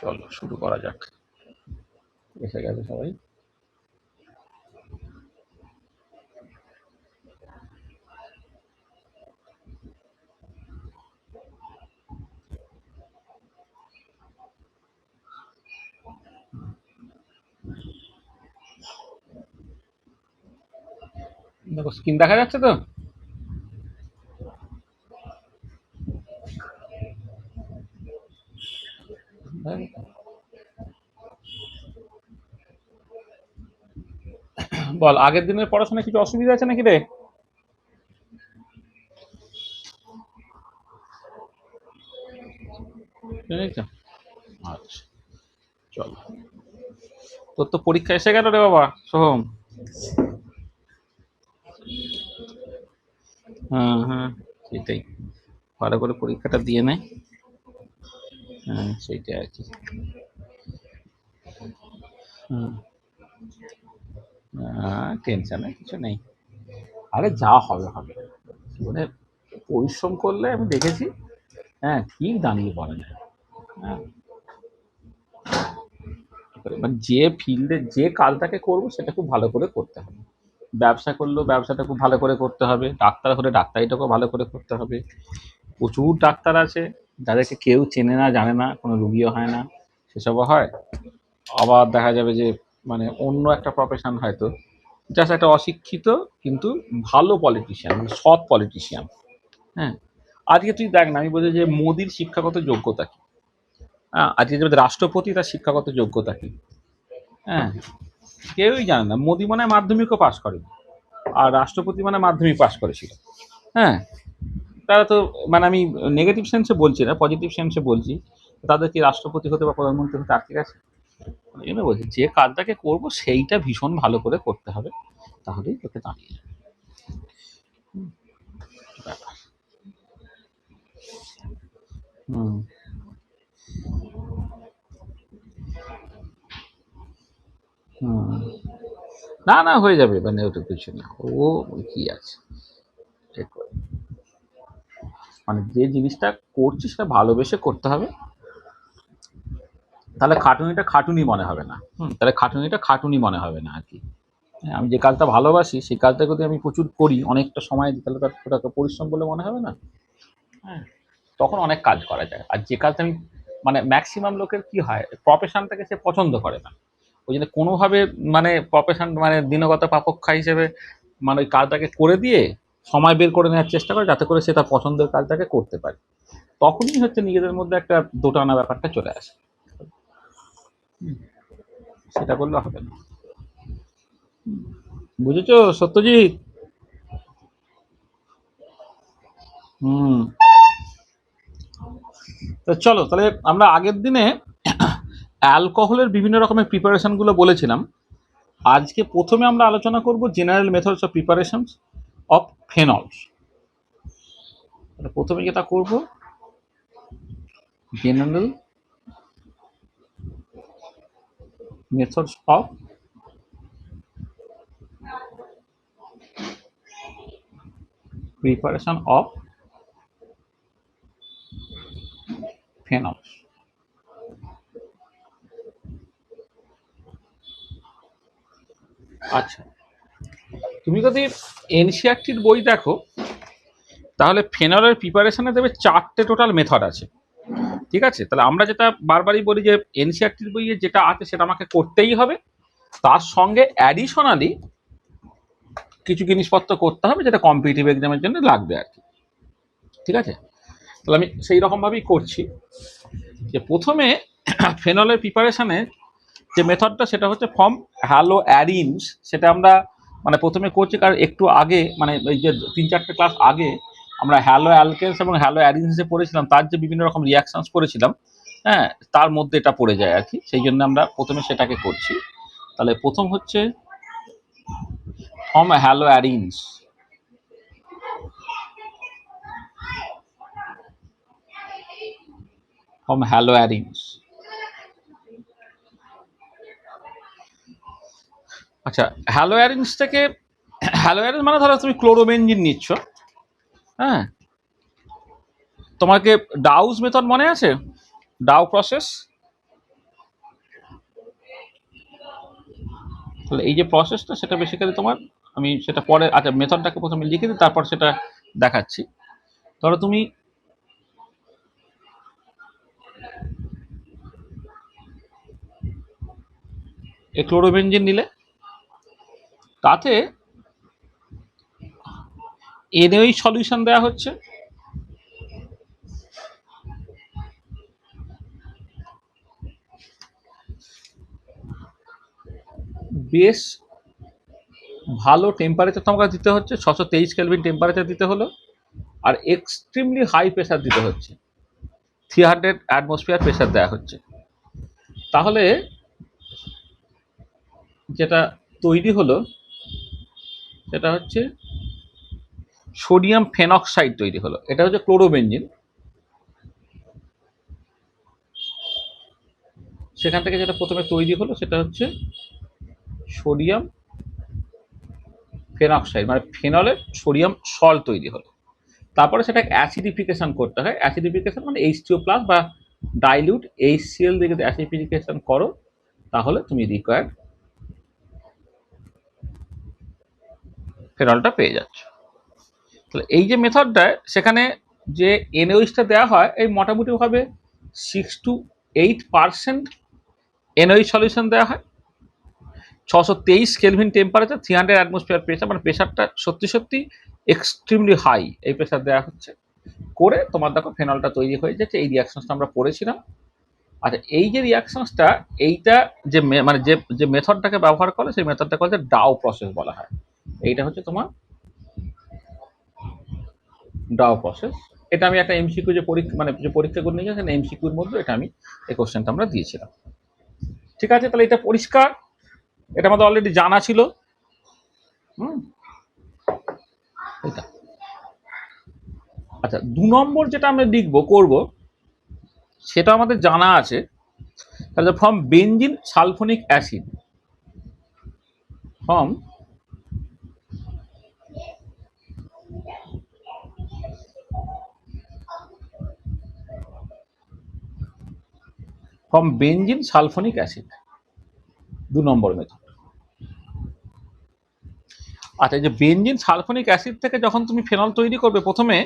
চলো শুরু করা যাক। এসে গেছে সবাই। দেখো স্ক্রিন দেখা যাচ্ছে তো? বল, আগের দিনের পড়াশোনায় কিছু অসুবিধা আছে নাকি রে? আচ্ছা, চলো। তোর তো পরীক্ষা এসে গেল রে বাবা সোহম। হ্যাঁ হ্যাঁ, সেটাই, ভালো করে পরীক্ষাটা দিয়ে নেয়। হ্যাঁ সেইটাই আর কি। টেনশনে কিছু নেই। আরে যা হবে হবে, জীবনে পরিশ্রম করলে আমি দেখেছি, হ্যাঁ ঠিক দাঁড়িয়ে পড়া যায়। হ্যাঁ, মানে যে ফিল্ডে যে কাজটাকে করবো সেটা খুব ভালো করে করতে হবে। ব্যবসা করলেও ব্যবসাটা খুব ভালো করে করতে হবে, ডাক্তার হলে ডাক্তারিটাকেও ভালো করে করতে হবে। প্রচুর ডাক্তার আছে যাদেরকে কেউ চেনে না জানে না, কোনো রুগীও হয় না, সেসবও হয়। আবার দেখা যাবে যে মানে অন্য একটা প্রফেশন হয়তো, জাস্ট একটা অশিক্ষিত কিন্তু ভালো পলিটিশিয়ান, মানে সৎ পলিটিশিয়ান। হ্যাঁ, আজকে তুই দেখ না, আমি বলছি যে মোদির শিক্ষাগত যোগ্যতা কি? হ্যাঁ, আজকে যে রাষ্ট্রপতি তার শিক্ষাগত যোগ্যতা কি? হ্যাঁ, কেউই জানে না। মোদি মনে হয় মাধ্যমিকও পাশ করেনি, আর রাষ্ট্রপতি মানে মাধ্যমিক পাশ করেছিল। হ্যাঁ, তারা তো, মানে আমি নেগেটিভ সেন্সে বলছি না, পজিটিভ সেন্সে বলছি, তাদের কি রাষ্ট্রপতি হতে বা প্রধানমন্ত্রী হতে আটকে গেছে? এই জন্য বলছি যে কাজটাকে করবো সেইটা ভীষণ ভালো করে করতে হবে, তাহলেই তোকে দাঁড়িয়ে যাবে ব্যাপার। হুম। হুম। না না, হয়ে যাবে, মানে ওটা কিছু না, ও কি আছে, ঠিক করে। মানে যে জিনিসটা করছি সেটা ভালোবেসে করতে হবে, তাহলে খাটুনিটা খাটুনি মনে হবে না। তাহলে খাটুনিটা খাটুনি মনে হবে না আর কি। হ্যাঁ, আমি যে কাজটা ভালোবাসি সেই কাজটা যদি আমি প্রচুর করি, অনেকটা সময় দিই, তাহলে তার ওটাকে পরিশ্রম বলে মনে হবে না। হ্যাঁ, তখন অনেক কাজ করা যায়। আর যে কাজটা আমি, মানে ম্যাক্সিমাম লোকের কি হয়, প্রফেশনটাকে সে পছন্দ করে না, ওই জন্য কোনোভাবে মানে প্রফেশন মানে দিনগত পাপক্ষা হিসেবে মানে ওই কাজটাকে করে দিয়ে সময় বের করে নেওয়ার চেষ্টা করে, যাতে করে সে তার পছন্দের কাজটাকে করতে পারে। তখনই হচ্ছে নিজেদের মধ্যে একটা দোটানা ব্যাপারটা চলে আসে। সেটা করলে হবে না। বুঝেছো সত্যজিৎ? হুম। তো চলো তাহলে আমরা আগের দিনে অ্যালকোহলের বিভিন্ন রকমের প্রিপারেশনগুলো বলেছিলাম। আজকে প্রথমে আমরা আলোচনা করব general methods of preparation of phenols. প্রথমে যেটা করব, general methods of preparation of phenols. আচ্ছা, তুমি যদি এনসিআরটির বই দেখো, তাহলে ফেনলের প্রিপারেশনে দেবে 4টে টোটাল মেথড আছে। ঠিক আছে, তাহলে আমরা যেটা বারবারই বলি যে এনসিআরটির বইয়ে যেটা আছে সেটা আমাকে করতেই হবে, তার সঙ্গে অ্যাডিশনালি কিছু জিনিসপত্র করতে হবে যেটা কম্পিটিটিভ এক্সামের জন্য লাগবে আর কি। ঠিক আছে, তাহলে আমি সেই রকমভাবেই করছি। যে প্রথমে ফেনলের প্রিপারেশনে যে মেথডটা সেটা হচ্ছে ফর্ম হ্যালো অ্যারিনস। সেটা আমরা মানে প্রথমে করছি, কারণ একটু আগে মানে এই যে 3-4টে ক্লাস আগে আমরা হ্যালো অ্যালকেনস এবং হ্যালো অ্যারিনস যে পড়েছিলাম, তার যে বিভিন্ন রকম রিয়াকশনস করেছিলাম, হ্যাঁ তার মধ্যে এটা পড়ে যায় আর কি, সেই জন্য আমরা প্রথমে সেটাকে করছি। তাহলে প্রথম হচ্ছে from halo arenes. From halo arenes. আচ্ছা, হ্যালো অ্যারিনস থেকে, হ্যালো অ্যারিনস মানে ধরো তুমি ক্লোরোবেনজিন নিচ্ছ। হ্যাঁ, তোমাকে ডাউস মেথড মনে আছে? Dow process. তাহলে এই যে প্রসেসটা সেটা বেসিক্যালি তোমার, আমি সেটা পরে, আচ্ছা মেথডটাকে প্রথমে লিখে দিই তারপর সেটা দেখাচ্ছি। ধরো তুমি এই ক্লোরোবেনজিন নিলে, তাতে NaOH সলিউশন দেওয়া হচ্ছে, বেশ ভালো টেম্পারেচার তোমাকে দিতে হচ্ছে, 623 কেলভিন টেম্পারেচার দিতে হলো, আর এক্সট্রিমলি হাই প্রেসার দিতে হচ্ছে, 300 অ্যাটমসফিয়ার প্রেসার দেওয়া হচ্ছে। তাহলে যেটা তৈরি হলো সেটা হচ্ছে সোডিয়াম ফেনক্সাইড তৈরি হলো। এটা হচ্ছে ক্লোরোবেনজিন। সেখান থেকে যেটা প্রথমে তৈরি হলো সেটা হচ্ছে সোডিয়াম ফেনক্সাইড, মানে ফেনলের সোডিয়াম সল্ট তৈরি হলো। তারপরে সেটা অ্যাসিডিফিকেশন করতে হয়। অ্যাসিডিফিকেশন মানে H2O প্লাস বা ডাইলিউট HCl দিয়ে যদি অ্যাসিডিফিকেশন করো তাহলে তুমি রিকোয়ার্ড ফেনলটা পেয়ে যাচ্ছ। তাহলে এই যে মেথডটায় সেখানে যে NaOHটা দেওয়া হয় এই মোটামুটিভাবে 6 to 8% NaOH সলিউশন দেওয়া হয়, 623 কেলভিন টেম্পারেচার, 300 অ্যাটমসফিয়ার প্রেসার, মানে প্রেসারটা সত্যি সত্যি এক্সট্রিমলি হাই, এই প্রেসার দেওয়া হচ্ছে। করে তোমার দেখো ফেনলটা তৈরি হয়ে যাচ্ছে। এই রিয়াকশনটা আমরা পড়েছিলাম। আচ্ছা, এই যে রিয়াকশনটা, এইটা যে মানে যে মেথডটাকে ব্যবহার করে সেই মেথডটাকে হচ্ছে ডাও প্রসেস বলা হয়। এইটা হচ্ছে তোমার ডাও প্রসেস। এটা আমি একটা এমসিকিউ যে পরীক্ষা, মানে যে পরীক্ষাগুলো নিয়ে গেছেন এমসিকিউর মধ্যে এটা আমি এই কোশ্চেনটা আমরা দিয়েছিলাম। ঠিক আছে, তাহলে এটা পরিষ্কার, এটা আমাদের অলরেডি জানা ছিল। এটা আচ্ছা, 2 নম্বর যেটা আমরা করব সেটা আমাদের জানা আছে। তাহলে from benzene sulphonic acid, from benzene sulphonic acid, 2 number method. আচ্ছা, এই যে বেনজিন সালফোনিক অ্যাসিড থেকে যখন তুমি ফেনল তৈরি করবে, প্রথমে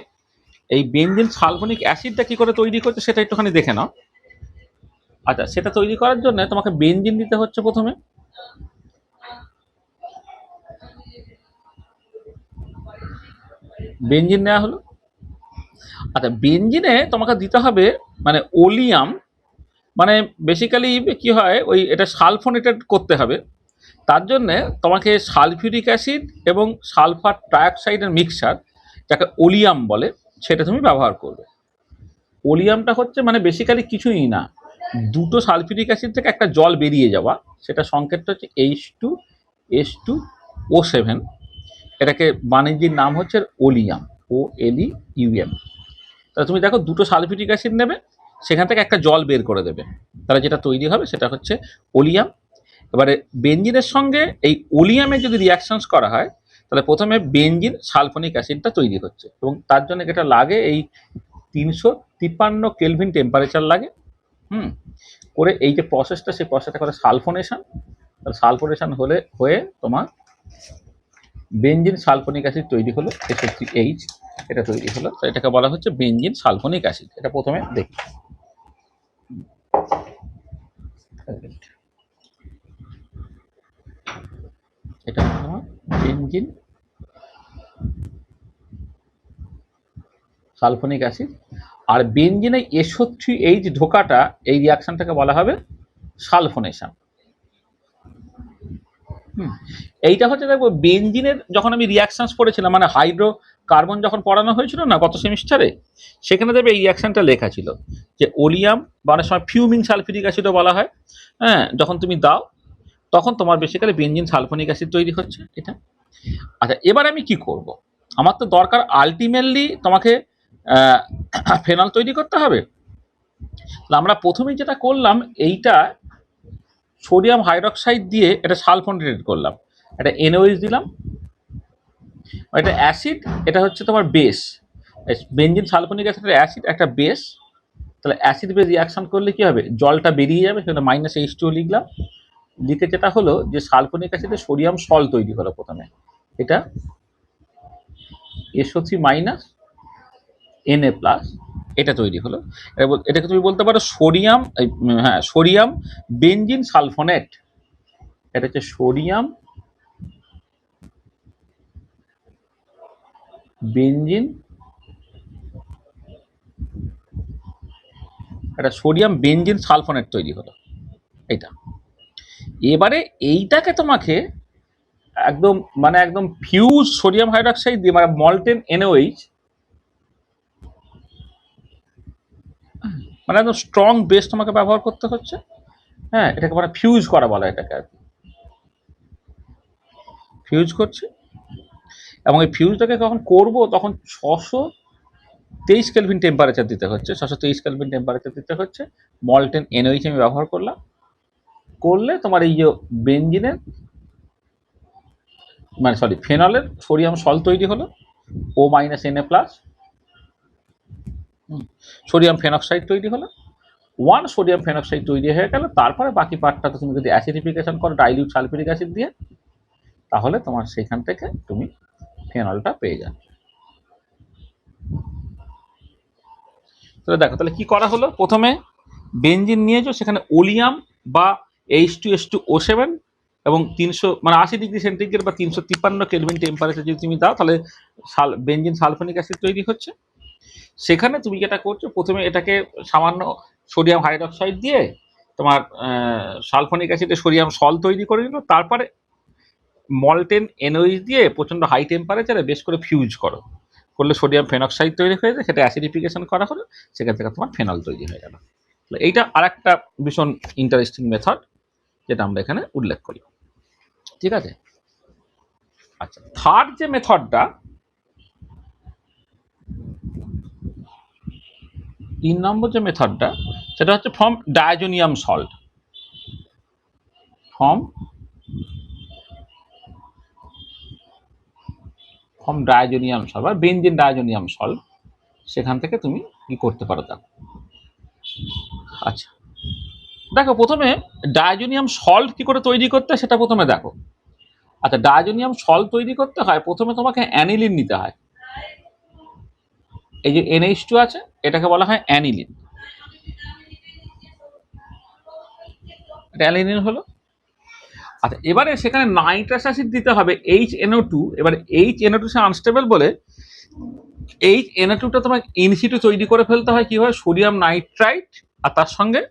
এই বেনজিন সালফোনিক অ্যাসিডটা কি করে তৈরি করছে সেটা একটুখানি দেখে নাও। আচ্ছা, সেটা তৈরি করার জন্য তোমাকে বেনজিন দিতে হচ্ছে। প্রথমে বেনজিন নেওয়া হলো। আচ্ছা, বেনজিনে তোমাকে দিতে হবে মানে ওলিয়াম, মানে বেসিক্যালি কি হয়, ওই এটা সালফোনেটেড করতে হবে। তার জন্যে তোমাকে সালফিউরিক অ্যাসিড এবং সালফার ট্রাইঅক্সাইডের মিক্সচার, যাকে ওলিয়াম বলে, সেটা তুমি ব্যবহার করবে। ওলিয়ামটা হচ্ছে মানে বেসিক্যালি কিছুই না, 2টো সালফিউরিক অ্যাসিড থেকে একটা জল বেরিয়ে যাওয়া, সেটা সংকেতটা হচ্ছে H2S2O7। এটাকে বাণিজ্যিক নাম হচ্ছে ওলিয়াম, OLEUM। তাহলে তুমি দেখো 2টো সালফিউরিক অ্যাসিড নেবে, সেখান থেকে একটা জল বের করে দেবে, তাহলে যেটা তৈরি হবে সেটা হচ্ছে ওলিয়াম। এবারে বেনজিনের সঙ্গে এই ওলিয়ামে যদি রিয়াকশনস করা হয় তাহলে প্রথমে বেনজিন সালফোনিক অ্যাসিডটা তৈরি হচ্ছে, এবং তার জন্য যেটা লাগে এই 353 কেলভিন টেম্পারেচার লাগে। করে এই যে প্রসেসটা, সেই প্রসেসটা করে সালফোনেশন। সালফোনেশন হয়ে তোমার বেনজিন সালফোনিক অ্যাসিড তৈরি হলো, SO3H, এটা তৈরি হলো। তো এটাকে বলা হচ্ছে বেনজিন সালফোনিক অ্যাসিড। এটা প্রথমে দেখি, এটা তোমার বেনজিন সালফোনিক অ্যাসিড। আর বেনজিনে SO3H ঢোকাটা, এই রিয়াকশনটাকে বলা হবে সালফোনেশন। এইটা হচ্ছে দেখবো বেনজিনের, যখন আমি রিয়াকশনস পড়েছিলাম মানে হাইড্রোকার্বন যখন পড়ানো হয়েছিল না গত সেমিস্টারে, সেখানে দেখবে এই রিয়াকশনটা লেখা ছিল যে ওলিয়াম বা অনেক সময় ফিউমিং সালফিউরিক অ্যাসিডও বলা হয়। যখন তুমি দাও তখন তোমার বেসিক্যালি বেনজিন সালফোনিক অ্যাসিড তৈরি হচ্ছে এটা। আচ্ছা, এবার আমি কি করব, আমার তো দরকার আলটিমেটলি তোমাকে ফেনল তৈরি করতে হবে। আমরা প্রথমেই যেটা করলাম, এইটা সোডিয়াম হাইড্রক্সাইড দিয়ে এটা সালফোনেটেড করলাম, এটা NaOH দিলাম, এটা অ্যাসিড, এটা হচ্ছে তোমার বেস। বেনজিন সালফোনিক অ্যাসিডের অ্যাসিড একটা বেস। তাহলে অ্যাসিড বেস রিয়াকশন করলে কি হবে, জলটা বেরিয়ে যাবে, সেটা -H2O লিখলাম। লিখে যেটা হলো যে সালফোনিক অ্যাসিডে সোডিয়াম সল্ট তৈরি হলো প্রথমে, এটা SO3 মাইনাস Na প্লাস এটা তৈরি হলো। এটাকে তুমি বলতে পারো সোডিয়াম, হ্যাঁ সোডিয়াম বেনজিন সালফোনেট। এটা হচ্ছে সোডিয়াম বেনজিন, এটা সোডিয়াম বেনজিন সালফোনেট তৈরি হলো এটা। এবারে এইটাকে তোমাকে একদম মানে একদম ফিউজ সোডিয়াম হাইড্রক্সাইড দিয়ে মানে মল্টেন NaOH, মানে একদম স্ট্রং বেস তোমাকে ব্যবহার করতে হচ্ছে। হ্যাঁ, এটাকে মানে ফিউজ করা বলা, এটাকে আর কি ফিউজ করছে। এবং এই ফিউজটাকে যখন করবো তখন 623 কেলভিন টেম্পারেচার দিতে হচ্ছে, 623 কেলভিন টেম্পারেচার দিতে হচ্ছে। মল্টেন NaOH আমি ব্যবহার করলাম, করলে তোমার এই যে বেনজিনের মানে সরি ফেনলের সোডিয়াম সল্ট তৈরি হলো, O minus Na plus, sodium phenoxide তৈরি হলো, 1 সোডিয়াম ফেনক্সাইড তৈরি হয়ে গেল। তারপরে বাকি পার্টটাতে তুমি যদি অ্যাসিডিফিকেশন করো ডাইলিউট সালফিউরিক অ্যাসিড দিয়ে, তাহলে তোমার সেখান থেকে তুমি ফেনলটা পেয়ে যাবে। তাহলে দেখো তাহলে কি করা হলো, প্রথমে বেনজিন নিয়েছো, সেখানে ওলিয়াম বা H2SO7 এবং 300 মানে 80 ডিগ্রি সেন্টিগ্রেড বা 353 কেলভিন টেম্পারেচার যদি তুমি দাও, তাহলে বেনজিন সালফোনিক অ্যাসিড তৈরি হচ্ছে। সেখানে তুমি যেটা করছো, প্রথমে এটাকে সামান্য সোডিয়াম হাইড্রক্সাইড দিয়ে তোমার সালফোনিক অ্যাসিডে সোডিয়াম সল্ট তৈরি করে নিল, তারপরে মল্টেন NaOH দিয়ে প্রচণ্ড হাই টেম্পারেচারে বেশ করে ফিউজ করো, করলে সোডিয়াম ফেনক্সাইড তৈরি হয়ে যায়, সেটা অ্যাসিডিফিকেশন করা হলো, সেখান থেকে তোমার ফেনল তৈরি হয়ে গেল। এইটা আর একটা ভীষণ ইন্টারেস্টিং মেথড যেটা আমরা এখানে উল্লেখ করি, ঠিক আছে। আচ্ছা, থার্ড যে মেথডটা, 3 নম্বর যে মেথডটা, সেটা হচ্ছে from diazonium salt. From diazonium salt বা বেনজিন ডায়াজোনিয়াম সল্ট, সেখান থেকে তুমি কি করতে পারো দেখো। আচ্ছা দেখো, প্রথমে ডায়াজোনিয়াম সল্ট কি করে তৈরি করতে হয় সেটা প্রথমে দেখো। আচ্ছা, ডায়াজোনিয়াম সল্ট তৈরি করতে হয় প্রথমে তোমাকে অ্যানিলিন নিতে হয়। এই যে NH2 আছে, এটাকে বলা হয় অ্যানিলিন। এটা অ্যানিলিন হলো। আচ্ছা, এবারে সেখানে নাইট্রাস অ্যাসিড দিতে হবে HNO2। এবারে HNO2 সে আনস্টেবল বলে HNO2টা তোমাকে ইনসিটু তৈরি করে ফেলতে হয় কিভাবে, সোডিয়াম নাইট্রাইট আর তার সঙ্গে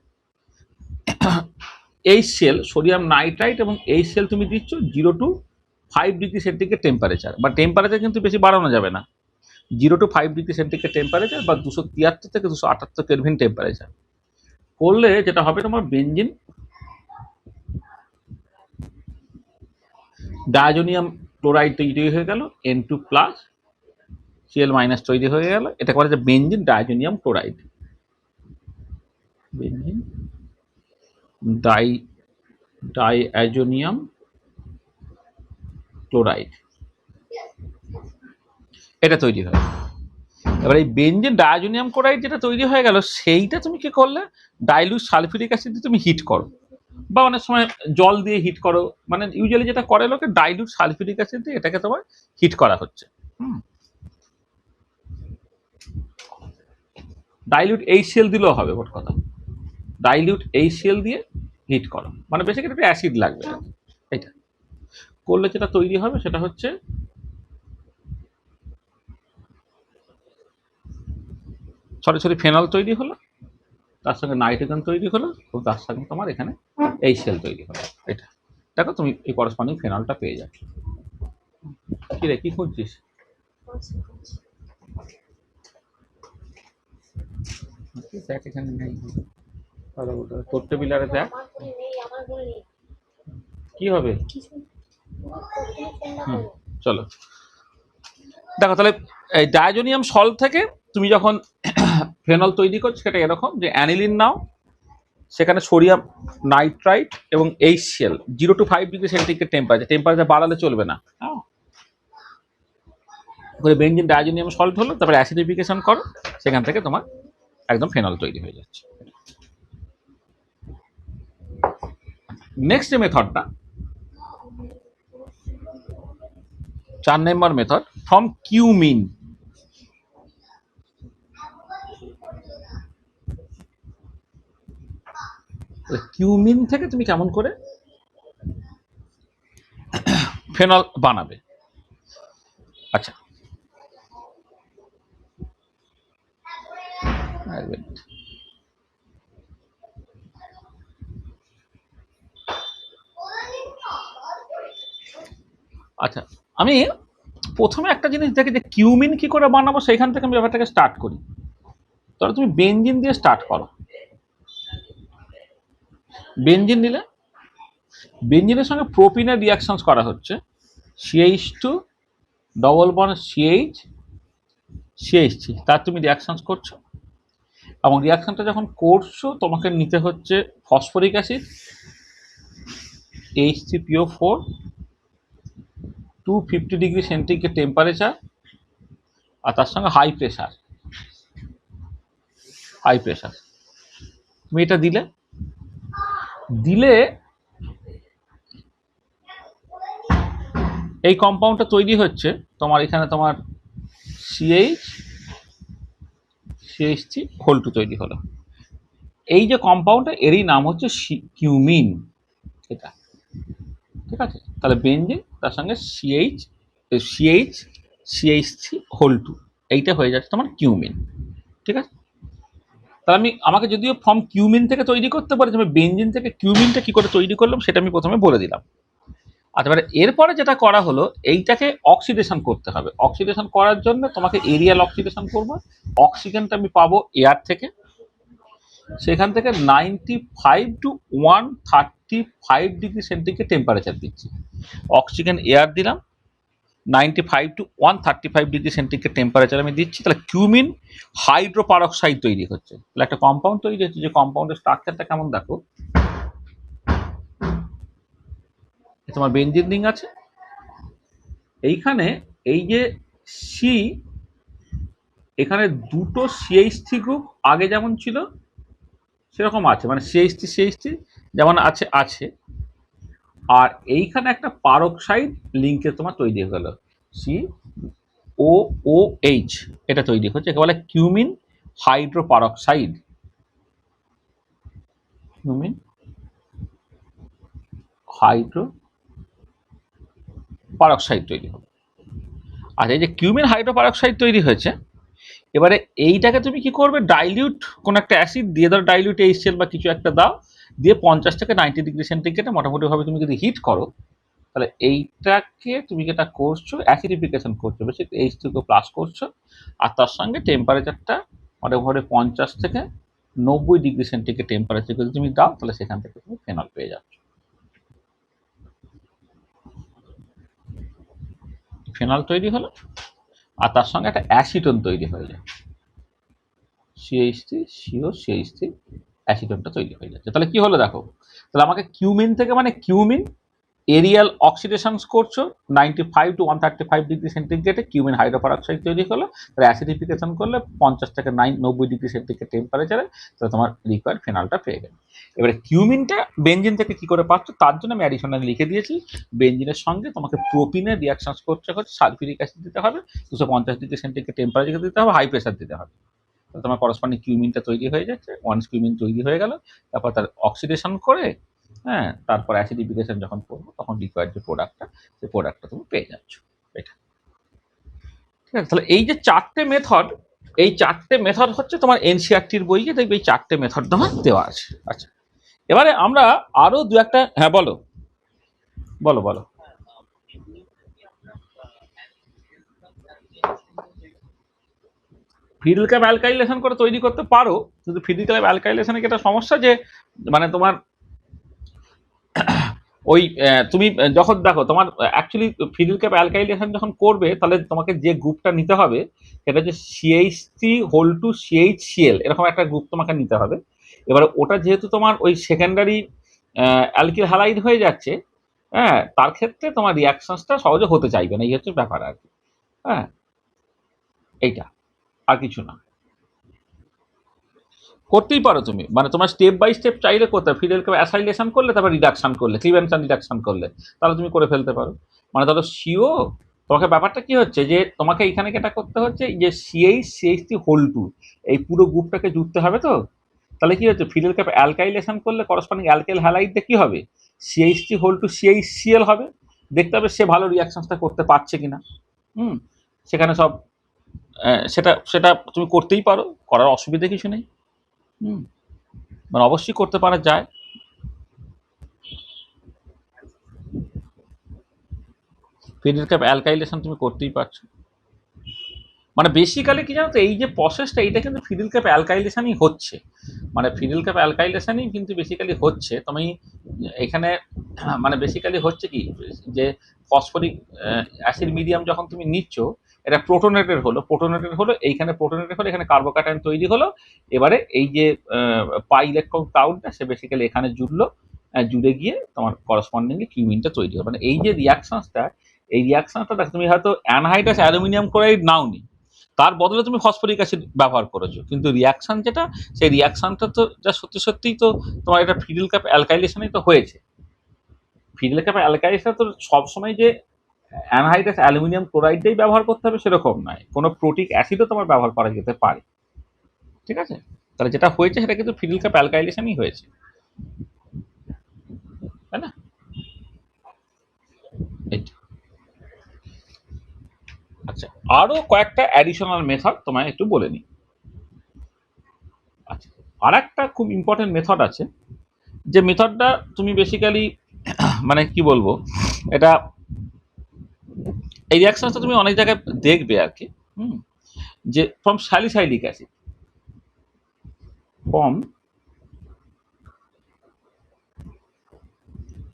HCl, সোডিয়াম নাইট্রাইট এবং HCl তুমি দিচ্ছ 0 to 5 ডিগ্রি সেন্টিগ্রেড টেম্পারেচার, বা টেম্পারেচার কিন্তু বেশি বাড়ানো যাবে না, 0 to 5 ডিগ্রি সেন্টিগ্রেড টেম্পারেচার বা 273 থেকে 278 কেলভিন টেম্পারেচার করলে যেটা হবে, তোমার বেনজিন ডায়াজোনিয়াম ক্লোরাইড তৈরি হয়ে গেল, N2 প্লাস Cl মাইনাস তৈরি হয়ে গেল। এটা বলা যায় benzene diazonium chloride, benzene diazonium chloride, এটা তৈরি হয়। এবার এই বেনজিন ডায়াজোনিয়াম ক্লোরাইড যেটা তৈরি হয়ে গেল, সেইটা তুমি কি করলে ডাইলিউট সালফিউরিক অ্যাসিড দিয়ে তুমি হিট করো, বা অনেক সময় জল দিয়ে হিট করো। মানে ইউজুয়ালি যেটা করে লোকে ডাইলিউট সালফিউরিক অ্যাসিড দিয়ে এটাকে তোমার হিট করা হচ্ছে। ডাইলিউট HCl দিলেও হবে, মোট কথা ডাইলিউট HCl দিয়ে হিট করো, মানে বেসিক্যালি একটা অ্যাসিড লাগবে। এটা করলে যেটা তৈরি হবে সেটা হচ্ছে সরাসরি ফেনল তৈরি হলো, তার সঙ্গে নাইট্রোজেন তৈরি হলো, এবং তার সঙ্গে তোমার এখানে HCl তৈরি হলো। এটা দেখো তুমি এই করসপন্ডিং ফেনলটা পেয়ে যাচ্ছ। কি রে, কি খুঁজছিস? দেখ এখানে নেই, তোর টেবিলারে দেখ কি হবে। চলো দেখো, তাহলে এই ডায়াজোনিয়াম সল্ট থেকে তুমি যখন ফেনল তৈরি করছো, সেটা এরকম যে অ্যানিলিন নাও, সেখানে সোডিয়াম নাইট্রাইট এবং HCl 0 to 5 degree centigrade temperature বাড়ালে চলবে না। বেনজিন ডায়াজোনিয়াম সল্ট হলো, তারপরে অ্যাসিডিফিকেশন করো, সেখান থেকে তোমার একদম ফেনল তৈরি হয়ে যাচ্ছে। নেক্সট যে মেথডটা 4 নম্বর মেথড ফ্রম কিউমিন। কিউমিন থেকে তুমি কেমন করে ফেনল বানাবে। আচ্ছা আচ্ছা, আমি প্রথমে একটা জিনিস দেখি যে কিউমিন কি করে বানাবো, সেইখান থেকে আমি ব্যাপারটাকে স্টার্ট করি। তাহলে তুমি বেনজিন দিয়ে স্টার্ট করো। বেনজিন নিলে বেনজিনের সঙ্গে প্রোপিনের রিয়াকশন করা হচ্ছে, CH2 double bond CH CH3, তার তুমি রিয়াকশন করছো, এবং রিয়াকশনটা যখন করছো তোমাকে নিতে হচ্ছে phosphoric acid H3PO4 250 degree centigrade temperature, আর তার সঙ্গে হাই প্রেশার। তুমি এটা দিলে এই কম্পাউন্ডটা তৈরি হচ্ছে তোমার এখানে তোমার CH3 তৈরি হলো। এই যে কম্পাউন্ডটা এরই নাম হচ্ছে কিউমিন, এটা ঠিক আছে। তাহলে বেনজিন তার সঙ্গে CH3 এইটা হয়ে যাচ্ছে তোমার কিউমিন, ঠিক আছে। তাহলে আমাকে যদিও ফ্রম কিউমিন থেকে তৈরি করতে পারি, আমি বেনজিন থেকে কিউমিনটা কি করে তৈরি করলাম সেটা আমি প্রথমে বলে দিলাম। আচ্ছা, এরপরে যেটা করা হলো এইটাকে অক্সিডেশন করতে হবে। অক্সিডেশন করার জন্য তোমাকে এরিয়াল অক্সিডেশন করবো। অক্সিজেনটা আমি পাবো এয়ার থেকে, সেখান থেকে 95 to 135 ডিগ্রি সেন্টিগ্রেড টেম্পারেচার দিচ্ছি। অক্সিজেন এয়ার দিলাম, 95 to 135 ডিগ্রি সেন্টিগ্রেড টেম্পারেচার আমি দিচ্ছি। তাহলে কিউমিন হাইড্রোপারক্সাইড তৈরি হচ্ছে। তাহলে একটা কম্পাউন্ড তৈরি হচ্ছে, যে কম্পাউন্ডের স্ট্রাকচারটা কেমন দেখো, তোমার বেনজিন রিং আছে, এইখানে এই যে সি, এখানে দুটো CH3 গ্রুপ আগে যেমন ছিল সেরকম আছে, মানে CH3 যেমন আছে, আর এইখানে একটা পারক্সাইড লিঙ্কে তোমার তৈরি হয়ে গেল COOH, এটা তৈরি হচ্ছে, একে বলে কিউমিন হাইড্রোপারক্সাইড। কিউমিন হাইড্রোপারক্সাইড তৈরি হবে। আর এই যে কিউমিন হাইড্রোপারক্সাইড তৈরি হয়েছে, এবারে এইটাকে তুমি কি করবে, ডাইলিউট কোন একটা অ্যাসিড দিয়ে দাও, ডাইলিউট HCl বা কিছু একটা দাও, দিয়ে 50 থেকে 90 ডিগ্রি সেন্টিগ্রেডে মোটামুটিভাবে তুমি যদি হিট করো, তাহলে এইটাকে তুমি যেটা করছো অ্যাসিডিফিকেশন করছো, বেশি H2+ করছো, আর তার সঙ্গে টেম্পারেচারটা মোটামুটি 50 থেকে 90 ডিগ্রি সেন্টিগ্রেড টেম্পারেচার যদি তুমি দাও, তাহলে সেখান থেকে তুমি ফেনল পেয়ে যাচ্ছ। ফেনল তৈরি হলো, আর তার সঙ্গে একটা অ্যাসিটোন তৈরি হয়ে যায়, CH3 অ্যাসিটোনটা তৈরি হয়ে যাচ্ছে। তাহলে কি হলো দেখো, তাহলে আমাকে কিউমিন থেকে, মানে কিউমিন এরিয়াল অক্সিডেশন করছো 95 to 135 ডিগ্রি সেন্টিগ্রেডে, কিউমিন হাইড্রোপারক্সাইড তৈরি হলো, তাহলে অ্যাসিডিফিকেশন করলে 50 থেকে 90 ডিগ্রি সেন্টিগ্রেড টেম্পারেচারে, তাহলে তোমার রিকোয়ার্ড ফেনলটা পেয়ে গেলে। এবারে কিউমিনটা বেনজিন থেকে কি করে পাচ্ছ, তার জন্য আমি অ্যাডিশনালি লিখে দিয়েছি, বেনজিনের সঙ্গে তোমাকে প্রোপিনের রিয়াকশন করতে হচ্ছে, সালফিউরিক অ্যাসিড দিতে হবে, 250 ডিগ্রি সেন্টিগ্রেড টেম্পারেচার দিতে হবে, হাই প্রেশার দিতে হবে, তোমার করসপন্ডিং কিউমিনটা তৈরি হয়ে যাচ্ছে। ওয়ান্স কিউমিন তৈরি হয়ে গেল, তারপর তার অক্সিডেশন করে, হ্যাঁ, তারপর অ্যাসিডিফিকেশন যখন করবো তখন রিকোয়ার্ড যে প্রোডাক্টটা, সেই প্রোডাক্টটা তুমি পেয়ে যাচ্ছ। এটা ঠিক আছে। তাহলে এই যে চারটে মেথড, এই চারটে মেথড হচ্ছে তোমার এনসিআরটির বইয়ে দেখবে এই চারটে মেথড তোমার দেওয়া আছে। আচ্ছা, এবারে আমরা আরো দু একটা, হ্যাঁ বলো বলো বলো। ফিডল ক্যাপ অ্যালকাইলেশন করে তৈরি করতে পারো, কিন্তু ফিডল ক্যাপ অ্যালকাইলেশনের একটা সমস্যা, যে মানে তোমার ওই তুমি যখন দেখো তোমার অ্যাকচুয়ালি ফিডল ক্যাপ অ্যালকাইলেশন যখন করবে, তাহলে তোমাকে যে গ্রুপটা নিতে হবে সেটা হচ্ছে CH3 CHCl, এরকম একটা গ্রুপ তোমাকে নিতে হবে। এবার ওটা যেহেতু তোমার ওই সেকেন্ডারি অ্যালকিল হ্যালাইড হয়ে যাচ্ছে, হ্যাঁ, তার ক্ষেত্রে তোমার রিয়াকশনসটা সহজে হতে চাইবে না, এই হচ্ছে ব্যাপার আর কি। হ্যাঁ, এইটা আর কিছু না। করতেই পারো তুমি, মানে তোমার স্টেপ বাই স্টেপ চাইলে করতে হবে। ফিডেল ক্যাপ অ্যাসাইলেশন করলে, তারপর রিডাকশন করলে, ক্লিভেনশন রিডাকশন করলে, তাহলে তুমি করে ফেলতে পারো। মানে ধরো সিও, তোমাকে ব্যাপারটা কি হচ্ছে যে তোমাকে এইখানে যেটা করতে হচ্ছে যে সিএইচ হোল টু এই পুরো গ্রুপটাকে জুড়তে হবে। তো তাহলে কি হচ্ছে, ফিডেল ক্যাপ অ্যালকাইলেশন করলে করসপন্ডিং অ্যালকাইল হ্যালাইডটা কি হবে, সিএইচটি হোল টু সিএইচসিএল হবে। দেখতে হবে সে ভালো রিয়াকশনটা করতে পারছে কিনা। হুম, সেখানে সব সেটা সেটা তুমি করতেই পারো, করার অসুবিধা কিছু নেই। হুম, মানে অবশ্যই করতে পারা যায়। ফিডেল ক্যাপ অ্যালকাইলেশন তুমি করতেই পারছো। মানে বেসিক্যালি কি জানো তো, এই যে প্রসেসটা এটা কিন্তু ফিডেল ক্যাপ অ্যালকাইলেশনই হচ্ছে। মানে ফিডেল ক্যাপ অ্যালকাইলেশনই কিন্তু বেসিক্যালি হচ্ছে। তুমি এখানে মানে বেসিক্যালি হচ্ছে কি, যে ফসফরিক অ্যাসিড মিডিয়াম যখন তুমি নিচ্ছ, এটা প্রোটোনেটেড হলো এইখানে, প্রোটোনেটেড হলো এখানে কার্বোক্যাটায়ন তৈরি হলো। এবারে এই যে পাই ইলেকট্রন কাউন্টটা সে বেসিক্যালি এখানে জুড়লো, জুড়ে গিয়ে তোমার করসপন্ডিংলি কিউমিনটা তৈরি হবে। মানে এই যে রিয়াকশনসটা, এই রিয়াকশনটা দেখো, তুমি হয়তো অ্যানহাইড্রাস অ্যালুমিনিয়াম ক্লোরাইড নাওনি, তার বদলে তুমি ফসফরিক অ্যাসিড ব্যবহার করেছো, কিন্তু রিয়াকশন যেটা, সেই রিয়াকশনটা তো যা সত্যি সত্যিই তো তোমার এটা ফিডেল ক্যাপ অ্যালকাইলেশনই তো হয়েছে। ফিডেল ক্যাপ অ্যালকাইলেশন তো সবসময় যে অ্যানহাইড্রাস অ্যালুমিনিয়াম ক্লোরাইডটাই ব্যবহার করতে হবে সেরকম নয়, কোনো প্রোটিক অ্যাসিডও তোমার ব্যবহার করা যেতে পারে। ঠিক আছে, তাহলে যেটা হয়েছে সেটা কিন্তু ফিডেল ক্যাপ অ্যালকাইলেশনই হয়েছে, তাই না? এইটা। আচ্ছা, আরো কয়েকটা অ্যাডিশনাল মেথড তোমায় একটু বলে নিই। আচ্ছা, আর একটা খুব ইম্পর্টেন্ট মেথড আছে, যে মেথডটা তুমি বেসিক্যালি মানে কি বলবো, এটা এই রিয়াকশনটা তুমি অনেক জায়গায় দেখবে আর কি। হুম, যে from salicylic acid, from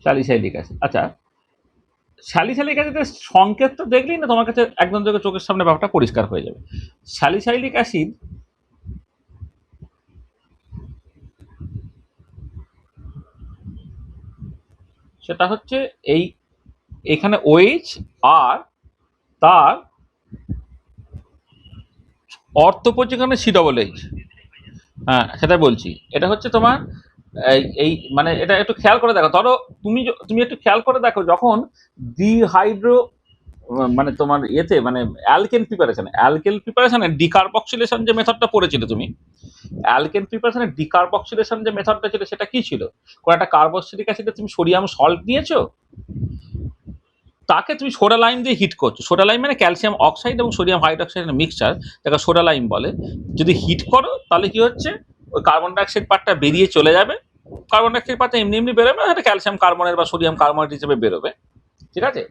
salicylic acid. আচ্ছা, স্যালিসাইলিক অ্যাসিডের সংকেত তো দেখলেই না তোমার কাছে একদম চোখের সামনে ব্যাপারটা পরিষ্কার হয়ে যাবে। স্যালিসাইলিক অ্যাসিড সেটা হচ্ছে এই, এখানে ওএইচ আর তার অর্থপোজ এখানে সি ডবল এইচ। হ্যাঁ, সেটা বলছি, এটা হচ্ছে তোমার এই মানে এটা একটু খেয়াল করে দেখো। ধরো তুমি একটু খেয়াল করে দেখো, যখন ডিহাইড্রো মানে তোমার ইয়েতে মানে অ্যালকেন প্রিপারেশনে ডিকার্বক্সিলেশন যে মেথডটা পড়েছিলে তুমি, অ্যালকেন প্রিপারেশনে ডিকার্বক্সিলেশন যে মেথডটা ছিল সেটা কি ছিল, কোনো একটা কার্বক্সিলিক অ্যাসিডে তুমি সোডিয়াম সল্ট নিয়েছো, তাকে তুমি সোডা লাইম দিয়ে হিট করছো। সোডা লাইম মানে ক্যালসিয়াম অক্সাইড এবং সোডিয়াম হাইড্রোক্সাইডের মিক্সচার, তাকে সোডা লাইম বলে। যদি হিট করো তাহলে কি হচ্ছে, ওই কার্বন ডাইঅক্সাইড পার্টটা বেরিয়ে চলে যাবে। কার্বন ডাইঅক্সাইড পার্টটা এমনি এমনি বেরোবে, সেটা ক্যালসিয়াম কার্বনের বা সোডিয়াম কার্বনেট হিসেবে বেরোবে। ঠিক আছে,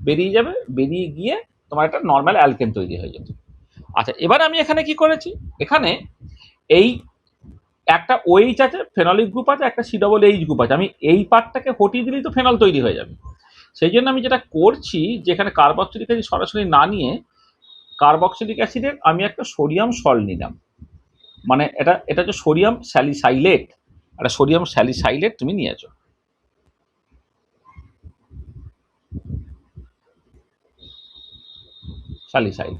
বেরিয়ে যাবে, বেরিয়ে গিয়ে তোমার একটা নর্মাল অ্যালকেন তৈরি হয়ে যেত। আচ্ছা, এবার আমি এখানে কি করেছি, এখানে এই একটা ওএইচ আছে, ফেনলিক গ্রুপ আছে, একটা সি ডবল এইচ গ্রুপ আছে, আমি এই পার্টটাকে হটিয়ে দিলেই তো ফেনল তৈরি হয়ে যাবে। সেই জন্য আমি যেটা করছি, যেখানে কার্বক্সিলিক অ্যাসিড সরাসরি না নিয়ে কার্বক্সিলিক অ্যাসিডের আমি একটা সোডিয়াম সল্ট নিলাম। মানে এটা এটা হচ্ছে সোডিয়াম স্যালিসাইলেট, একটা সোডিয়াম স্যালিসাইলেট তুমি নিয়েছো, স্যালিসাইল।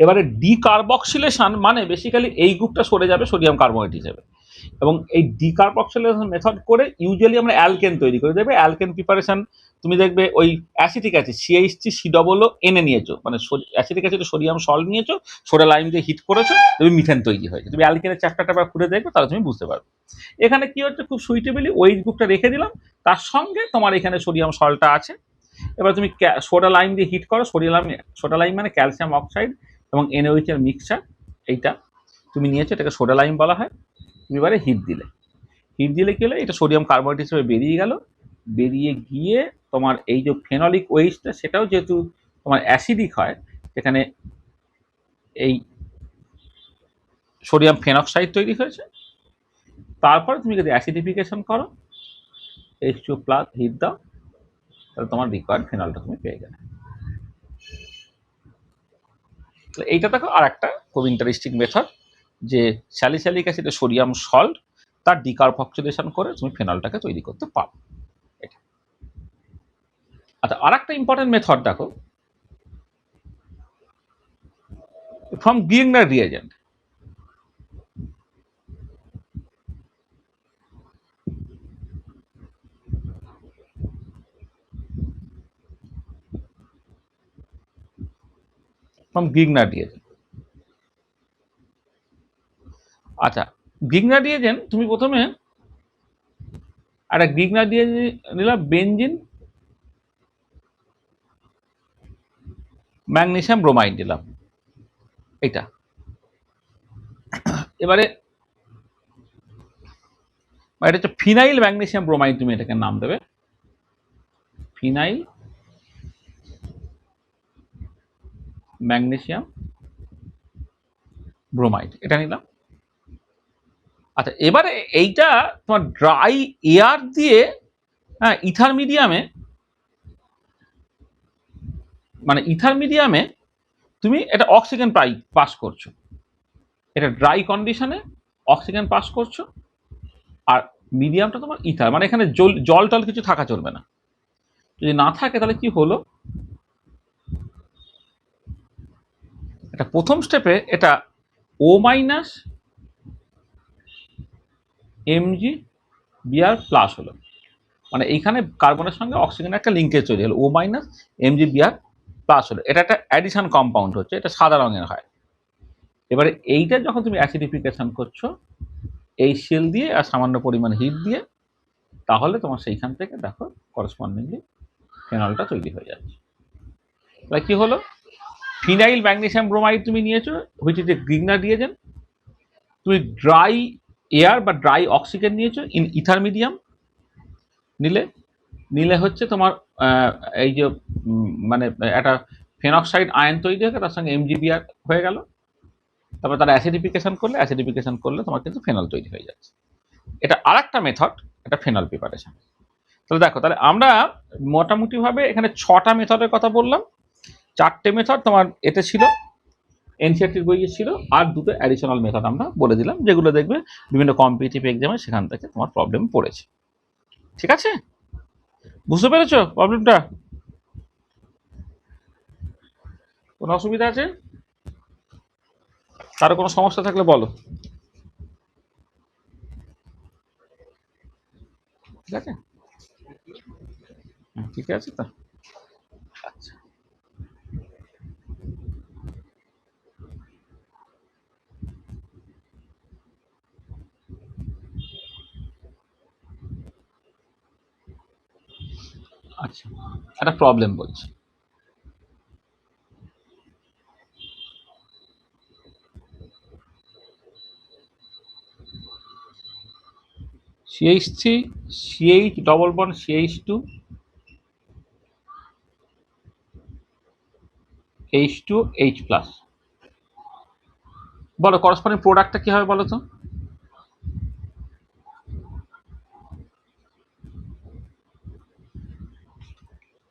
এবারে ডিকার্বক্সিলেশন মানে বেসিক্যালি এই গ্রুপটা সরে যাবে সোডিয়াম কার্বনেট হিসেবে, এবং এই ডিকার্বক্সিলেশন মেথড করে ইউজুয়ালি আমরা অ্যালকেন তৈরি করে দেবে। অ্যালকেন প্রিপারেশন তুমি দেখবে ওই অ্যাসিটিক অ্যাসিড সিএইচটি সি ডবল এনে নিয়েছো, মানে অ্যাসিটিক অ্যাসিড সোডিয়াম সল্ট নিয়েছো, সোডা লাইম দিয়ে হিট করেছো, তুমি মিথেন তৈরি হয়েছে। তুমি অ্যালকেনের চ্যাপ্টারটা খুলে দেখবে, তাহলে তুমি বুঝতে পারবে। এখানে কি হচ্ছে, খুব সুইটেবলি ওই গ্রুপটা রেখে দিলাম, তার সঙ্গে তোমার এখানে সোডিয়াম সল্টটা আছে। এবার তুমি সোডা লাইম দিয়ে হিট করো, সোডা লাইম মানে ক্যালসিয়াম অক্সাইড এবং এনওএইচ এর মিক্সচার, এইটা তুমি নিয়েছো, এটাকে সোডা লাইম বলা হয়। তুমি এবারে হিট দিলে, কি হলো, এটা সোডিয়াম কার্বনেট হিসেবে বেরিয়ে গেল। বেরিয়ে গিয়ে তোমার এই যে ফেনলিক ওয়েস্টটা, সেটাও যেহেতু তোমার অ্যাসিডিক হয়, সেখানে এই সোডিয়াম ফেনক্সাইড তৈরি হয়েছে। তারপরে তুমি যদি অ্যাসিডিফিকেশন করো, H2 প্লাস হিট দাও, তাহলে তোমার রিকোয়ার্ড ফেনলটা তুমি পেয়ে গেলে। এইটা দেখো আর একটা খুব ইন্টারেস্টিং মেথড, যে স্যালিসাইলিক অ্যাসিডে সোডিয়াম সল্ট, তার ডিকার্বক্সিলেশন করে তুমি ফেনলটাকে তৈরি করতে পারো। এটা। আচ্ছা, আর একটা ইম্পর্টেন্ট মেথড দেখো, from Grignard reagent. From Grignard reagent. আচ্ছা, গ্রিগনার ডিএজেন তুমি প্রথমে একটা গ্রিগনার ডিএজেন নিলাম, বেনজিন ম্যাগনেসিয়াম ব্রোমাইড দিলাম এটা। এবারে এটা হচ্ছে ফিনাইল ম্যাগনেসিয়াম ব্রোমাইড, তুমি এটাকে নাম দেবে ফিনাইল ম্যাগনেসিয়াম ব্রোমাইড, এটা নিলাম। আচ্ছা, এবারে এইটা তোমার ড্রাই এয়ার দিয়ে, হ্যাঁ, ইথার মিডিয়ামে, মানে ইথার মিডিয়ামে তুমি এটা অক্সিজেন পাস করছো, এটা ড্রাই কন্ডিশনে অক্সিজেন পাস করছো, আর মিডিয়ামটা তোমার ইথার, মানে এখানে জল টল কিছু থাকা চলবে না। যদি না থাকে তাহলে কি হলো, এটা প্রথম স্টেপে এটা ও মাইনাস এমজি বিআর প্লাস হলো, মানে এইখানে কার্বনের সঙ্গে অক্সিজেনের একটা লিঙ্কেজ তৈরি হলো, ও মাইনাস এমজি বিআর প্লাস হলো। এটা একটা অ্যাডিশন কম্পাউন্ড হচ্ছে, এটা সাদা রঙের হয়। এবারে এইটা যখন তুমি অ্যাসিডিফিকেশন করছো HCl দিয়ে আর সামান্য পরিমাণ হিট দিয়ে, তাহলে তোমার সেইখান থেকে দেখো করসপন্ডিংলি ফেনলটা তৈরি হয়ে যাচ্ছে। তাহলে কি হলো, ফিনাইল ম্যাগনেসিয়াম ব্রোমাইড তুমি নিয়েছো, হুইচ ইজ এ গ্রিগনার ডিএজেন্ট। তুমি ড্রাই এয়ার বা ড্রাই অক্সিজেন নিয়েছো ইন ইথার মিডিয়াম নিলে হচ্ছে তোমার এই যে মানে একটা ফেনক্সাইড আয়ন তৈরি হবে, তার সঙ্গে এমজিবিআর হয়ে গেল। তারপর তারা অ্যাসিডিফিকেশন করলে তোমার কিন্তু ফেনল তৈরি হয়ে যাচ্ছে। এটা আর একটা মেথড, এটা ফেনল প্রিপারেশন। তাহলে দেখো, তাহলে আমরা মোটামুটিভাবে এখানে 6টা মেথডের কথা বললাম। 4টে মেথড তোমার এতে ছিল, এনসিআরটির বইয়ে ছিল, আর 2টো অ্যাডিশনাল মেথড আমরা বলে দিলাম, যেগুলো দেখবে বিভিন্ন কম্পিটিটিভ এক্সামে সেখান থেকে তোমার প্রবলেম পড়েছে। ঠিক আছে, বুঝতে পেরেছো প্রবলেমটা? কোনো অসুবিধা আছে? কারো কোনো সমস্যা থাকলে বলো। ঠিক আছে, ঠিক আছে তো। আচ্ছা, আচ্ছা, একটা প্রবলেম বলছি। CH3 CH double bond CH2 H2H plus, বলো করসপন্ডিং প্রোডাক্টটা কি হবে বলো তো?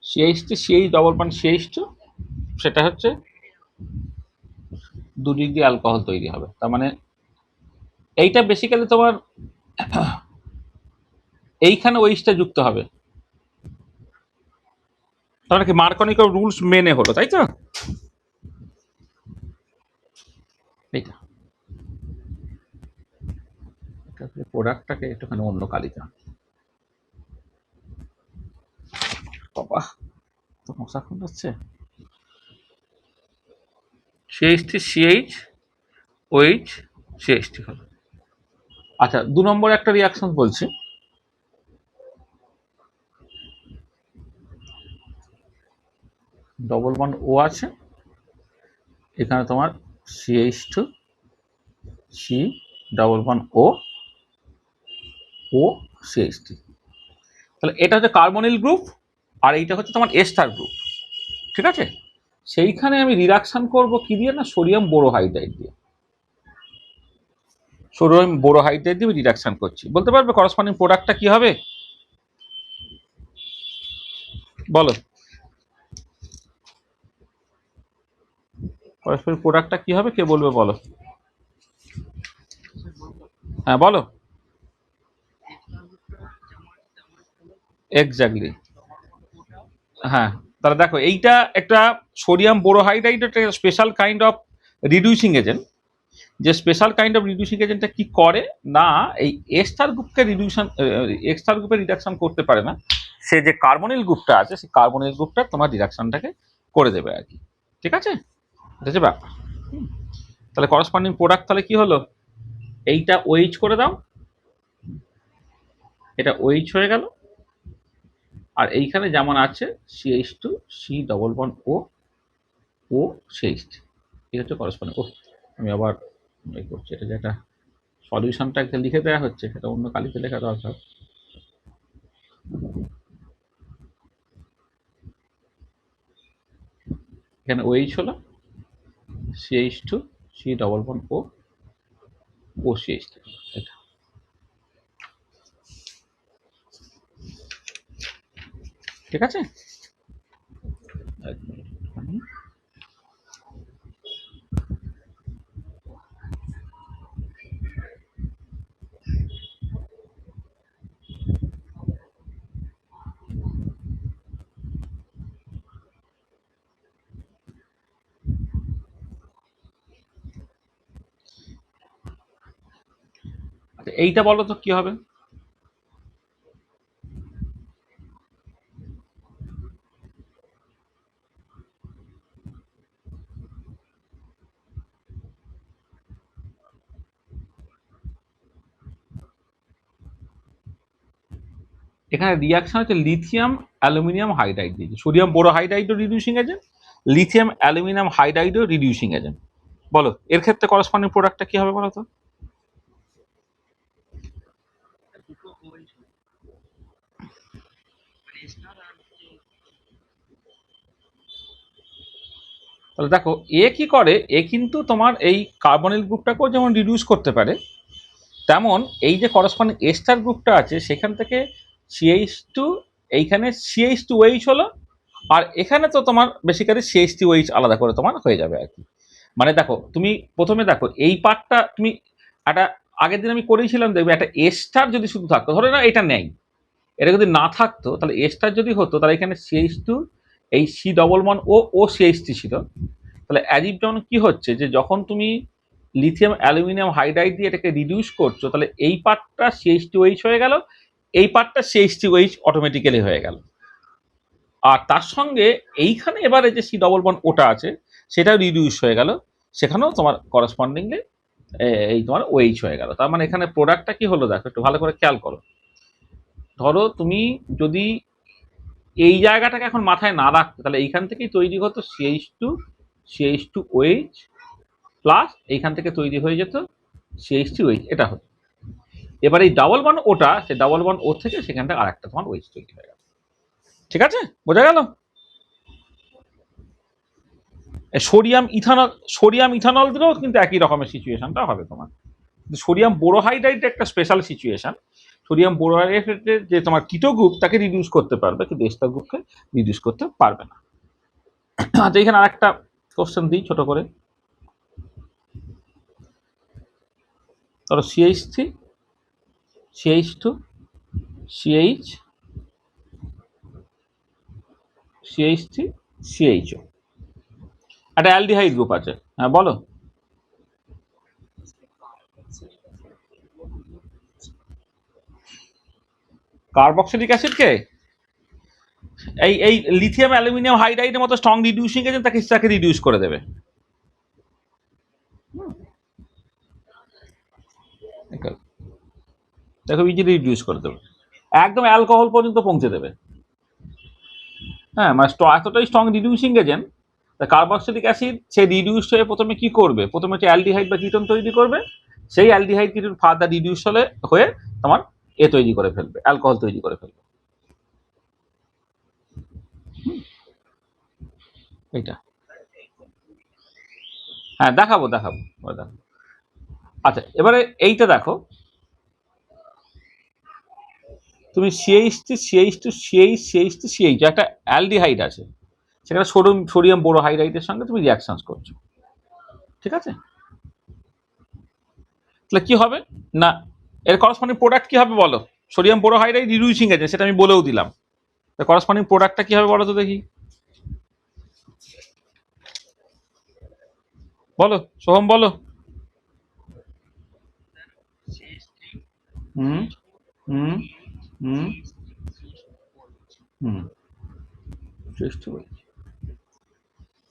CH3 CH double bond CH2, সেটা হচ্ছে 2 ডিগ্রি অ্যালকোহল তৈরি হবে। তার মানে এইটা বেসিক্যালি তোমার এইখানে ওইটা যুক্ত হবে, তার মানে কি মার্কনিকো রুলস মেনে হলো, তাই তো? এইটা প্রোডাক্টটাকে একটুখানি অন্য কালিটা, বাবা তো মশা খুন হচ্ছে। CH3 CH OH CH3 হলো। আচ্ছা, 2 নম্বর একটা রিয়াকশন বলছি, ডবল বন্ড ও আছে, এখানে তোমার CH2 C ডবল বন্ড ও CH3। তাহলে এটা হচ্ছে কার্বনিল গ্রুপ, আর এইটা হচ্ছে তোমার এস্টার গ্রুপ। ঠিক আছে, সেইখানে আমি রিডাকশন করব কি দিয়ে না, সোডিয়াম বোরোহাইড্রাইড দিয়ে। সোডিয়াম বোরোহাইড্রাইড দিয়ে রিডাকশন করছি। বলতে পারবে করসপন্ডিং প্রোডাক্টটা কি হবে বলো? করসপন্ডিং প্রোডাক্টটা কি হবে, কে বলবে বলো? হ্যাঁ বলো। এক্স্যাক্টলি, হ্যাঁ। তাহলে দেখো, এইটা একটা সোডিয়াম বোরোহাইড্রাইড একটা special kind of reducing agent. যে স্পেশাল কাইন্ড অফ রিডিউসিং এজেন্টটা কি করে না, এই এস্টার গ্রুপকে এস্টার গ্রুপে রিডাকশন করতে পারে না, সে যে কার্বনিল গ্রুপটা আছে সেই কার্বনিল গ্রুপটা তোমার রিডাকশনটাকে করে দেবে আর কি। ঠিক আছে, এটা হচ্ছে ব্যাপার। তাহলে করসপন্ডিং প্রোডাক্ট তাহলে কি হলো, এইটা ওইচ করে দাও, এটা ওইচ হয়ে গেল, আর এইখানে যেমন আছে CH2 C ডবল বন্ড ও CH3, এই হচ্ছে করসপন্ডিং। ও আমি আবার এই করছি, এটা যে একটা সলিউশনটা একটা লিখে দেওয়া হচ্ছে, সেটা অন্য কালিতে লেখা দরকার। এখানে OH হলো CH2 C ডবল বন্ড ও CH3, এটা ঠিক আছে। এক মিনিট, আচ্ছা এইটা বলো তো কি হবে। এখানে রিয়াকশন হচ্ছে লিথিয়াম অ্যালুমিনিয়াম হাইড্রাইড দিয়েছে, সোডিয়াম বোরোহাইড্রাইডও রিডিউসিং এজেন্ট, লিথিয়াম অ্যালুমিনিয়াম হাইড্রাইডও রিডিউসিং এজেন্ট। বলো এর ক্ষেত্রে করসপন্ডিং প্রোডাক্টটা কি হবে বলো তো। তাহলে দেখো এ কি করে, এ কিন্তু তোমার এই কার্বনিল গ্রুপটাকেও যেমন রিডিউস করতে পারে, তেমন এই যে করসপন্ডিং এস্টার গ্রুপটা আছে সেখান থেকে CH2, এইখানে CH2OH হলো, আর এখানে তো তোমার বেসিক্যালি CH3OH আলাদা করে তোমার হয়ে যাবে আর কি। মানে দেখো তুমি প্রথমে দেখো এই পার্টটা তুমি একটা আগের দিন আমি করেছিলাম, দেখবে একটা এস্টার যদি শুধু থাকতো, ধরে না এটা নেই, এটা যদি না থাকতো তাহলে এস্টার যদি হতো তাহলে এখানে CH2 এই C ডবল বন্ড ও CH3 ছিল, তাহলে অ্যাজিভ যখন কি হচ্ছে যে যখন তুমি লিথিয়াম অ্যালুমিনিয়াম হাইড্রাইড দিয়ে এটাকে রিডিউস করছো, তাহলে এই পার্টটা CH2OH হয়ে গেল, এই পার্টটা CH3OH অটোমেটিক্যালি হয়ে গেল, আর তার সঙ্গে এইখানে এবারে যে C ডবল বন্ড ওটা আছে সেটাও রিডিউস হয়ে গেল, সেখানেও তোমার করসপন্ডিংলি এই তোমার OH হয়ে গেল। তার মানে এখানে প্রোডাক্টটা কি হলো দেখো, একটু ভালো করে খেয়াল করো। ধরো তুমি যদি এই জায়গাটাকে এখন মাথায় না রাখতে, তাহলে এইখান থেকেই তৈরি হতো CH2OH প্লাস এইখান থেকে তৈরি হয়ে যেত CH3OH, এটা হতো। এবার এই ডাবল বন্ড ওটা, সে ডাবল বন্ড ও থেকে সেখানটা আরেকটা তোমার OH তৈরি হয়ে গেল। ঠিক আছে, বোঝা গেল। সোডিয়াম ইথানল দিলেও কিন্তু একই রকমের সিচুয়েশনটা হবে তোমার। সোডিয়াম বোরোহাইড্রাইড একটা স্পেশাল সিচুয়েশন, সোডিয়াম বোরোহাইড্রাইডের যে তোমার কিটো গ্রুপ তাকে রিডিউস করতে পারবে, কিন্তু এস্টার গ্রুপকে রিডিউস করতে পারবে না। আচ্ছা এখানে আরেকটা কোশ্চেন দিই ছোট করে, ধরো CH3 CH2 CH CH3 CHO, একটা অ্যালডিহাইড গ্রুপ আছে, হ্যাঁ বলো। কার্বক্সিলিক অ্যাসিডকে এই লিথিয়াম অ্যালুমিনিয়াম হাইড্রাইডের মতো স্ট্রং রিডিউসিং এজেন্ট তাকে রিডিউস করে দেবে। দেখো ইজিলি রিডিউস করে দেবে, একদম অ্যালকোহল পর্যন্ত পৌঁছে দেবে। হ্যাঁ মানে এতটাই strong reducing agent, carboxylic acid সে রিডিউস হয়ে প্রথমে কি করবে, প্রথমে হচ্ছে অ্যালডিহাইড বা কিটোন তৈরি করবে, সেই অ্যালডিহাইড কিটোন ফার্দার রিডিউস হয়ে তোমার তৈরি করে ফেলবে, অ্যালকোহল তৈরি করে ফেলবে। এইটা হ্যাঁ দেখাবো দেখাবো। আচ্ছা এবারে এইটা দেখো, তুমি CH3 একটা অ্যালডিহাইড আছে, সেখানে সোডিয়াম বোরোহাইড্রাইডের সঙ্গে তুমি রিয়াকশন করছো, ঠিক আছে। তাহলে কি হবে না, এর করসপন্ডিং প্রোডাক্ট কি হবে বলো, সোডিয়াম বোরোহাইড্রাইড রিডিউসিং এজেন্ট সেটা আমি বলেও দিলাম, করসপন্ডিং প্রোডাক্টটা কি হবে বলো তো দেখি, বলো সোহম বলো। হুম হুম হুম হুম,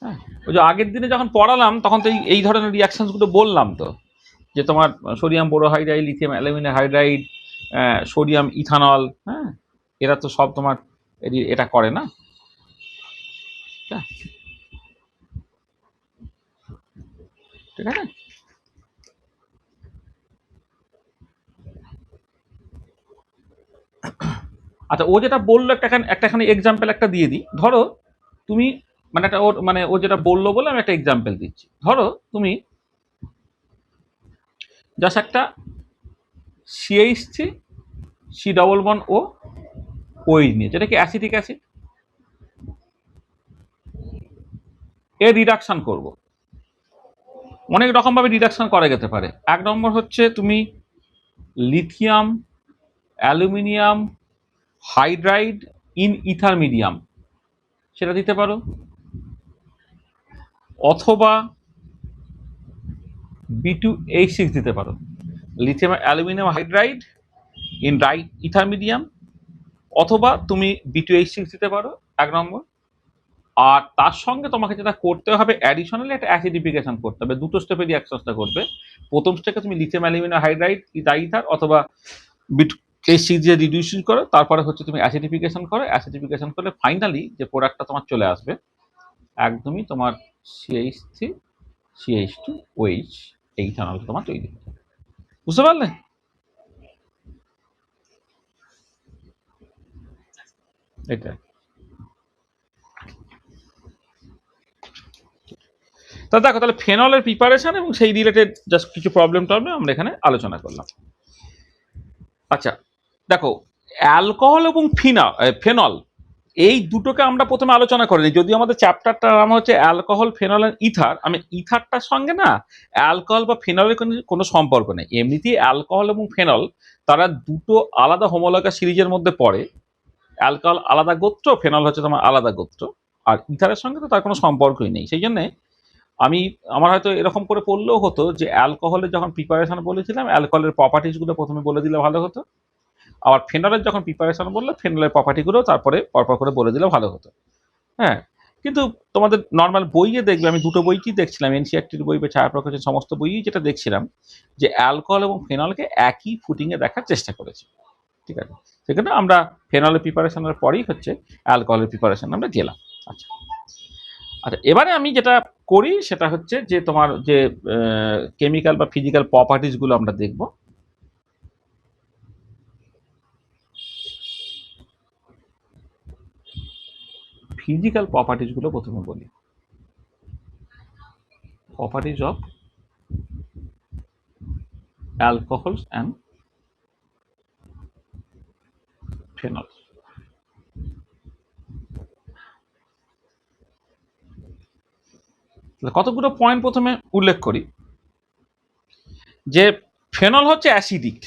হ্যাঁ, ওই যে আগের দিনে যখন পড়ালাম তখন তো এই ধরনের রিয়াকশনসগুলো বললাম তো, যে তোমার sodium borohydride, lithium aluminium hydride, sodium ethanol, হ্যাঁ, এরা তো সব তোমার এটা করে না। ঠিক আছে। আচ্ছা, ও যেটা বললো একটাখানি এক্সাম্পল একটা দিয়ে দিই। ধরো তুমি মানে একটা ওর মানে ও যেটা বললো বলে আমি একটা এক্সাম্পল দিচ্ছি। ধরো তুমি জাস্ট একটা সিএইচ3 C++ OH নিয়ে, যেটা কি অ্যাসিটিক অ্যাসিড, এর রিডাকশন করব। অনেক রকমভাবে রিডাকশন করা যেতে পারে। এক নম্বর হচ্ছে তুমি lithium aluminium hydride in ether medium, সেটা দিতে পারো, অথবা B2H6 দিতে পারো, lithium aluminium hydride in ether medium, অথবা তুমি B2H6 দিতে পারো, এক নম্বর। আর তার সঙ্গে তোমাকে যেটা করতে হবে, অ্যাডিশনালি একটা অ্যাসিডিফিকেশন করতে হবে। দুটো স্টেপে রিঅ্যাকশনটা করবে। প্রথম স্টেপে তুমি লিথিয়াম অ্যালুমিনিয়াম হাইড্রাইড ডাইইথার অথবা B2H6 দিয়ে রিডিউসিং করো, তারপরে হচ্ছে তুমি অ্যাসিডিফিকেশন করো। অ্যাসিডিফিকেশন করলে ফাইনালি যে প্রোডাক্টটা তোমার চলে আসবে একদমই তোমার CH3 CH2OH, এই ইথানল তোমার তৈরি হবে। বুঝতে পারলে? এটা তা দেখো, তাহলে ফেনলের প্রিপারেশন এবং সেই রিলেটেড জাস্ট কিছু প্রবলেম আমরা এখানে আলোচনা করলাম। আচ্ছা দেখো, অ্যালকোহল এবং ফেনল, এই দুটোকে আমরা প্রথমে আলোচনা করিনি। যদিও আমাদের চ্যাপ্টারটার নাম হচ্ছে অ্যালকোহল, ফেনল এন্ড ইথার, আমি ইথারটার সঙ্গে না অ্যালকোহল বা ফেনলের কোনো সম্পর্ক নেই। এমনিতেই অ্যালকোহল এবং ফেনল তারা দুটো আলাদা হোমোলগাস সিরিজের মধ্যে পড়ে। অ্যালকোহল আলাদা গোত্র, ফেনল হচ্ছে তোমার আলাদা গোত্র। আর ইথারের সঙ্গে তো তার কোনো সম্পর্কই নেই। সেই জন্যে আমার হয়তো এরকম করে পড়লেও হতো যে অ্যালকোহলের যখন প্রিপারেশন বলেছিলাম, অ্যালকোহলের প্রপার্টিসগুলো প্রথমে বলে দিলে ভালো হতো। আবার ফেনলের যখন প্রিপারেশন বললে, ফেনলের প্রপার্টিগুলো তারপরে পরপর করে বলে দিলে ভালো হতো। হ্যাঁ, কিন্তু তোমাদের নর্মাল বইয়ে দেখবে, আমি দুটো বইকেই দেখছিলাম, এনসিআরটির বই বা ছায়াপ্রকাশের সমস্ত বইই যেটা দেখছিলাম, যে অ্যালকোহল এবং ফেনলকে একই ফুটিংয়ে দেখার চেষ্টা করেছে। ঠিক আছে, সেখানে আমরা ফেনলের প্রিপারেশনের পরেই হচ্ছে অ্যালকোহলের প্রিপারেশন আমরা গেলাম। আচ্ছা আচ্ছা, এবারে আমি যেটা করি সেটা হচ্ছে যে তোমার যে কেমিক্যাল বা ফিজিক্যাল প্রপার্টিসগুলো আমরা দেখব। ফিজিক্যাল প্রপার্টিসগুলো প্রথমে বলি। Properties of alcohols and phenols. কতগুলো পয়েন্ট প্রথমে উল্লেখ করি। যে ফেনল হচ্ছে অ্যাসিডিক,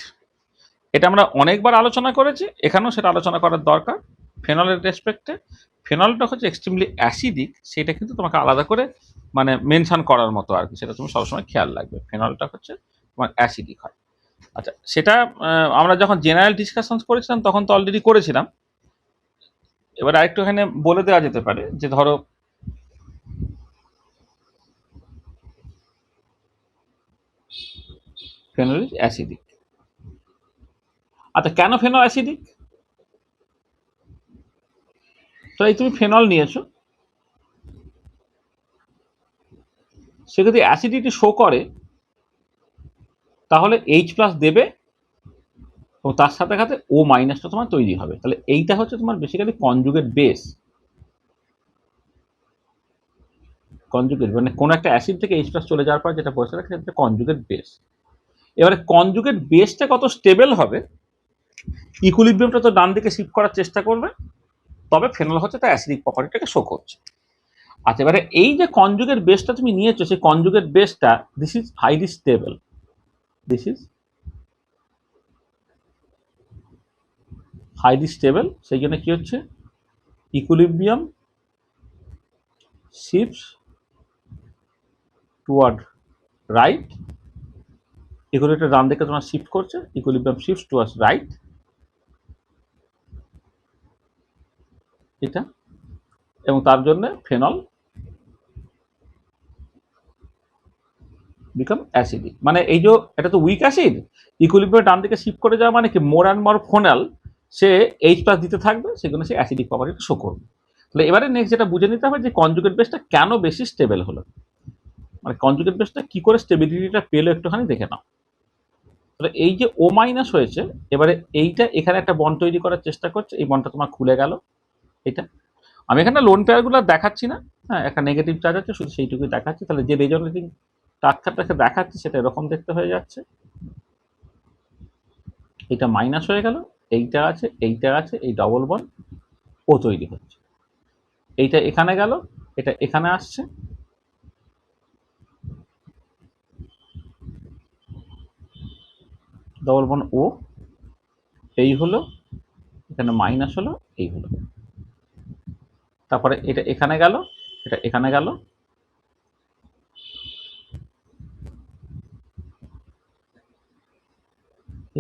এটা আমরা অনেকবার আলোচনা করেছি, এখানেও সেটা আলোচনা করার দরকার। ফেনলের রেসপেক্টে ফেনলটা হচ্ছে এক্সট্রিমলি অ্যাসিডিক, সেটা কিন্তু তোমাকে আলাদা করে মানে মেনশন করার মতো আর কি, সেটা তুমি সবসময় খেয়াল রাখবে। ফেনলটা হচ্ছে তোমার অ্যাসিডিক হয়। আচ্ছা, সেটা আমরা যখন জেনারেল ডিসকাশন করেছিলাম তখন তো অলরেডি করেছিলাম। এবার আরেকটু এখানে বলে দেওয়া যেতে পারে যে ধরো ফেনল ইজ অ্যাসিডিক। আচ্ছা, কেন ফেনল অ্যাসিডিক? তো এই তুমি ফেনল নিয়েছো, সে যদি অ্যাসিডিটি শো করে তাহলে H+ দেবে এবং তার সাথে সাথে O- তোমার তৈরি হবে। তাহলে এইটা হচ্ছে তোমার বেসিক্যালি কনজুগেট বেস। কনজুগেট মানে কোন একটা অ্যাসিড থেকে H+ চলে যাওয়ার পর যেটা বসে থাকে সেটা কনজুগেট বেস। এবারে কনজুগেট বেসটা কত স্টেবল হবে, ইকুইলিব্রিয়ামটা তো ডান দিকে শিফট করার চেষ্টা করবে, তবে ফেনল হচ্ছে তার অ্যাসিডিক প্রপার্টিটাকে শো করছে। আচ্ছা, এবারে এই যে কনজুগেট বেসটা তুমি নিয়েছো, সেই কনজুগেট বেসটা this is highly stable, this is highly stable. সেই জন্য কি হচ্ছে, equilibrium shifts toward right, equilibrium ডান দিকে তোমার শিফট করছে, ইকুইলিব্রিয়াম শিফটস টুয়ার্ডস রাইট, এটা, এবং তার জন্য ফেনল বিকাম অ্যাসিডিক, মানে এই যে এটা তো উইক অ্যাসিড, ইকুইলিব্রিয়াম ডান দিকে শিফট করে যাওয়া মানে কি মোর অ্যান্ড মোর ফোনাল সে এইচ প্লাস দিতে থাকবে, সেগুলো সে অ্যাসিডিক প্রপার্টিটা শো করবে। তাহলে এবারে নেক্সট যেটা বুঝে নিতে হবে যে কনজুগেট বেসটা কেন বেশি স্টেবল হলো, মানে কনজুগেট বেসটা কি করে স্টেবিলিটিটা পেলো একটুখানি দেখে নাও। তাহলে এই যে ও মাইনাস হয়েছে, এবারে এইটা এখানে একটা বন্ড তৈরি করার চেষ্টা করছে, এই বন্ডটা তোমার খুলে গেল। এটা আমি এখানে লোন পেয়ারগুলো দেখাচ্ছি না, হ্যাঁ একটা নেগেটিভ চার্জ আছে শুধু সেইটুকুই দেখাচ্ছি। তাহলে যে রেজোনেটিং স্ট্রাকচারটাকে দেখাচ্ছি সেটা এরকম দেখতে হয়ে যাচ্ছে, এটা মাইনাস হয়ে গেল, এইটা আছে এইটা আছে, এই ডবল বন্ড ও তৈরি হচ্ছে, এইটা এখানে গেল, এটা এখানে আসছে, ডবল বন্ড ও, এই হলো, এখানে মাইনাস হলো, এই হলো, তারপরে এটা এখানে গেল, এটা এখানে গেল,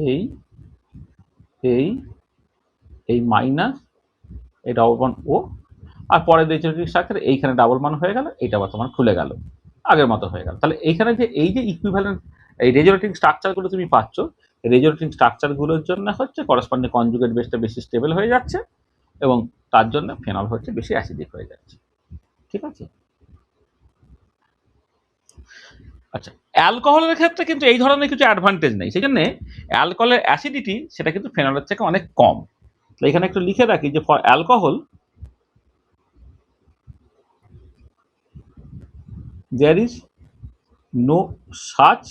এই এই এই মাইনাস, এই ডবল বন্ড ও, আর পরের রেজোনেটিং স্ট্রাকচার এইখানে ডাবল মান হয়ে গেল, এটা বর্তমান খুলে গেল, আগের মতো হয়ে গেল। তাহলে এইখানে যে এই যে ইকুইভ্যালেন্ট এই রেজোনেটিং স্ট্রাকচারগুলো তুমি পাচ্ছ, রেজোনেটিং স্ট্রাকচারগুলোর জন্য হচ্ছে করসপন্ডিং কনজুগেট বেসটা বেশি স্টেবল হয়ে যাচ্ছে এবং তার জন্য ফেনল হচ্ছে বেশি অ্যাসিডিক হয়ে যাচ্ছে। ঠিক আছে, আচ্ছা অ্যালকোহলের ক্ষেত্রে কিন্তু এই ধরনের কিছু অ্যাডভান্টেজ নেই, সেই জন্য অ্যালকোহলের অ্যাসিডিটি সেটা কিন্তু ফেনলের থেকে অনেক কম। তো এখানে একটু লিখে রাখি যে for alcohol there is no such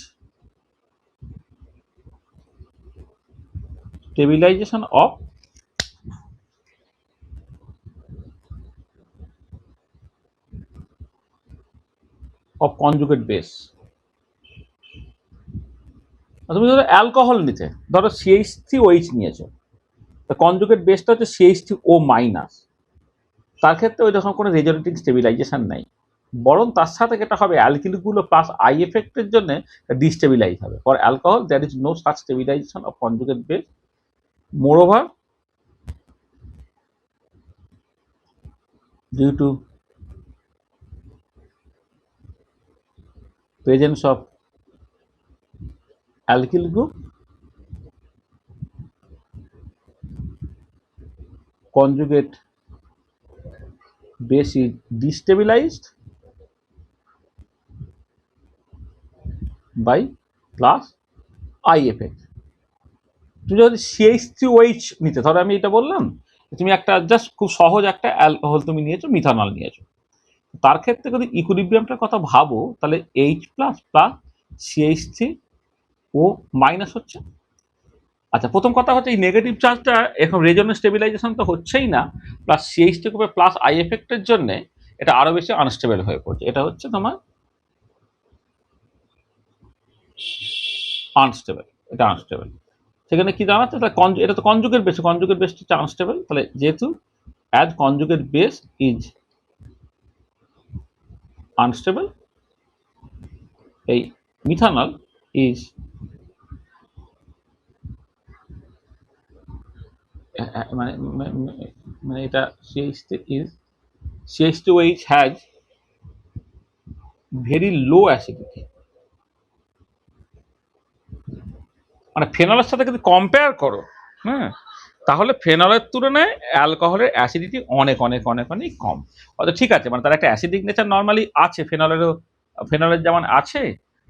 stabilization of conjugate base। তুমি ধরো অ্যালকোহল নিতে, ধরো CH3OH নিয়েছো, তো কনজুগেট বেসটা হচ্ছে CH3O মাইনাস, তার ক্ষেত্রে ওই রকম কোনো রেজোনেটিং স্টেবিলাইজেশন নেই, বরং তার সাথে যেটা হবে অ্যালকিলগুলো প্লাস আই এফেক্টের জন্য ডিস্টেবিলাইজ হবে। For alcohol there is no such stabilization of conjugate base, moreover due to presence of alkyl group, conjugate base is destabilized by plus I effect। তুমি যদি CH3OH নিতে, ধরো আমি এটা বললাম তুমি একটা জাস্ট খুব সহজ একটা অ্যালকোহল তুমি নিয়েছো, মিথানল নিয়েছো, তার ক্ষেত্রে যদি ইকুইলিব্রিয়ামটার কথা ভাবো তাহলে H plus plus CH3O minus হচ্ছে। আচ্ছা প্রথম কথা হচ্ছে এই নেগেটিভ চার্জটা এখন রেজোনেন্স স্টেবিলাইজেশন তো হচ্ছেই না, প্লাস CH3 গ্রুপে প্লাস আই এফেক্টের জন্য এটা আরো বেশি আনস্টেবল হয়ে পড়ছে, এটা হচ্ছে তোমার আনস্টেবল, এটা আনস্টেবল। সেখানে কি দাঁড়াচ্ছে, এটা তো কনজুগেট বেস, কনজুগেট বেসটা হচ্ছে আনস্টেবল। তাহলে যেহেতু as conjugate base is unstable, এই মিথানল ইজ মানে মানে এটা CH2OH has very low acidity, মানে ফেনলের সাথে যদি কম্পেয়ার করো, হ্যাঁ তাহলে ফেনলের তুলনায় অ্যালকোহলের অ্যাসিডিটি অনেক অনেক অনেক অনেক কম। অর্থাৎ ঠিক আছে, মানে তার একটা অ্যাসিডিক নেচার নর্মালি আছে, ফেনলের যেমন আছে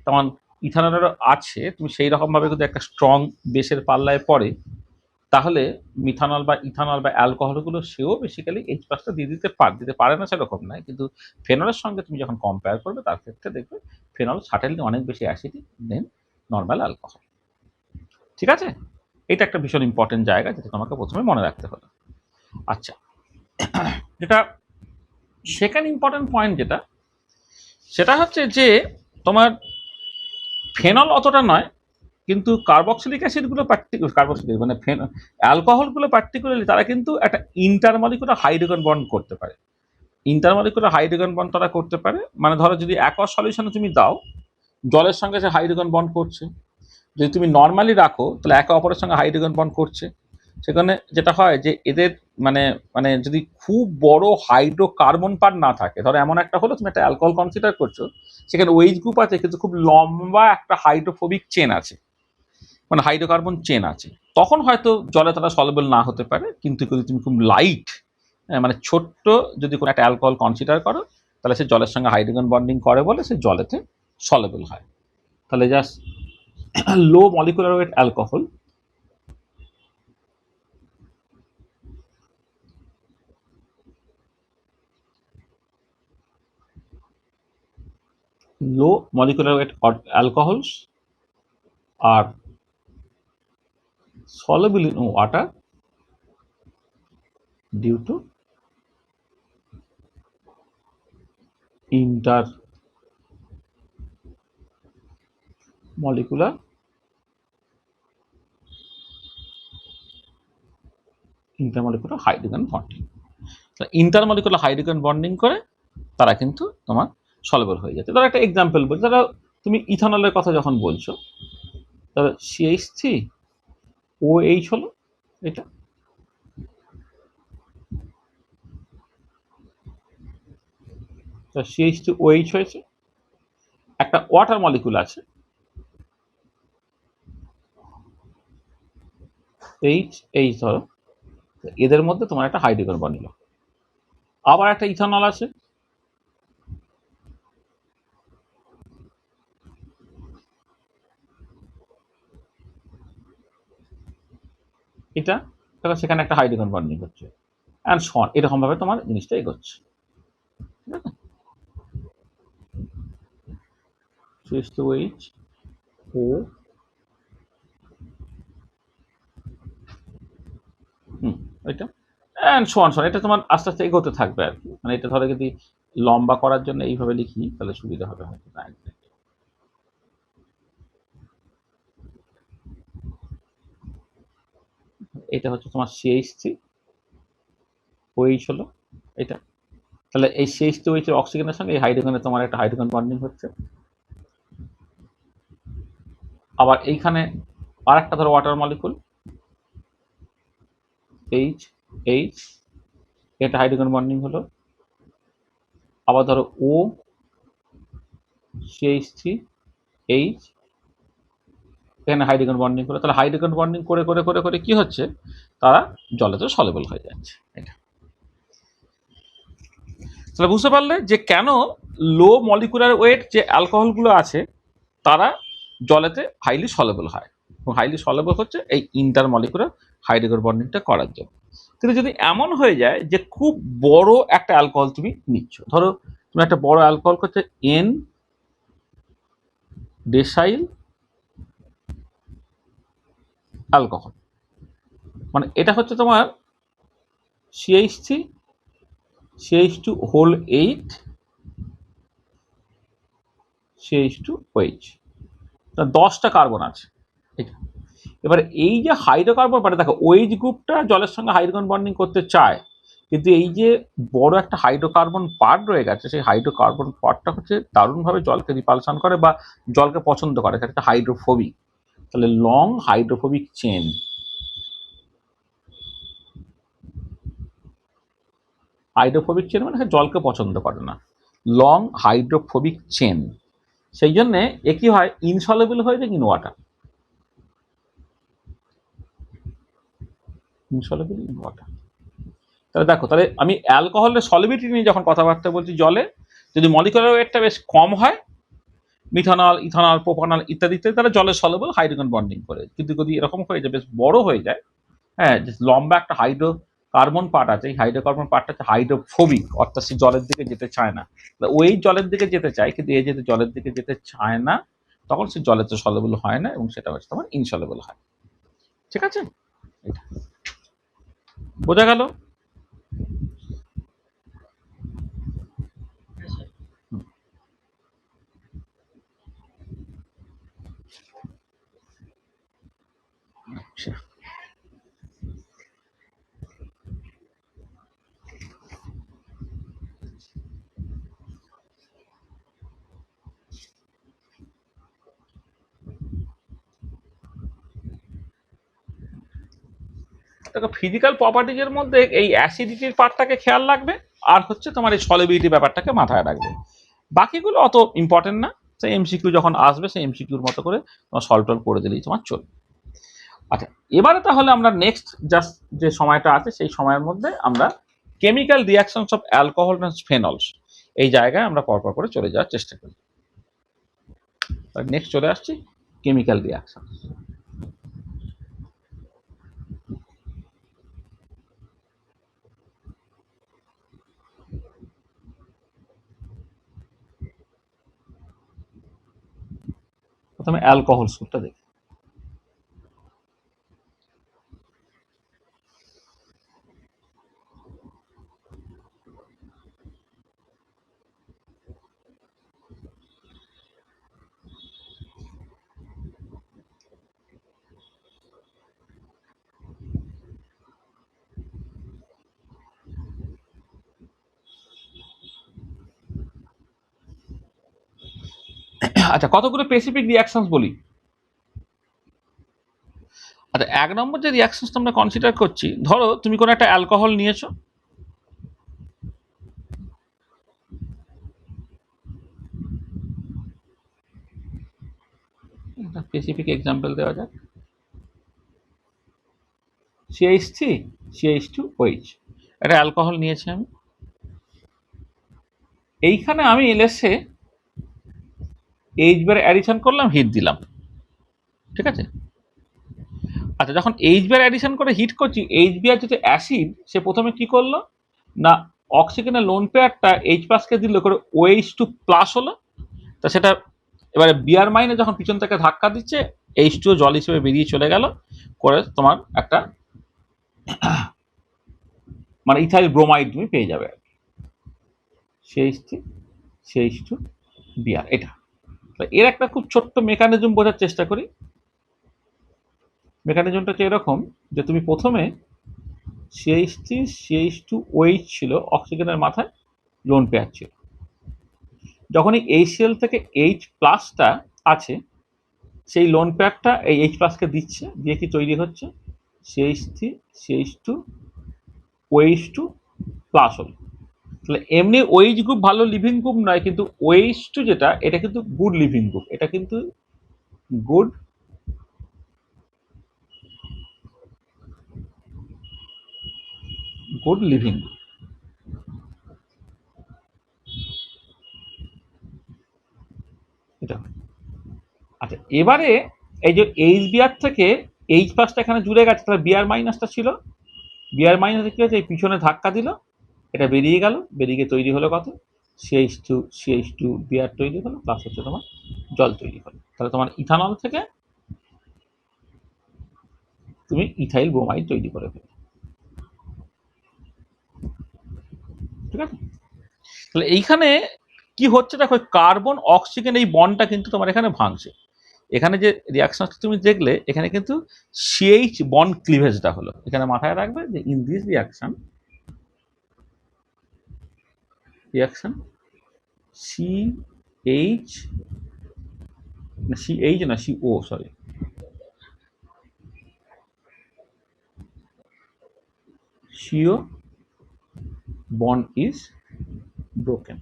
তেমন ইথানলেরও আছে। তুমি সেই রকমভাবে যদি একটা স্ট্রং বেসের পাল্লায় পড়ে তাহলে মিথানল বা ইথানল বা অ্যালকোহলগুলো সেও বেসিক্যালি এইচ প্লাসটা দিতে পারে না সেরকম নয়, কিন্তু ফেনলের সঙ্গে তুমি যখন কম্পেয়ার করবে তার ক্ষেত্রে দেখবে ফেনল সার্টেনলি অনেক বেশি অ্যাসিডিক দেন নর্মাল অ্যালকোহল। ঠিক আছে, এটা একটা ভীষণ ইম্পর্টেন্ট জায়গা যেটা তোমাকে প্রথমে মনে রাখতে হবে। আচ্ছা যেটা সেকেন্ড ইম্পর্টেন্ট পয়েন্ট যেটা, সেটা হচ্ছে যে তোমার ফেনল অতটা নয়, কিন্তু কার্বক্সিলিক অ্যাসিডগুলো কার্বক্সিলিক মানে অ্যালকোহলগুলো পার্টিকুলারলি তারা কিন্তু একটা ইন্টারমলিকুলার হাইড্রোজেন বন্ড করতে পারে। ইন্টারমলিকুলার হাইড্রোজেন বন্ড তারা করতে পারে, মানে ধরো যদি অ্যাকোয়াস সলিউশনে তুমি দাও, জলের সঙ্গে সে হাইড্রোজেন বন্ড করছে, যদি তুমি নর্মালি রাখো তাহলে একে অপরের সঙ্গে হাইড্রোজেন বন্ড করছে। সেখানে যেটা হয় যে এদের মানে মানে যদি খুব বড় হাইড্রোকার্বন পার্ট না থাকে, ধরো এমন একটা হলো তুমি একটা অ্যালকোহল কনসিডার করছো, সেখানে ওএইচ গ্রুপ আছে কিন্তু খুব লম্বা একটা হাইড্রোফোবিক চেন আছে, মানে হাইড্রোকার্বন চেন আছে, তখন হয়তো জলে তারা সলেবল না হতে পারে। কিন্তু যদি তুমি খুব লাইট, মানে ছোট্ট যদি কোনো একটা অ্যালকোহল কনসিডার করো, তাহলে সে জলের সঙ্গে হাইড্রোজেন বন্ডিং করে বলে সে জলেতে সলেবল হয়। তাহলে just low molecular weight alcohol, low molecular weight alcohols are soluble in water due to intermolecular hydrogen bonding. Intermolecular hydrogen bonding করে তারা কিন্তু তোমার সলেবল হয়ে যাচ্ছে। ধরো একটা এক্সাম্পল বলছি, ধরো তুমি ইথানলের কথা যখন বলছো, ধরো CH3 OH হলো, এটা CH2OH হয়েছে, একটা ওয়াটার মলিকুল আছে H ধরো, এদের মধ্যে তোমার একটা হাইড্রোজেন বন্ডিং। আবার একটা ইথানল আছে, এটা সেখানে একটা হাইড্রোজেন বন্ডিং হচ্ছে, অ্যান্ড সন, এরকম ভাবে তোমার জিনিসটা এগোচ্ছে। ঠিক আছে, CH2OH ও এটা অ্যান্ড সন, এটা তোমার আস্তে আস্তে এগোতে থাকবে আর কি। মানে এটা ধরো যদি লম্বা করার জন্য এইভাবে লিখি তাহলে সুবিধা হবে হয়তো না। এটা হচ্ছে তোমার CH3OH হলো এটা। তাহলে এই CH2OH এর অক্সিজেনের সঙ্গে এই হাইড্রোজেনের তোমার একটা হাইড্রোজেন বন্ডিং হচ্ছে। আবার এইখানে আর একটা ধরো ওয়াটার মলিকুল H, এটা হাইড্রোজেন বন্ডিং হলো। আবার ধরো CH3H, এখানে হাইড্রোজেন বন্ডিং হলো। তাহলে হাইড্রোজেন বন্ডিং করে করে করে করে কি হচ্ছে, তারা জলেতে সলেবল হয়ে যাচ্ছে। এটা তাহলে বুঝতে পারলে যে কেন লো মলিকুলার ওয়েট যে অ্যালকোহলগুলো আছে তারা জলেতে হাইলি সলেবল হয়, এবং হাইলি সলেবল হচ্ছে এই ইন্টারমলিকুলার হাইড্রোজেন বন্ডিংটা করার জন্য। কিন্তু যদি এমন হয়ে যায় যে খুব বড় একটা অ্যালকোহল তুমি নিচ্ছ, ধরো তুমি একটা বড় অ্যালকোহল হচ্ছে N ডেসাইল অ্যালকোহল, মানে এটা হচ্ছে তোমার CH3 CH2 CH2OH, 10টা কার্বন আছে। এবারে এই যে হাইড্রোকার্বন পার্ট, দেখো OH গ্রুপটা জলের সঙ্গে হাইড্রোজেন বন্ডিং করতে চায়, কিন্তু এই যে বড় একটা হাইড্রোকার্বন পার্ট রয়ে গেছে, সেই হাইড্রোকার্বন পার্টটা হচ্ছে দারুণভাবে জলকে রিপালশন করে বা জলকে পছন্দ করে, সেটা একটা হাইড্রোফোবিক। তাহলে long hydrophobic chain, hydrophobic chain মানে জলকে পছন্দ করে না, লং হাইড্রোফোবিক চেন। সেই জন্যে এ কি হয়, ইনসলেবল হয়ে যায় ইন ওয়াটার, ইনসলেবল ইন ওয়াটার। তাহলে দেখো, তাহলে আমি অ্যালকোহলের সলিবিলিটি নিয়ে যখন কথাবার্তা বলছি, জলে যদি মলিকুলার ওয়েটটা বেশ কম হয়, মিথানল ইথানল প্রোপানল ইত্যাদি ইত্যাদি, তাহলে জলের সলেবল হাইড্রোজেন বন্ডিং করে। কিন্তু যদি এরকম হয়ে যায়, বেশ বড় হয়ে যায়, হ্যাঁ, লম্বা একটা কার্বন পার্ট আছে, এই হাইড্রোকার্বন পার্টটা হচ্ছে হাইড্রোফোবিক, অর্থাৎ সে জলের দিকে যেতে চায় না। ওই জলের দিকে যেতে চায়, কিন্তু এ যেতে জলের দিকে যেতে চায় না, তখন সে জলেতে সলেবল হয় না, এবং সেটা হচ্ছে তোমার ইনসলেবল হয়। ঠিক আছে, এটা বোঝা গেল? আচ্ছা, দেখো ফিজিক্যাল প্রপার্টিজের মধ্যে এই অ্যাসিডিটির পার্টটাকে খেয়াল রাখবে, আর হচ্ছে তোমার এই সলিবিলিটি ব্যাপারটাকে মাথায় রাখবে। বাকিগুলো অত ইম্পর্টেন্ট না, সেই এমসিকিউ যখন আসবে সেই এমসিকিউর মতো করে তোমার সলভ টলভ করে দিলেই তোমার চলবে। আচ্ছা, এবারে তাহলে আমরা নেক্সট জাস্ট যে সময়টা আছে সেই সময়ের মধ্যে আমরা chemical reactions of alcohol and phenols এই জায়গায় আমরা পরপর করে চলে যাওয়ার চেষ্টা করি। নেক্সট চলে আসছি কেমিক্যাল রিয়াকশন। প্রথমে অ্যালকোহল স্যুটটা দেখি। আচ্ছা, কতগুলো স্পেসিফিক রিয়াকশনস বলি। আচ্ছা, 1 নম্বর যে রিয়াকশনস আমরা কনসিডার করছি, ধরো তুমি কোনো একটা অ্যালকোহল নিয়েছো, একটা স্পেসিফিক এক্সাম্পল দেওয়া যাক। CH3 CH2OH, একটা অ্যালকোহল নিয়েছি আমি। এইখানে আমি এলএসে এইচ বার অ্যাডিশন করলাম, হিট দিলাম, ঠিক আছে। আচ্ছা, যখন এইচ বার অ্যাডিশন করে হিট করছি, এইচ বিআর যেটা অ্যাসিড, সে প্রথমে কি করলো না, অক্সিজেনের লোন পেয়ারটা এইচ প্লাসকে দিল করে OH2+ হলো। তা সেটা এবারে বিআর মাইনে যখন পিছন থেকে ধাক্কা দিচ্ছে, H2 জল হিসেবে বেরিয়ে চলে গেল করে তোমার একটা মানে ইথাইল ব্রোমাইড তুমি পেয়ে যাবে। CH3CH2Br, এটা এর একটা খুব ছোট্ট মেকানিজম বোঝার চেষ্টা করি। মেকানিজমটা হচ্ছে এরকম যে তুমি প্রথমে CH3CH2OH ছিল, অক্সিজেনের মাথায় লোন পেয়ার ছিল। যখন এই HCl থেকে H+টা আছে, সেই লোন পেয়ারটা এই H+কে দিচ্ছে, দিয়ে কি তৈরি হচ্ছে CH3CH2OH2+ হল। তাহলে এমনি OH গ্রুপ ভালো লিভিং গ্রুপ নয়, কিন্তু OH2 যেটা, এটা কিন্তু গুড লিভিং গ্রুপ, এটা কিন্তু গুড লিভিং গ্রুপ, এটা। আচ্ছা, এবারে এই যে HBr থেকে H+টা এখানে জুড়ে গেছে, তাহলে Br মাইনাসটা ছিল, Br মাইনাস কি হয়েছে, এই পিছনে ধাক্কা দিল, এটা বেরিয়ে গেল, বেরিয়ে গিয়ে তৈরি হলো কত, CH2Br তৈরি হলো, প্লাস হচ্ছে তোমার জল তৈরি হলো। তাহলে তোমার ইথানল থেকে তুমি ইথাইল ব্রোমাইড তৈরি করে ফেলো, ঠিক আছে। তাহলে এইখানে কি হচ্ছে দেখো, কার্বন অক্সিজেন এই বন্ডটা কিন্তু তোমার এখানে ভাঙছে। এখানে যে রিয়াকশনটা তুমি দেখলে, এখানে কিন্তু CH বন্ড ক্লিভেজটা হলো। এখানে মাথায় রাখবে যে ইন দিস রিয়াকশন CH না CH না CO, sorry, CO bond is broken.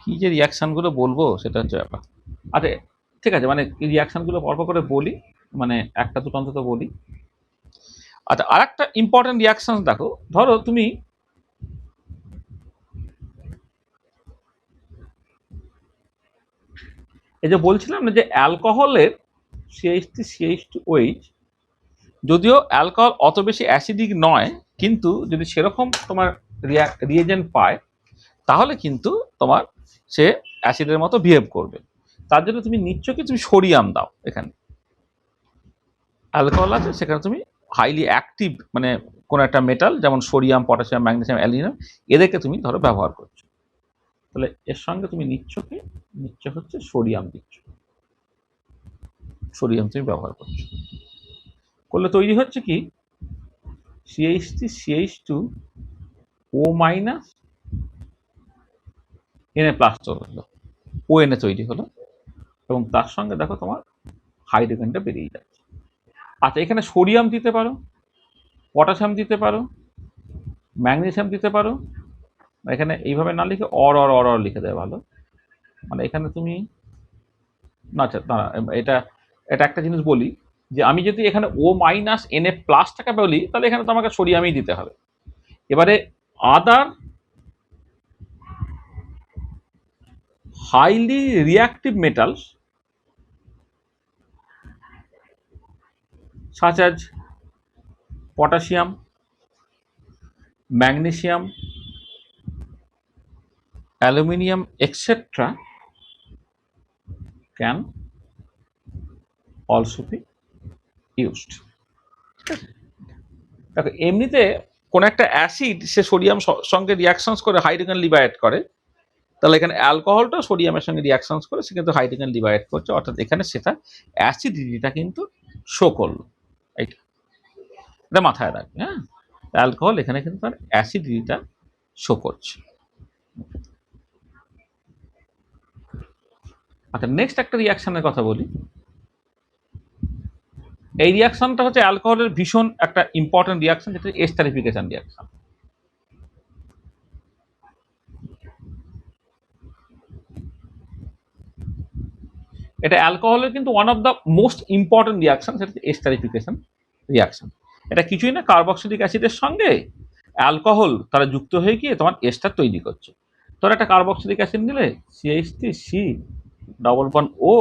কি যে রিয়াকশনগুলো বলবো সেটা হচ্ছে ব্যাপার। আচ্ছা, ঠিক আছে, মানে রিয়াকশনগুলো পরপর করে বলি, মানে একটা দুটো অন্তত বলি। আচ্ছা, আর একটা ইম্পর্টেন্ট রিয়াকশন দেখো, ধরো তুমি এই যে বলছিলাম না যে অ্যালকোহলের CH3CH2OH, যদিও অ্যালকোহল অত বেশি অ্যাসিডিক নয়, কিন্তু যদি সেরকম তোমার রিয়েজেন্ট পায়, তাহলে কিন্তু তোমার সে অ্যাসিডের মতো বিহেভ করবে। তার জন্য তুমি নিচ্ছ কি, তুমি সোডিয়াম দাও। এখানে অ্যালকোহল আছে, সেখানে তুমি হাইলি অ্যাক্টিভ মানে কোনো একটা মেটাল, যেমন সোডিয়াম, পটাশিয়াম, ম্যাগনেসিয়াম, অ্যালুমিনিয়াম, এদেরকে তুমি ধরো ব্যবহার করছো। তাহলে এর সঙ্গে তুমি নিচ্ছ কি, নিচ্ছ হচ্ছে সোডিয়াম দিচ্ছ। সোডিয়াম তুমি ব্যবহার করছো, করলে তৈরি হচ্ছে কি CH3 CH2 O minus Na plus চলে হলো, ONA তৈরি হলো, এবং তার সঙ্গে দেখো তোমার হাইড্রোজেনটা বেরিয়ে যাচ্ছে। আচ্ছা, এখানে সোডিয়াম দিতে পারো, পটাশিয়াম দিতে পারো, ম্যাগনেসিয়াম দিতে পারো, এখানে এইভাবে না লিখে অর লিখে দেয় ভালো। মানে এখানে তুমি না, আচ্ছা না, এটা এটা একটা জিনিস বলি, যে আমি যদি এখানে O মাইনাস Na প্লাসটাকে বলি, তাহলে এখানে তো আমাকে সোডিয়ামই দিতে হবে। এবারে আদার highly reactive metals such as potassium, magnesium, aluminium, etc. can also be used. দেখো, এমনিতে কোন একটা অ্যাসিড সে সোডিয়াম সঙ্গে রিয়াকশনস করে হাইড্রোজেন লিবারেট করে, তাহলে এখানে অ্যালকোহলটা সোডিয়ামের সঙ্গে রিয়াকশনস করে সে কিন্তু হাইড্রোজেন লিবারেট করছে, অর্থাৎ এখানে সেটা অ্যাসিডিটিটা কিন্তু শো করলো। এটা মাথায় রাখবে, হ্যাঁ, অ্যালকোহল এখানে কিন্তু তার অ্যাসিডিটিটা শো করছে। আচ্ছা, নেক্সট একটা রিয়াকশনের কথা বলি। এই রিয়াকশনটা হচ্ছে অ্যালকোহলের ভীষণ একটা ইম্পর্টেন্ট রিয়াকশন, যেটা এস্টারিফিকেশন রিয়াকশন। এটা অ্যালকোহলের কিন্তু one of the most important reaction, সেটা হচ্ছে এস্টারিফিকেশন রিয়াকশন। এটা কিছুই না, কার্বক্সিলিক অ্যাসিডের সঙ্গে অ্যালকোহল তারা যুক্ত হয়ে গিয়ে তোমার এস্টার তৈরি করছে। তোর একটা কার্বক্সিলিক অ্যাসিড নিলে CH3C double bond O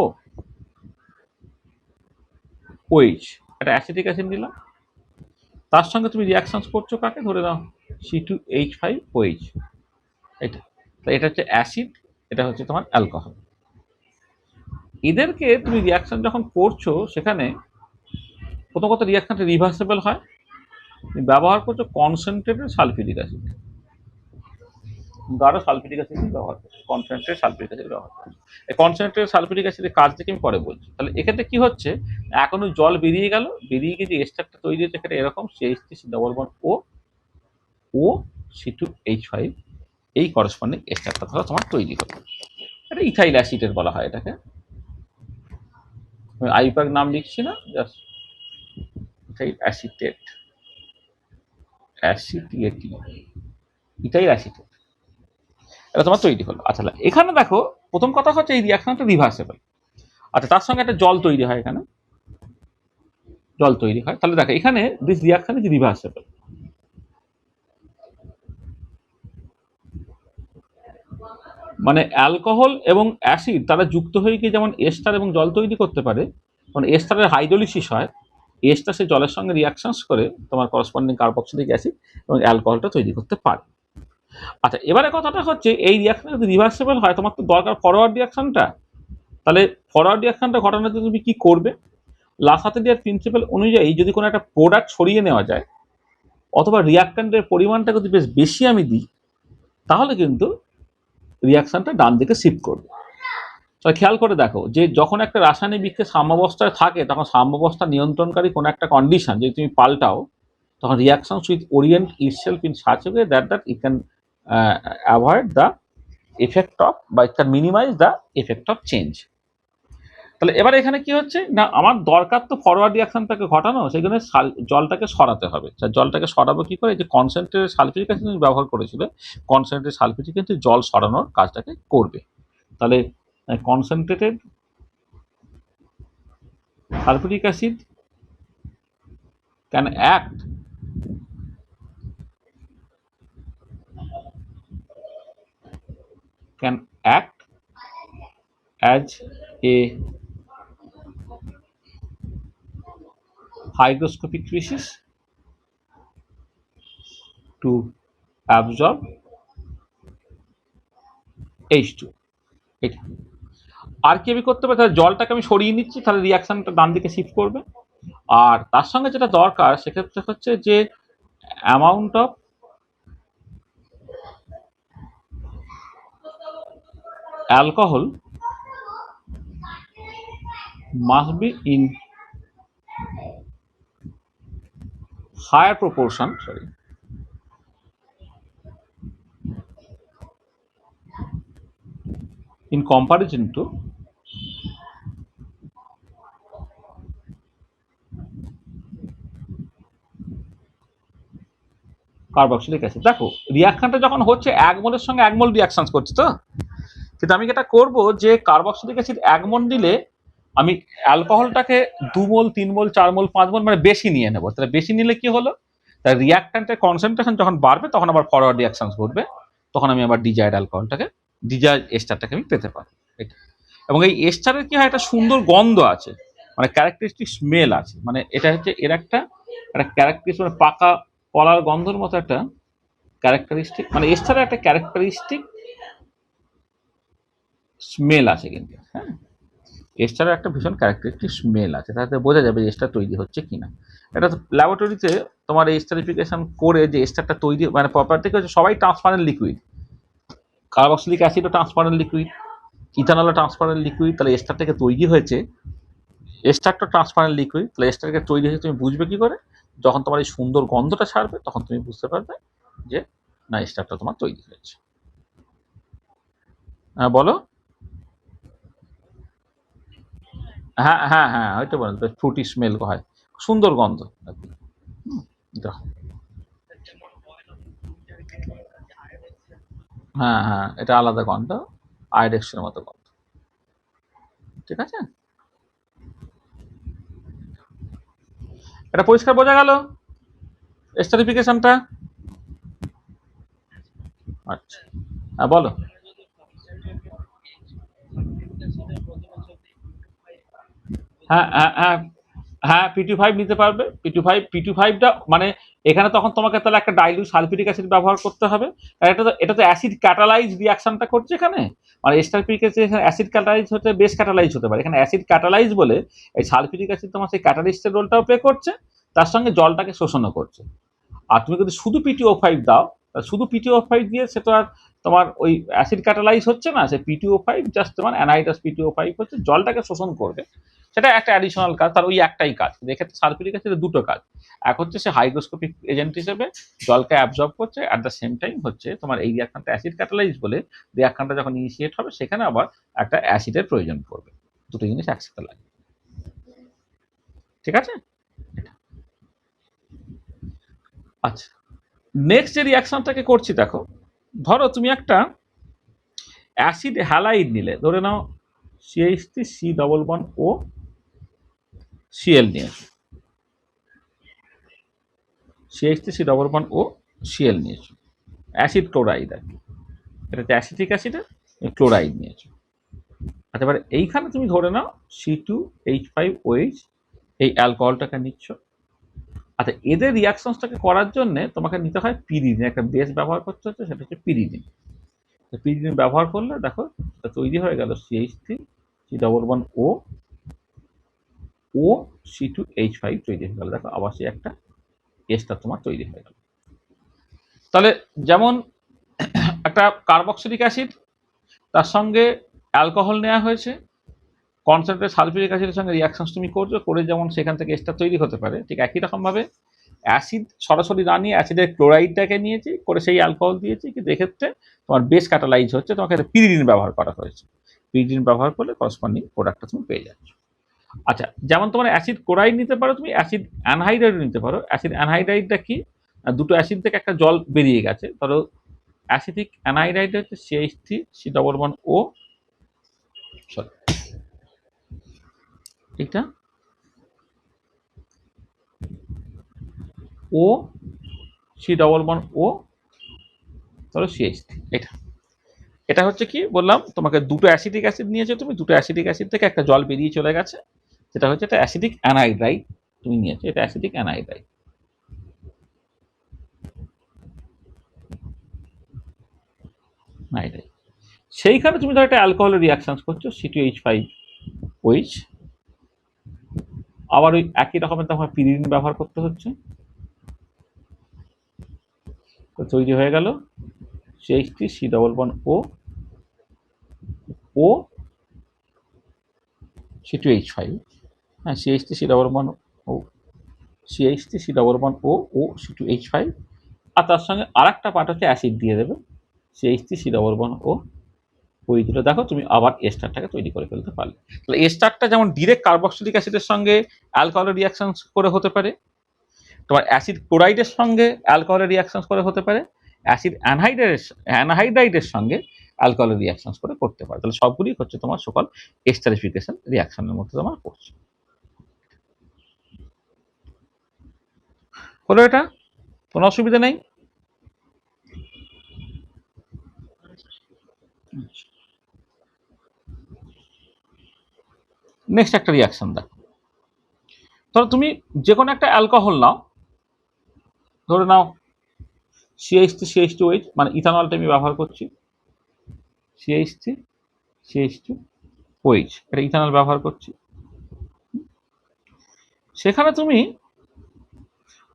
OH, একটা অ্যাসিটিক অ্যাসিড নিলাম, তার সঙ্গে তুমি রিয়াকশন করছো কাকে, ধরে নাও C2H5OH। এটা, এটা হচ্ছে অ্যাসিড, এটা হচ্ছে তোমার অ্যালকোহল। এদেরকে তুমি রিয়াকশন যখন করছো, সেখানে প্রথম কথা রিয়াকশনটা রিভার্সেবল হয়। তুমি ব্যবহার করছো কনসেন্ট্রেটেড সালফিউরিক অ্যাসিড, গাঢ় সালফিউরিক অ্যাসিড ব্যবহার করছো, কনসেন্ট্রেটেড সালফিউরিক অ্যাসিড ব্যবহার করছো। এই কনসেন্ট্রেটেড সালফিউরিক অ্যাসিডের কাজটাকে আমি পরে বলছি। তাহলে এক্ষেত্রে কি হচ্ছে, এখনো জল বেরিয়ে গেল, বেরিয়ে গিয়ে যে এস্টারটা তৈরি হচ্ছে সেটা এরকম CH3C double bond O C2H5, এই করসপন্ডিং এস্টারটা ধরো তোমার তৈরি হলো। এটা ইথাইল অ্যাসিডের বলা হয় এটাকে। আমি আইপ্যাক নাম লিখছি না, জাস্ট ইথাইল অ্যাসিটেট, অ্যাসিটিয়েটি, ইথাইল অ্যাসিটেট, এটা তোমার তৈরি হলো। আচ্ছা, এখানে দেখো প্রথম কথা হচ্ছে এই রিয়াকশনটা রিভার্সেবল। আচ্ছা, তার সঙ্গে একটা জল তৈরি হয়, এখানে জল তৈরি হয়। তাহলে দেখো এখানে দিস রিয়াকশন ইজ রিভার্সেবল। মানে অ্যালকোহল এবং অ্যাসিড তারা যুক্ত হয়ে গিয়ে যেমন এস্টার এবং জল তৈরি করতে পারে, কারণ এস্টারের হাইড্রোলিসিস হয়, এস্টার সে জলের সঙ্গে রিয়াকশনস করে তোমার করসপন্ডিং কার্বক্সিলিক অ্যাসিড এবং অ্যালকোহলটা তৈরি করতে পারে। আচ্ছা, এবারে কথাটা হচ্ছে এই রিয়াকশন যদি রিভার্সেবল হয়, তোমার তো দরকার ফরওয়ার্ড রিয়াকশনটা। তাহলে ফরওয়ার্ড রিয়াকশনটা ঘটানোতে তুমি কি করবে, লাসাতেলিয়ার প্রিন্সিপাল অনুযায়ী যদি কোনো একটা প্রোডাক্ট সরিয়ে নেওয়া যায়, অথবা রিয়াক্ট্যান্টের পরিমাণটা যদি বেশ বেশি আমি দিই, তাহলে কিন্তু রিয়াকশনটা ডান দিকে শিফট করবে। তাহলে খেয়াল করে দেখো, যে যখন একটা রাসায়নিক বিক্রিয়া সাম্যাবস্থায় থাকে, তখন সাম্যাবস্থা নিয়ন্ত্রণকারী কোনো একটা কন্ডিশন যদি তুমি পাল্টাও, তখন reaction with orient itself in such a way that it can avoid the effect of, বা it can minimise the effect of change. তাহলে এবার এখানে কি হচ্ছে না, আমার দরকার তো ফরওয়ার্ড রিয়াকশনটাকে ঘটানো, সেখানে জলটাকে সরাতে হবে। জলটাকে সরাবো কি করে, যে কনসেন্ট্রেটেড সালফিউরিক অ্যাসিড ব্যবহার করেছিল, কনসেন্ট্রেটেড সালফিউরিক কিন্তু জল সরানোর কাজটাকে করবে। তাহলে concentrated sulphuric acid can act as a hygroscopic species to absorb H2। এটা আর কি আমি করতে পারি, তাহলে জলটাকে আমি সরিয়ে নিচ্ছি, তাহলে রিয়াকশনটা ডান দিকে শিফট করবে। আর তার সঙ্গে যেটা দরকার সেক্ষেত্রে হচ্ছে যে amount of alcohol must be in higher proportion, sorry, in comparison to carboxylic acid. দেখো রিয়াকশনটা যখন হচ্ছে এক মোলের সঙ্গে এক মোল রিয়াকশন করছে, তো কিন্তু আমি যেটা করব যে কার্বক্সিলিক অ্যাসিড এক মোল নিলে আমি অ্যালকোহলটাকে 2 মোল 3 মোল 4 মোল 5 মোল মানে বেশি নিয়ে নেবো। তাহলে বেশি নিলে কি হলো, তার রিয়াক্ট্যান্টের কনসেন্ট্রেশন যখন বাড়বে তখন আবার ফরওয়ার্ড রিয়াকশন ঘটবে, তখন আমি আবার ডিজায়ার্ড অ্যালকোহলটাকে, ডিজায়ার্ড এস্টারটাকে আমি পেতে পারি। এটা এবং এই এস্টারের কি হয়, একটা সুন্দর গন্ধ আছে, মানে ক্যারেক্টারিস্টিক স্মেল আছে, মানে এটা হচ্ছে এর একটা ক্যারেক্টারিস্টিক, মানে পাকা কলার গন্ধের মতো একটা ক্যারেক্টারিস্টিক, মানে এস্টারের একটা ক্যারেক্টারিস্টিক স্মেল আছে কিন্তু। হ্যাঁ, এস্টারের একটা ভীষণ ক্যারেক্টারিস্টিক স্মেল আছে, তাতে বোঝা যাবে যে এস্টার তৈরি হচ্ছে কিনা। এটা ল্যাবরেটরিতে তোমার এই এস্টারিফিকেশন করে যে এস্টারটা তৈরি, মানে প্রপার্টি হচ্ছে সবাই ট্রান্সপারেন্ট লিকুইড, কার্বক্সিলিক অ্যাসিডও ট্রান্সপারেন্ট লিকুইড, ইথানলও ট্রান্সপারেন্ট লিকুইড, তাহলে এস্টার থেকে তৈরি হয়েছে, এস্টারটা ট্রান্সপারেন্ট লিকুইড, তাহলে এস্টারকে তৈরি হয়েছে তুমি বুঝবে কি করে, যখন তোমার এই সুন্দর গন্ধটা ছাড়বে তখন তুমি বুঝতে পারবে যে না এস্টারটা তোমার তৈরি হয়েছে। হ্যাঁ বলো। হ্যাঁ হ্যাঁ হ্যাঁ, হয়তো বলেন ফ্রুটি স্মেল হয়, সুন্দর গন্ধ। দেখো, হ্যাঁ হ্যাঁ, এটা আলাদা গন্ধ, আইডেক্সের মতো গন্ধ। ঠিক আছে, এটা পরিষ্কার বোঝা গেল স্টারিফিকেশনটা। আচ্ছা, হ্যাঁ বলো। হ্যাঁ হ্যাঁ হ্যাঁ হ্যাঁ, P25 নিতে পারবে। P25টা মানে এখানে তখন তোমাকে তাহলে একটা ডাইলিউট সালফিউরিক অ্যাসিড ব্যবহার করতে হবে। আর এটা তো অ্যাসিড ক্যাটালাইজ রিয়াকশনটা করছে এখানে, মানে স্টারপিক অ্যাসিড এখানে অ্যাসিড ক্যাটালাইজ হতে বেশ ক্যাটালাইজ হতে পারে, এখানে অ্যাসিড ক্যাটালাইজ বলে এই সালফিউরিক অ্যাসিড তোমার সেই ক্যাটালিস্টের রোলটাও প্লে করছে, তার সঙ্গে জলটাকে শোষণও করছে। আর তুমি যদি শুধু PTO5 দাও, শুধু PTO5 দিয়ে সে তো আর তোমার ওই অ্যাসিড ক্যাটালাইজ হচ্ছে না, সে PTO5 জাস্ট তোমার অ্যানাইডাস PTO5 হচ্ছে, জলটাকে শোষণ করবে, সেটা একটা অ্যাডিশনাল কাজ, তার ওই একটাই কাজ। এক্ষেত্রে সালফিউরিক অ্যাসিডের দুটো কাজ, এক হচ্ছে সে হাইগ্রোস্কোপিক এজেন্ট হিসেবে জলকে অ্যাবজর্ব করছে, অ্যাট দ্য সেম টাইম হচ্ছে তোমার এই রিয়াকশনটা অ্যাসিড ক্যাটালাইজ বলে রিয়াকশনটা যখন ইনিশিয়েট হবে সেখানে আবার একটা অ্যাসিডের প্রয়োজন পড়বে, দুটো জিনিস একসাথে লাগে। ঠিক আছে। আচ্ছা, নেক্সট যে রিয়াকশনটাকে করছি দেখো, ধরো তুমি একটা অ্যাসিড হ্যালাইড নিলে, ধরে নাও CH3 C++O Cl নিয়েছো, CH3 C++O Cl নিয়েছো, অ্যাসিড ক্লোরাইড আর কি, এটা হচ্ছে অ্যাসিটিক অ্যাসিডের ক্লোরাইড নিয়েছো। আচ্ছা, এবার এইখানে তুমি ধরে নাও C2H5OH এই অ্যালকোহলটাকে নিচ্ছ। আচ্ছা, এদের রিয়াকশনটাকে করার জন্য তোমাকে নিতে হয় পিরিডিন, একটা বেস ব্যবহার করতে হচ্ছে, সেটা হচ্ছে পিরিডিন। পিরিডিন ব্যবহার করলে দেখো তৈরি হয়ে গেল CH3 C++O C2H5 তৈরি হয়ে গেল। দেখো আবার সেই একটা এস্টার তোমার তৈরি হয়ে গেল। তাহলে যেমন একটা কার্বক্সিলিক অ্যাসিড, তার সঙ্গে অ্যালকোহল নেওয়া হয়েছে, কনসেন্ট্রেট সালফিউরিক অ্যাসিডের সঙ্গে রিয়াকশন তুমি করছো, করে যেমন সেখান থেকে এস্টার তৈরি হতে পারে, ঠিক একই রকমভাবে অ্যাসিড সরাসরি না নিয়ে অ্যাসিডের ক্লোরাইডটাকে নিয়েছি, করে সেই অ্যালকোহল দিয়েছি, কিন্তু এক্ষেত্রে তোমার বেস ক্যাটালাইজ হচ্ছে, তোমাকে পিরিডিন ব্যবহার করা হয়েছে, পিরিডিন ব্যবহার করলে করসপন্ডিং প্রোডাক্টটা তুমি পেয়ে যাচ্ছ। আচ্ছা, যেমন তোমার অ্যাসিড ক্লোরাইড নিতে পারো, তুমি অ্যাসিড অ্যানহাইড্রাইড নিতে পারো। অ্যাসিড অ্যানহাইড্রাইডটা কি, দুটো অ্যাসিড থেকে একটা জল বেরিয়ে গেছে, ধরো অ্যাসিডিক অ্যানহাইড্রাইড হচ্ছে CH3 C++O, সরি এটা ও C++O, ধরো CH3, এটা এটা হচ্ছে কি বললাম তোমাকে, দুটো অ্যাসিডিক অ্যাসিড নিয়েছো তুমি, দুটো অ্যাসিডিক অ্যাসিড থেকে একটা জল বেরিয়ে চলে গেছে, সেটা হচ্ছে এটা অ্যাসিডিক অ্যানহাইড্রাইড তুমি নিয়েছো, এটা অ্যাসিডিক অ্যানহাইড্রাইড। নাইট্রাইট, সেইখানে তুমি ধরো একটা অ্যালকোহলের রিয়াকশন করছো C2H5OH, আবার ওই একই রকমের তোমার পিরিডিন ব্যবহার করতে হচ্ছে, তো তৈরি হয়ে গেল CH3 C++O C2H5, হ্যাঁ, CH3C++O, CH3C++O ও C2H5, আর তার সঙ্গে আর একটা পার্ট হচ্ছে অ্যাসিড দিয়ে দেবে, CH3C++O। ওই দুটো দেখো তুমি আবার এস্টারটাকে তৈরি করে ফেলতে পারলে। তাহলে এস্টারটা যেমন ডিরেক্ট কার্বক্সিলিক অ্যাসিডের সঙ্গে অ্যালকোহলের রিয়াকশন করে হতে পারে, তোমার অ্যাসিড ক্লোরাইডের সঙ্গে অ্যালকোহলের রিয়াকশন করে হতে পারে, অ্যাসিড অ্যানহাইড্রাইডের সঙ্গে অ্যালকোহলের রিয়াকশন করে করতে পারে। তাহলে সবগুলি হচ্ছে তোমার সকল এস্টারিফিকেশন রিয়াকশনের মধ্যে তোমার পড়ছে। হলো এটা, কোনো অসুবিধা নেই। নেক্সট একটা রিয়াকশন দেখো, ধরো তুমি যে কোনো একটা অ্যালকোহল নাও, ধরে নাও CH3CH2OH, মানে ইথানলটা আমি ব্যবহার করছি, CH3CH2OH, এটা ইথানল ব্যবহার করছি। সেখানে তুমি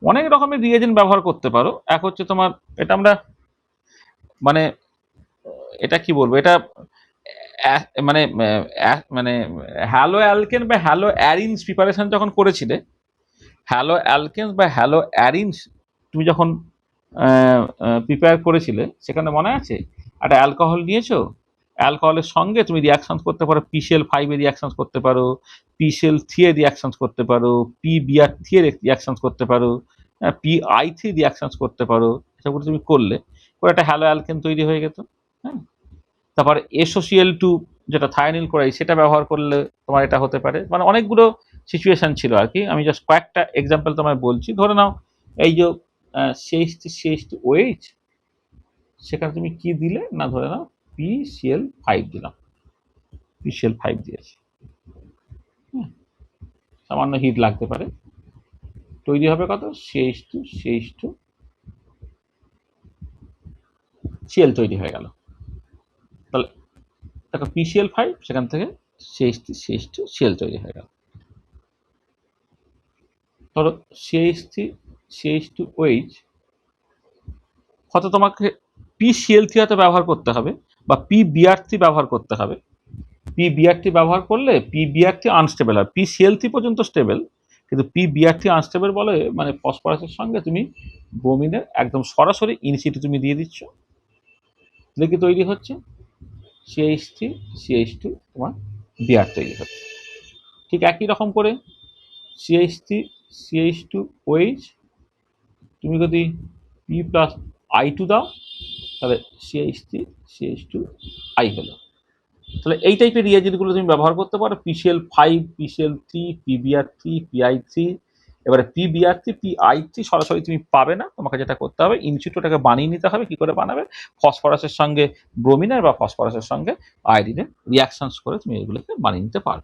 অনেক রকমের রিয়েজেন্ট ব্যবহার করতে পারো। এক হচ্ছে তোমার, এটা আমরা মানে এটা কি বলবো, এটা মানে মানে হ্যালো অ্যালকেন বা হ্যালো অ্যারিনস প্রিপারেশন যখন করেছিলে, হ্যালো অ্যালকেন্স বা হ্যালো অ্যারিনস তুমি যখন প্রিপেয়ার করেছিলে, সেখানে মনে আছে একটা অ্যালকোহল নিয়েছো, অ্যালকোহলের সঙ্গে তুমি রিয়াকশন করতে পারো PCl5 এর রিয়াকশন করতে পারো, PCl3 এর রিয়াকশন করতে পারো, PBr3 এর রিয়াকশন করতে পারো, PI3 রিয়াকশন করতে পারো। সেগুলো তুমি করলে একটা হ্যালো অ্যালকেন তৈরি হয়ে যেত। হ্যাঁ, তারপর SOCl2 যেটা থায়োনিল ক্লোরাইড, সেটা ব্যবহার করলে তোমার এটা হতে পারে। মানে অনেকগুলো সিচুয়েশন ছিল আর কি, আমি জাস্ট কয়েকটা এক্সাম্পল তোমায় বলছি। ধরে নাও এই যে CH3CH2OH, সেখানে তুমি কি দিলে না, ধরে নাও PCl5 দিলাম, PCl5 দিয়েছি, সামান্য হিট লাগতে পারে, তৈরি হবে কত, CH2CH2Cl তৈরি হয়ে গেল। তাহলে দেখো PCl5, সেখান থেকে CH2CH2Cl তৈরি হয়ে গেল। ধরো CH3CH2OH হয়তো তোমাকে PCl3 হয়তো ব্যবহার করতে হবে, বা PBr3 ব্যবহার করতে হবে। PBr3 ব্যবহার করলে PBr3 আনস্টেবল হয়, PCl3 পর্যন্ত স্টেবল, কিন্তু PBr3 আনস্টেবল বলে, মানে ফসফরাসের সঙ্গে তুমি ব্রোমিনের একদম সরাসরি ইনসিটু তুমি দিয়ে দিচ্ছ, দেখি তৈরি হচ্ছে CH3CH2 তোমার বিআর তৈরি হচ্ছে। ঠিক একই রকম করে CH3CH2OH তুমি যদি P+I2 দাও, তাহলে CH3CH2I হলো। তাহলে এই টাইপের রিয়েজেন্টগুলো তুমি ব্যবহার করতে পারো, PCl5, PCl3, PBr3, PI3। এবারে PBr3, PI3 সরাসরি তুমি পাবে না, তোমাকে যেটা করতে হবে ইনসিটুটাকে বানিয়ে নিতে হবে। কি করে বানাবে, ফসফরাসের সঙ্গে ব্রোমিনের বা ফসফরাসের সঙ্গে আয়োডিনের রিয়াকশনস করে তুমি এগুলোকে বানিয়ে নিতে পারো।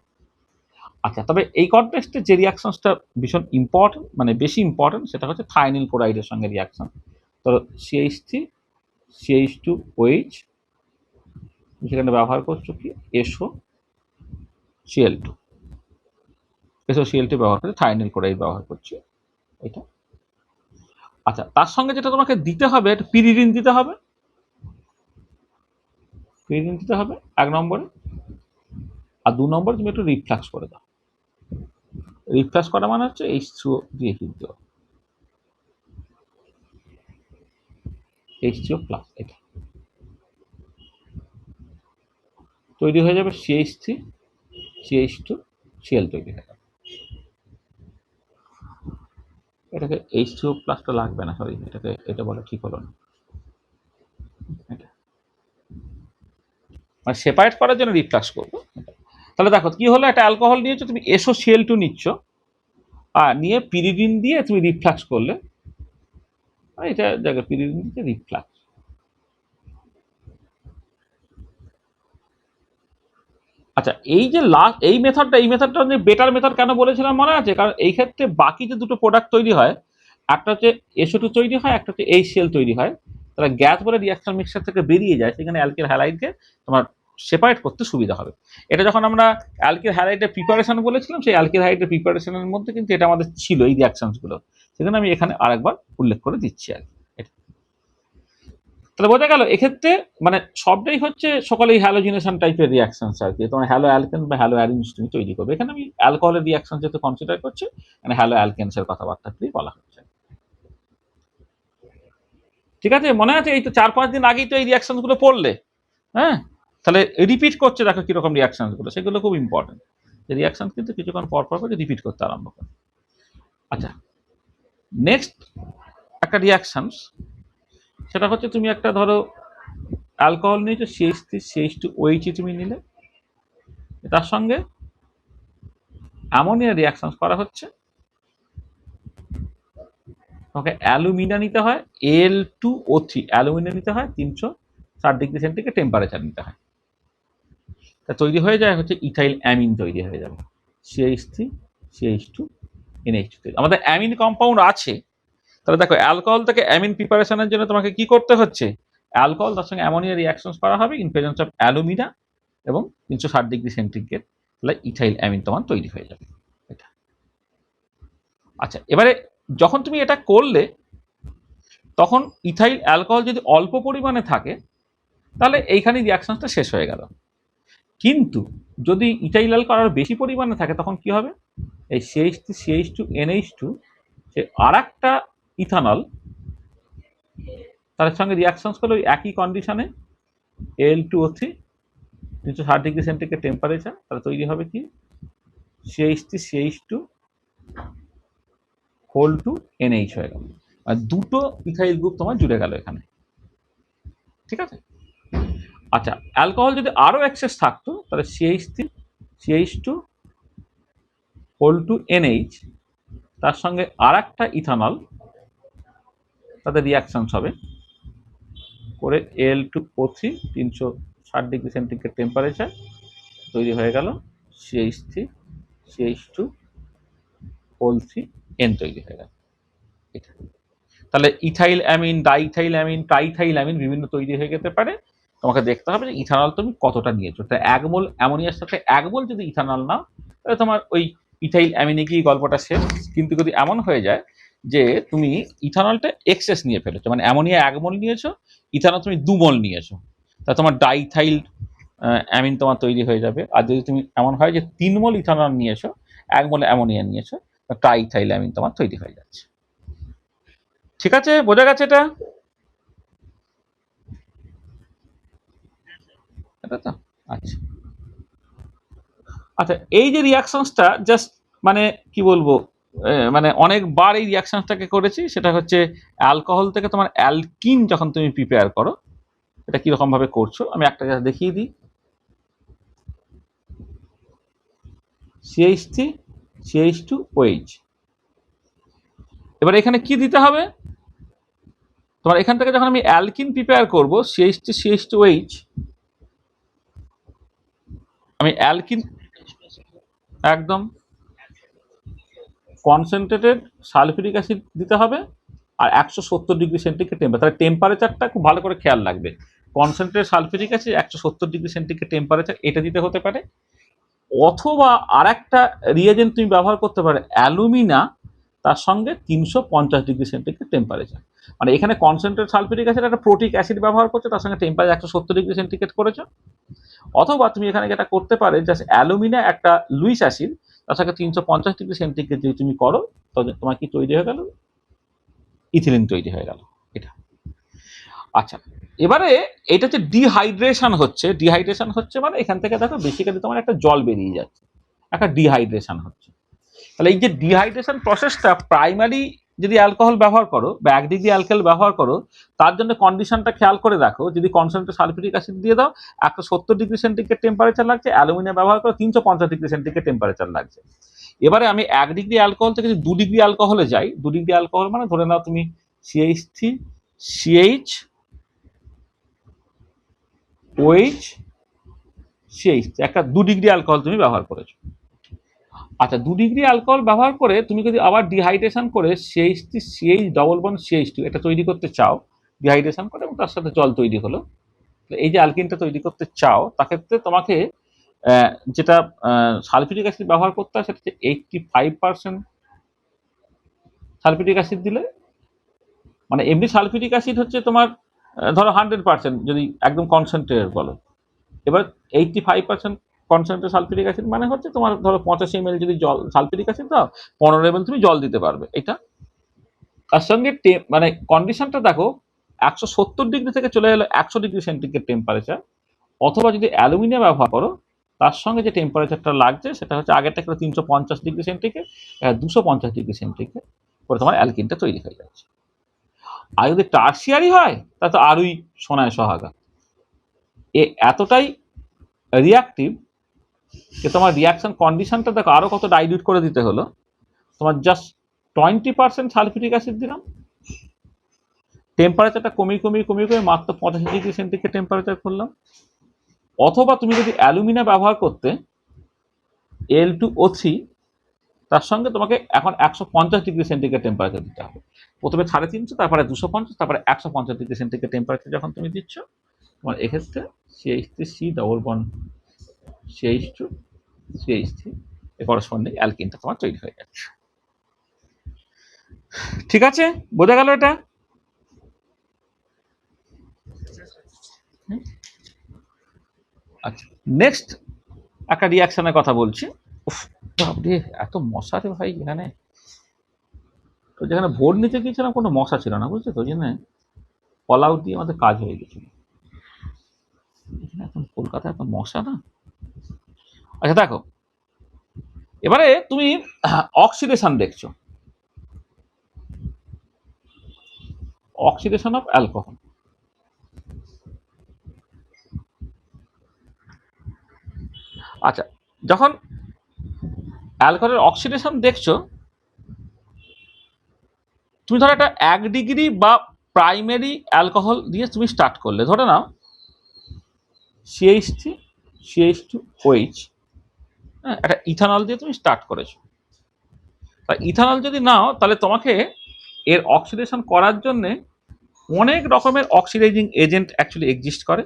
আচ্ছা, তবে এই কনটেক্সটে যে রিয়াকশনসটা ভীষণ ইম্পর্টেন্ট, মানে বেশি ইম্পর্টেন্ট, সেটা হচ্ছে থায়োনিল ক্লোরাইডের সঙ্গে রিয়াকশন। তো CH3CH2OH সেখানে ব্যবহার করছো কি SOCl2 ব্যবহার করছে, থায়োনিল ক্লোরাইড ব্যবহার করছে এটা। আচ্ছা, তার সঙ্গে যেটা তোমাকে দিতে হবে, একটা পিরিডিন দিতে হবে, পিরিডিন দিতে হবে 1 নম্বরে। আর 2 নম্বরে তুমি একটু রিফ্লাক্স করে দাও। রিফ্লাক্স করা মানে হচ্ছে H2O দিয়ে হিট দেওয়া, H2O+, এটা তৈরি হয়ে যাবে CH3CH2Cl তৈরি হয়ে যাবে। এটাকে H2O+টা লাগবে না, সরি, এটাকে এটা বলা ঠিক হলো না। এটা মানে সেপারেট করার জন্য রিফ্লাক্স করবো। তাহলে দেখো কি হলো, একটা অ্যালকোহল নিয়েছো তুমি, SOCl2 নিচ্ছ, আর নিয়ে পিরিডিন দিয়ে তুমি রিফ্লাক্স করলে, এটা জায়গায় পিরিডিন দিয়ে রিফ্লাক্স। আচ্ছা, এই যে এই মেথডটা বেটার মেথড কেন বলেছিলাম মনে আছে? কারণ এই ক্ষেত্রে বাকি যে দুটো প্রোডাক্ট তৈরি হয়, একটা হচ্ছে SO2 তৈরি হয়, একটা হচ্ছে HCl তৈরি হয়। তাহলে গ্যাস বলে রিয়াকশন মিক্সচার থেকে বেরিয়ে যায়, সেখানে অ্যালকিল হ্যালাইডকে তোমার সেপারেট করতে সুবিধা হবে। এটা যখন আমরা অ্যালকিল হ্যালাইডের প্রিপারেশন বলেছিলাম, সেই অ্যালকিল হ্যালাইডের প্রিপারেশনের মধ্যে কিন্তু এটা আমাদের ছিল, এই রিয়াকশনসগুলো। সেখানে আমি এখানে আরেকবার উল্লেখ করে দিচ্ছি আর কি। তাহলে বোঝা গেল এক্ষেত্রে মানে সবটাই হচ্ছে সকলেই হ্যালোজিনেশন টাইপের রিয়াকশন আর কি, তোমার হ্যালো অ্যালকেন বা হ্যালো অ্যারিনস তুমি তৈরি করবে। এখানে আমি অ্যালকোহলের রিয়াকশন যেহেতু কনসিডার করছি, মানে হ্যালো অ্যালকেন্স এর কথাবার্তাটি বলা হচ্ছে। ঠিক আছে, মনে আছে এই তো 4-5 দিন আগেই তো এই রিয়াকশন গুলো পড়লে। হ্যাঁ, তাহলে রিপিট করছে দেখো কিরকম রিয়াকশন গুলো, সেগুলো খুব ইম্পর্টেন্ট। রিয়াকশন কিন্তু কিছুক্ষণ পর পর করে রিপিট করতে আরম্ভ করে। আচ্ছা, নেক্সট একটা রিয়াকশন, সেটা হচ্ছে তুমি একটা ধরো অ্যালকোহল নিয়েছো, CH3CH2OH তুমি নিলে, তার সঙ্গে অ্যামোনিয়া রিয়াকশন করা হচ্ছে, তোমাকে অ্যালুমিনা নিতে হয়, Al2O3 অ্যালুমিনা নিতে হয়, 360°C টেম্পারেচার নিতে হয়। তা তৈরি হয়ে যায় হচ্ছে ইথাইল অ্যামিন তৈরি হয়ে যাবে, CH3CH2NH2 তৈরি। আমাদের অ্যামিন কম্পাউন্ড আছে, তাহলে দেখো অ্যালকোহল থেকে অ্যামিন প্রিপারেশনের জন্য তোমাকে কি করতে হচ্ছে, অ্যালকোহল তার সঙ্গে অ্যামোনিয়া রিয়াকশন করা হবে ইন প্রেজেন্স অফ অ্যালুমিনা এবং 360°C, তাহলে ইথাইল অ্যামিন তোমার তৈরি হয়ে যাবে এটা। আচ্ছা, এবারে যখন তুমি এটা করলে তখন ইথাইল অ্যালকোহল যদি অল্প পরিমাণে থাকে তাহলে এইখানে রিয়াকশনটা শেষ হয়ে গেল। কিন্তু যদি ইথাইল অ্যালকোহল আরো বেশি পরিমাণে থাকে তখন কি হবে, এই CH3CH2NH2 সে আর একটা ইথানল তার সঙ্গে রিয়াকশন করলে ওই একই কন্ডিশনে Al2O3 360°C টেম্পারেচার, তাহলে তৈরি হবে কি CH3CH2NH হয়ে গেল, আর দুটো ইথাইল গ্রুপ তোমার জুড়ে গেল এখানে। ঠিক আছে, আচ্ছা অ্যালকোহল যদি আরো এক্সেস থাকতো তাহলে CH3CH2NH তার সঙ্গে আর একটা ইথানল, তাদের রিয়াকশন হবে করে Al2O3 360°C টেম্পারেচার, তৈরি হয়ে গেল CH3CH2O3N তৈরি হয়ে গেল এটা। তাহলে ethyl amine, diethyl amine, triethyl amine বিভিন্ন তৈরি হয়ে যেতে পারে। তোমাকে দেখতে হবে যে ইথানল তুমি কতটা নিয়েছো। তা 1 মোল অ্যামোনিয়ার সাথে 1 মোল যদি ইথানল নাও তাহলে তোমার ওই ইথাইল অ্যামিনে গিয়ে গল্পটা শেষ। কিন্তু যদি এমন হয়ে যায় যে তুমি ইথানলটা এক্সেস নিয়ে ফেলেছো, মানে অ্যামোনিয়া 1 মোল নিয়েছো, ইথানল তুমি 2 মোল নিয়েছো, তা তোমার ডাইথাইল অ্যামিন তোমার তৈরি হয়ে যাবে। আর যদি তুমি এমন হয় যে 3 মোল ইথানল নিয়েছো, 1 মোল অ্যামোনিয়া নিয়েছো, ট্রাইথাইল অ্যামিন তোমার তৈরি হয়ে যাচ্ছে। ঠিক আছে, বোঝা গেছে এটা? এটা তো আচ্ছা। আচ্ছা, এই যে রিয়াকশনসটা জাস্ট মানে কি বলবো, মানে অনেকবার এই রিয়াকশনসটাকে করেছি। সেটা হচ্ছে অ্যালকোহল থেকে তোমার অ্যালকিন যখন তুমি প্রিপেয়ার করো, এটা কিরকম ভাবে করছো আমি একটা জাস্ট দেখিয়ে দিই। CH3CH2OH, এবার এখানে কি দিতে হবে, তোমার এখান থেকে যখন আমি অ্যালকিন প্রিপেয়ার করব CH3CH2OH, আমি অ্যালকিন একদম কনসেন্ট্রেটেড সালফিউরিক অ্যাসিড দিতে হবে আর 170°C টেম্পারেচার। টেম্পারেচারটা খুব ভালো করে খেয়াল রাখবে, concentrated sulphuric acid 170°C temperature এটা দিতে হতে পারে। অথবা আর একটা রিয়েজেন্ট তুমি ব্যবহার করতে পারো অ্যালুমিনা, তার সঙ্গে 350°C টেম্পারেচার। মানে এখানে কনসেন্ট্রেট সালফিউরিক অ্যাসিড একটা প্রোটিক অ্যাসিড ব্যবহার করছো, তার সঙ্গে টেম্পারেচার 170°C করেছো। অথবা তুমি এখানে যেটা করতে পারে জাস্ট অ্যালুমিনা একটা লুইস অ্যাসিড, তার সঙ্গে 350°C যদি তুমি করো তাহলে তোমার কি তৈরি হয়ে গেল, ইথিলিন তৈরি হয়ে গেল এটা। আচ্ছা, এবারে এটা হচ্ছে ডিহাইড্রেশন হচ্ছে। ডিহাইড্রেশন হচ্ছে মানে এখান থেকে দেখো বেসিক্যালি তোমার একটা জল বেরিয়ে যাচ্ছে, একটা ডিহাইড্রেশন হচ্ছে। তাহলে এই যে ডিহাইড্রেশন প্রসেসটা প্রাইমারি যদি অ্যালকোহল ব্যবহার করো বা 1 ডিগ্রি অ্যালকোহল ব্যবহার করো, তার জন্য কন্ডিশনটা খেয়াল করে রাখো। যদি কনসেন্ট্রেট সালফিউরিক অ্যাসিড দিয়ে দাও 170°C টেম্পারেচার লাগছে, অ্যালুমিনিয়াম ব্যবহার করো 350°C টেম্পারেচার লাগছে। এবারে আমি 1 ডিগ্রি অ্যালকোহল থেকে যদি 2 ডিগ্রি অ্যালকোহলে যাই, 2 ডিগ্রি অ্যালকোহল মানে ধরে নাও তুমি CH3CH2OH একটা 2 ডিগ্রি অ্যালকোহল তুমি ব্যবহার করেছো। আচ্ছা, 2 ডিগ্রি অ্যালকোহল ব্যবহার করে তুমি যদি আবার ডিহাইড্রেশন করে CH3CH ডবল বন্ড CH2 এটা তৈরি করতে চাও, ডিহাইড্রেশন করে এবং তার সাথে জল তৈরি হলো, এই যে অ্যালকিনটা তৈরি করতে চাও, তাক্ষেত্রে তোমাকে যেটা সালফিউরিক অ্যাসিড ব্যবহার করতে হয় সেটা হচ্ছে 85% সালফিউরিক অ্যাসিড দিলে, মানে এমনি সালফিউরিক অ্যাসিড হচ্ছে তোমার ধরো 100% যদি একদম কনসেন্ট্রেটেড বলো, এবার 85% কনসেন্ট্রেটেড সালফিউরিক অ্যাসিড মানে হচ্ছে তোমার ধরো 85 ml যদি জল সালফিউরিক অ্যাসিড দাও, 15 ml তুমি জল দিতে পারবে। এটা তার সঙ্গে মানে কন্ডিশনটা দেখো, 170 ডিগ্রি থেকে চলে এলো 100 ডিগ্রি সেন্টিগ্রেড টেম্পারেচার, অথবা যদি অ্যালুমিনিয়াম ব্যবহার করো, তার সঙ্গে যে টেম্পারেচারটা লাগছে সেটা হচ্ছে আগেরটা ছিল 350 ডিগ্রি সেন্টিগ্রেড, 250 ডিগ্রি সেন্টিগ্রেড করে তোমার অ্যালকিনটা তৈরি হয়ে যাচ্ছে। আর যদি টার্সিয়ারি হয় তাহলে তো আরোই সোনায় সোহাগা। এ এতটাই রিয়াক্টিভ যে তোমার রিয়াকশন কন্ডিশনটা দেখো আরো কত ডাইলিউট করে দিতে হলো। তোমার জাস্ট 20% সালফিউরিক অ্যাসিড দিলাম, টেম্পারেচারটা কমিয়ে মাত্র 85 ডিগ্রি সেন্টিগ্রেড টেম্পারেচার করলাম। অথবা তুমি যদি অ্যালুমিনিয়াম ব্যবহার করতে, Al2O3, তার সঙ্গে তোমাকে এখন 150 ডিগ্রি সেন্টিগ্রেড টেম্পারেচার দিতে হবে। প্রথমে 350, তারপরে 250, তারপরে 150 ডিগ্রি সেন্টিগ্রেড টেম্পারেচার যখন তুমি দিচ্ছ, তোমার এক্ষেত্রে CH3C double bond CH2 CH3 এর করসপন্ডিং অ্যালকিনটা তোমার তৈরি হয়ে যাচ্ছে। ঠিক আছে, বোঝা গেল এটা? আচ্ছা, নেক্সট একটা রিয়াকশনের কথা বলছি। উফ, বাপরে এত মশা রে ভাই এখানে। তো যেখানে ভোট নিতে গিয়েছিলাম কোনো মশা ছিল না, বুঝছো তো, ওই জন্য কল আউট দিয়ে আমাদের কাজ হয়ে গেছিল। এখানে এখন কলকাতায় এত মশা না। আচ্ছা দেখো, এবারে তুমি অক্সিডেশন দেখছো, অক্সিডেশন অফ অ্যালকোহল। আচ্ছা, যখন অ্যালকোহলের অক্সিডেশন দেখছো, তুমি ধরো একটা 1 ডিগ্রি বা প্রাইমারি অ্যালকোহল দিয়ে তুমি স্টার্ট করলে, ধরে নাও CH3 CH2OH, হ্যাঁ, একটা ইথানল দিয়ে তুমি স্টার্ট করেছো। তা ইথানল যদি নাও, তাহলে তোমাকে এর অক্সিডেশন করার জন্য অনেক রকমের অক্সিডাইজিং এজেন্ট অ্যাকচুয়ালি এক্সিস্ট করে।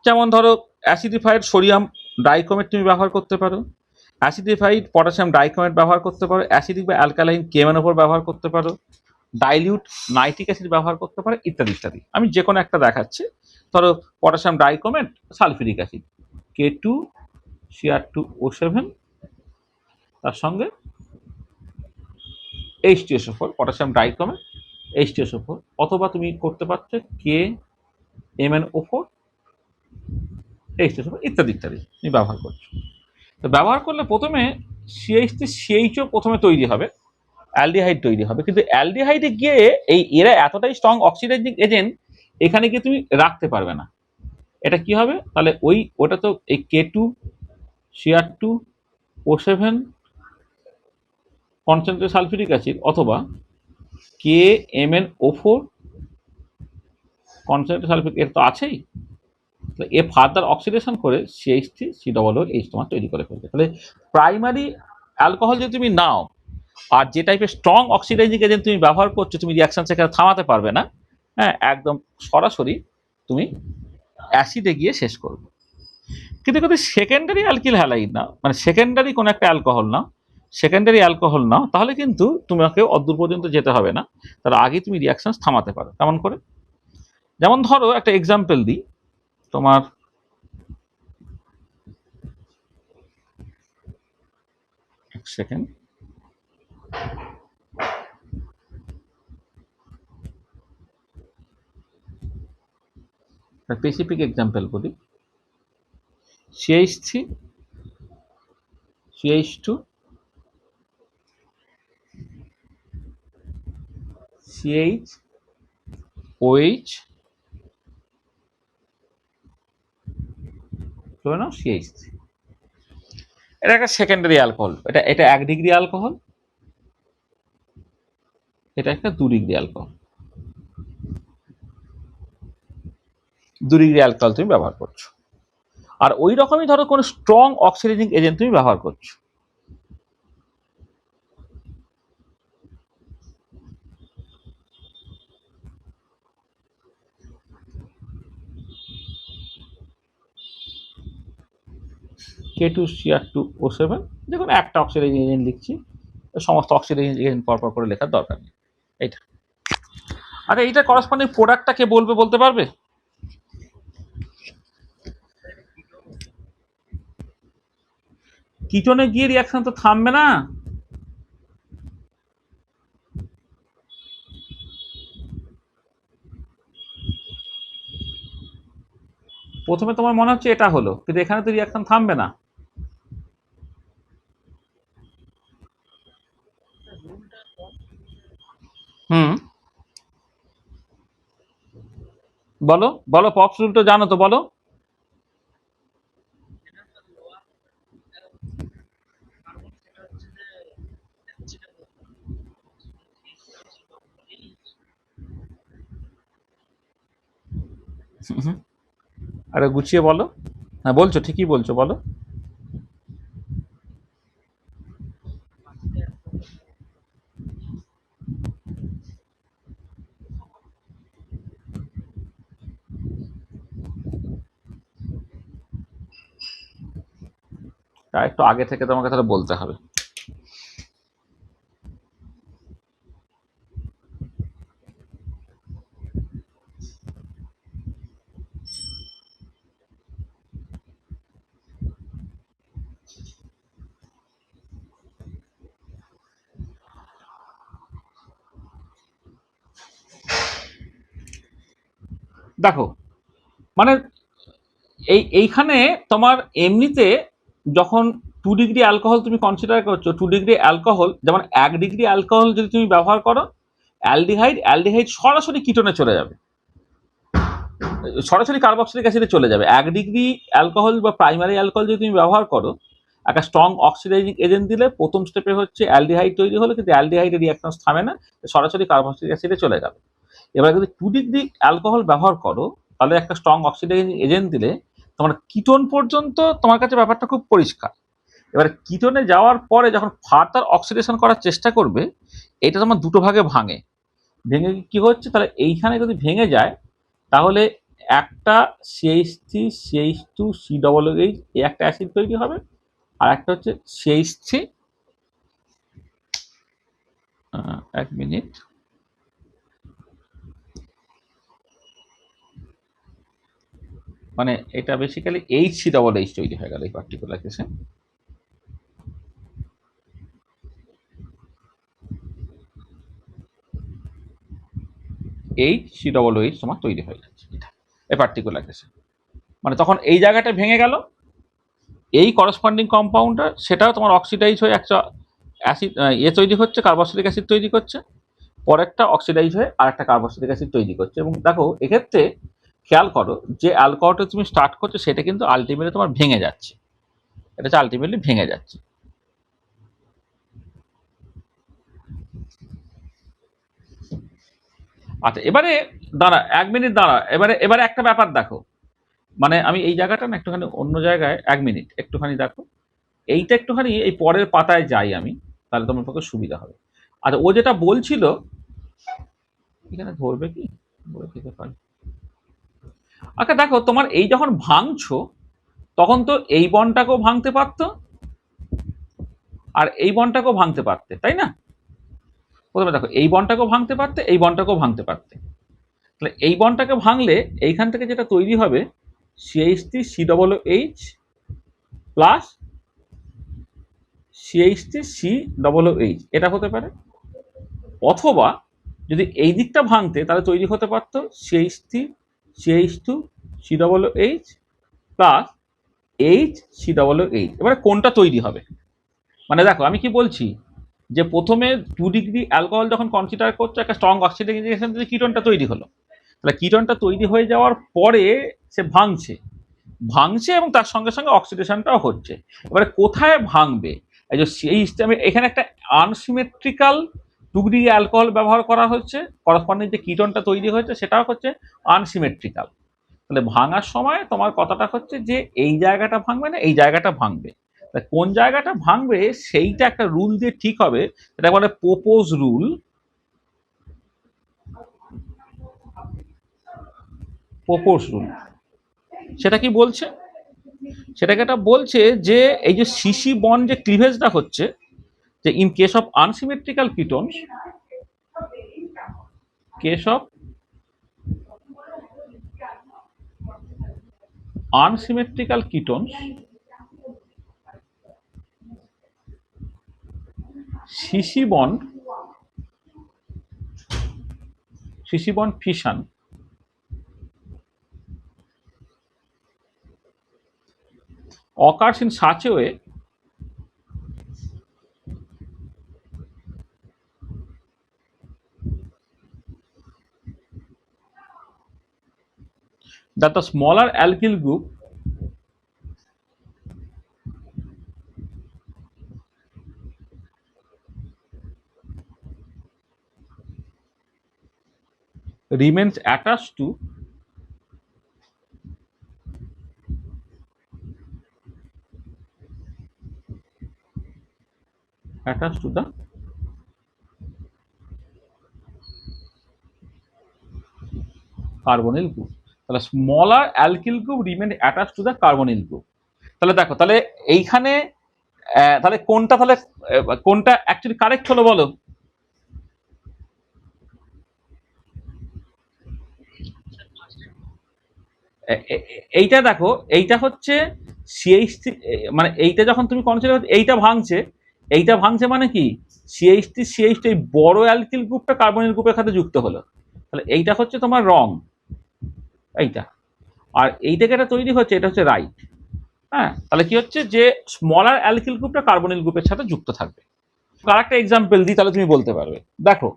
যেমন ধরো অ্যাসিডিফাইড সোডিয়াম ডাইক্রোমেট তুমি ব্যবহার করতে পারো, অ্যাসিডিফাইড পটাশিয়াম ডাইক্রোমেট ব্যবহার করতে পারো, অ্যাসিডিক বা অ্যালকালাইন কেমেনোফোর ব্যবহার করতে পারো, ডাইলিউট নাইট্রিক অ্যাসিড ব্যবহার করতে পারো, ইত্যাদি ইত্যাদি। আমি যে কোনো একটা দেখাচ্ছি। ধরো potassium dichromate sulphuric acid K2Cr2O7, তার সঙ্গে H2SO4, পটাশিয়াম ডাইক্রোমেট H2SO4, অথবা তুমি করতে পারছো KMnO4 H2SO4, ইত্যাদি ইত্যাদি তুমি ব্যবহার করছো। তো ব্যবহার করলে প্রথমে CH3CHO প্রথমে তৈরি হবে, অ্যালডিহাইড তৈরি হবে, কিন্তু অ্যালডিহাইডে গিয়ে এরা এতটাই স্ট্রং অক্সিডাইজিং এজেন্ট, এখানে গিয়ে তুমি রাখতে পারবে না। এটা কি হবে তাহলে, ওটা তো এই K2Cr2O7 কনসেন্ট্রেটেড সালফিউরিক অ্যাসিড, অথবা KMnO4 কনসেন্ট্রেটেড সালফিউরিক, এর তো আছেই। এ ফার্দার অক্সিডেশন করে CH3COOH তোমার তৈরি করে ফেলবে। তাহলে প্রাইমারি অ্যালকোহল যদি তুমি নাও, আর যে টাইপের স্ট্রং অক্সিডাইজিং এজেন্ট তুমি ব্যবহার করছো, তুমি রিয়াকশন সেখানে থামাতে পারবে না। হ্যাঁ, একদম সরাসরি তুমি অ্যাসিডে গিয়ে শেষ করবে। কিন্তু সেকেন্ডারি অ্যালকিল হ্যালাইড না, মানে সেকেন্ডারি কোনো একটা অ্যালকোহল না, সেকেন্ডারি অ্যালকোহল নাও, তাহলে কিন্তু তোমাকে অদূর পর্যন্ত যেতে হবে না, তার আগে তুমি রিয়াকশন থামাতে পারো। কেমন করে? যেমন ধরো একটা এক্সাম্পল দিই, তোমার এক সেকেন্ড, স্পেসিফিক এক্সাম্পল বলি, CH3 CH2 CHOH, ধরে নাও CH3, এটা একটা সেকেন্ডারি অ্যালকোহল। এটা 1 ডিগ্রি অ্যালকোহল, এটা একটা 2 ডিগ্রি অ্যালকোহল। 2 ডিগ্রি অ্যালকোহল তুমি ব্যবহার করছো, আর ওই রকমই ধরো কোনো স্ট্রং অক্সিডাইজিং এজেন্ট তুমি ব্যবহার করছো। K2Cr2O7, দেখুন একটা অক্সিডাইজিং এজেন্ট লিখছি, সমস্ত অক্সিডাইজিং এজেন্ট পরপর করে লেখার দরকার নেই। এইটা আরে এইটা করসপন্ডিং প্রোডাক্টটা কে বলবে, বলতে পারবে? কিটোনে গিয়ে রিয়াকশন তো থামবে না। প্রথমে তোমার মনে হচ্ছে এটা হলো, কিন্তু এখানে তো রিয়াকশন থামবে না। হুম, বলো বলো, পপস রুল তো জানো তো, বলো। হুম, আরে গুছিয়ে বলো। হ্যাঁ বলছো, ঠিকই বলছো, বলো। তা একটু আগে থেকে তোমাকে তাহলে বলতে হবে। দেখো, মানে এইখানে তোমার এমনিতে যখন 2 ডিগ্রি অ্যালকোহল তুমি কনসিডার করছো, 2 ডিগ্রি অ্যালকোহল, যেমন 1 ডিগ্রি অ্যালকোহল যদি তুমি ব্যবহার করো, অ্যালডিহাইড অ্যালডিহাইড সরাসরি কিটোনে চলে যাবে, সরাসরি কার্বক্সিলিক অ্যাসিডে চলে যাবে। 1 ডিগ্রি অ্যালকোহল বা প্রাইমারি অ্যালকোহল যদি তুমি ব্যবহার করো, একটা স্ট্রং অক্সিডাইজিং এজেন্ট দিলে প্রথম স্টেপে হচ্ছে অ্যালডিহাইড তৈরি হলো, কিন্তু অ্যালডিহাইডের রিয়াকশন থামে না, সরাসরি কার্বক্সিলিক অ্যাসিডে চলে যাবে। এবার যদি 2 ডিগ্রি অ্যালকোহল ব্যবহার করো, তাহলে একটা স্ট্রং অক্সিডাইজিং এজেন্ট দিলে তোমার কিটোন পর্যন্ত তোমার কাছে ব্যাপারটা খুব পরিষ্কার। এবার কিটোনে যাওয়ার পরে যখন ফার্দার অক্সিডেশন করার চেষ্টা করবে, এটা তোমার দুটো ভাগে ভাঙে। ভেঙে কি হচ্ছে, তাহলে এইখানে যদি ভেঙে যায়, তাহলে একটা CH3CH2COOH এই একটা অ্যাসিড তৈরি হবে, আর একটা হচ্ছে CH3, 1 মিনিট, মানে এটা বেসিক্যালি HCOOH তৈরি হয়ে গেল এই পার্টিকুলার কেসে। HCOOH তোমার তৈরি হয়ে যাচ্ছে এটা এই পার্টিকুলার কেসে। মানে তখন এই জায়গাটা ভেঙে গেল, এই করসপন্ডিং কম্পাউন্ডটা সেটাও তোমার অক্সিডাইজ হয়ে একটা অ্যাসিড তৈরি হচ্ছে, কার্বক্সিলিক অ্যাসিড তৈরি করছে, পরেরটা অক্সিডাইজ হয়ে আর একটা কার্বক্সিলিক অ্যাসিড তৈরি করছে। এবং দেখো এক্ষেত্রে খেয়াল করো, যে অ্যালকোহলটা তুমি স্টার্ট করছো সেটা কিন্তু আলটিমেটলি তোমার ভেঙে যাচ্ছে, এটা হচ্ছে আলটিমেটলি ভেঙে যাচ্ছে। আচ্ছা এবারে দাঁড়া, 1 মিনিট দাঁড়া, এবারে এবারে একটা ব্যাপার দেখো, মানে আমি এই জায়গাটা না একটুখানি অন্য জায়গায়, 1 মিনিট একটুখানি দেখো, এইটা একটুখানি এই পরের পাতায় যাই আমি, তাহলে তোমার পক্ষে সুবিধা হবে। আচ্ছা ও যেটা বলছিল, এখানে ধরবে কি, বলে দিতে পারি। আচ্ছা দেখো, তোমার এই যখন ভাঙছো, তখন তো এই বনটাকেও ভাঙতে পারতো, আর এই বনটাকেও ভাঙতে পারতে, তাই না? প্রথমে দেখো, এই বনটাকেও ভাঙতে পারতে, এই বনটাকেও ভাঙতে পারতে। তাহলে এই বনটাকে ভাঙলে এইখান থেকে যেটা তৈরি হবে, CH3COOH প্লাস CH3COOH, এটা হতে পারে। অথবা যদি এই দিকটা ভাঙতে, তাহলে তৈরি হতে পারতো CH3CH2COOH প্লাস HCOOH। এবারে কোনটা তৈরি হবে, মানে দেখো আমি কি বলছি, যে প্রথমে 2 ডিগ্রি অ্যালকোহল যখন কনসিডার করছো, একটা স্ট্রং অক্সিডেশন থেকে কিটোনটা তৈরি হলো, তাহলে কিটোনটা তৈরি হয়ে যাওয়ার পরে সে ভাঙছে, ভাঙছে এবং তার সঙ্গে সঙ্গে অক্সিডেশনটাও হচ্ছে। এবারে কোথায় ভাঙবে, এই যে সেই সিস্টেমে এখানে একটা আনসিমেট্রিক্যাল 2 ডিগ্রি অ্যালকোহল ব্যবহার করা হচ্ছে, করসপন্ডিং যে কিটোনটা তৈরি হয়েছে সেটাও হচ্ছে আনসিমেট্রিক্যাল। তাহলে ভাঙার সময় তোমার কথাটা হচ্ছে যে এই জায়গাটা ভাঙবে না, এই জায়গাটা ভাঙবে। কোন জায়গাটা ভাঙবে সেইটা একটা রুল দিয়ে ঠিক হবে, এটা বলে পোপোজ রুল। পোপোজ রুল সেটা কি বলছে, সেটাকে এটা বলছে যে এই যে সিসি বন্ড যে ক্লিভেজটা হচ্ছে, যে in case of unsymmetrical ketones, case of unsymmetrical ketones CC bond fission occurs in such a way that the smaller alkyl group remains attached to the carbonyl group। তাহলে smaller alkyl group remain attached to the carbonyl group। তাহলে দেখো, তাহলে এইখানে তাহলে কোনটা actually correct হলো বলো? এইটা দেখো, এইটা হচ্ছে CH3, মানে এইটা যখন তুমি কনসিডার এইটা ভাঙছে মানে কি CH3 এই বড় অ্যালকিল গ্রুপটা কার্বনিল গ্রুপের সাথে যুক্ত হলো, তাহলে এইটা হচ্ছে তোমার রং এইটা, আর এইটা যেটা তৈরি হচ্ছে এটা হচ্ছে রাইট। হ্যাঁ, তাহলে কি হচ্ছে যে স্মলার অ্যালকিল গ্রুপটা কার্বনিল গ্রুপের সাথে যুক্ত থাকবে। আর একটা এক্সাম্পল দিই, তাহলে তুমি বলতে পারবে। দেখো,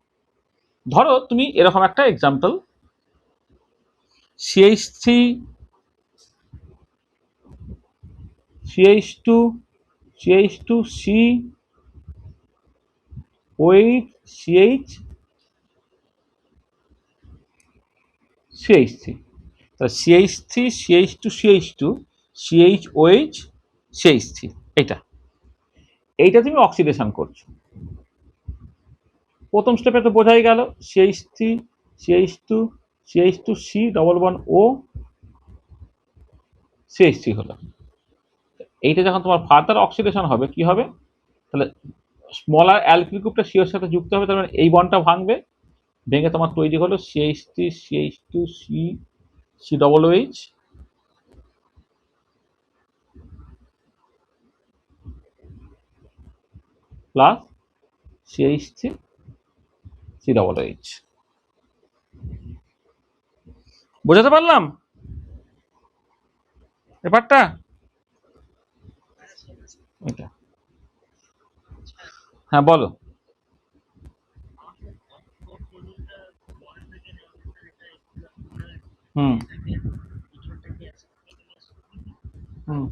ধরো তুমি এরকম একটা এক্সাম্পল CH2C CH3 তাহলে CH3 এইটা তুমি অক্সিডেশন করছো। প্রথম স্টেপে তো বোঝাই গেল CH2C double bond O CH3 হলো। এইটা যখন তোমার ফার্দার অক্সিডেশন হবে কি হবে, তাহলে স্মলার অ্যালকিল গ্রুপটা সিওর সাথে যুক্ত হবে, তার মানে এই বন্ডটা ভাঙবে, ভেঙে তোমার তৈরি হলো CH3C double OH plus CH3C double OH। বোঝাতে পারলাম ব্যাপারটা? এটা হ্যাঁ বলো। হুম হুম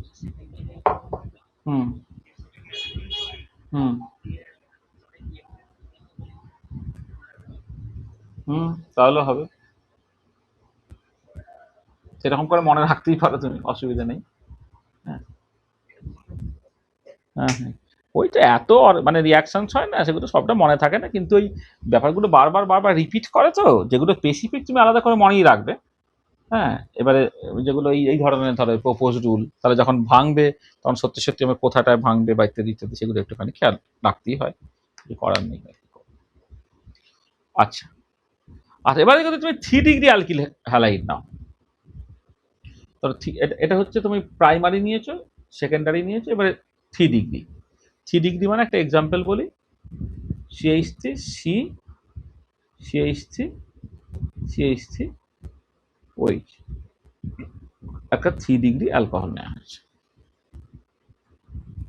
হুম হুম হুম তাহলে হবে, সেরকম করে মনে রাখতেই পারো তুমি, অসুবিধা নেই। হ্যাঁ হ্যাঁ হ্যাঁ, ওইটা এত মানে রিয়াকশনস হয় না, সেগুলো সবটা মনে থাকে না, কিন্তু ওই ব্যাপারগুলো বারবার রিপিট করে, তো যেগুলো স্পেসিফিক তুমি আলাদা করে মনেই রাখবে। হ্যাঁ, এবারে যেগুলো এই ধরনের ধরো প্রপোজ রুল, তাহলে যখন ভাঙবে তখন সত্যি সত্যি আমার কোথাটায় ভাঙবে বা ইত্যাদি ইত্যাদি, সেগুলো একটুখানি খেয়াল রাখতেই হয়, কিছু করার নেই। আচ্ছা আচ্ছা, এবারে যদি তুমি 3 ডিগ্রি অ্যালকিল হ্যালাইড নাও, তাহলে এটা হচ্ছে তুমি প্রাইমারি নিয়েছো, সেকেন্ডারি নিয়েছো, এবারে 3 ডিগ্রি। 3 ডিগ্রি মানে একটা এক্সাম্পল বলি, CH3C CH3CH3OH একটা 3 ডিগ্রি অ্যালকোহল নেওয়া হয়েছে।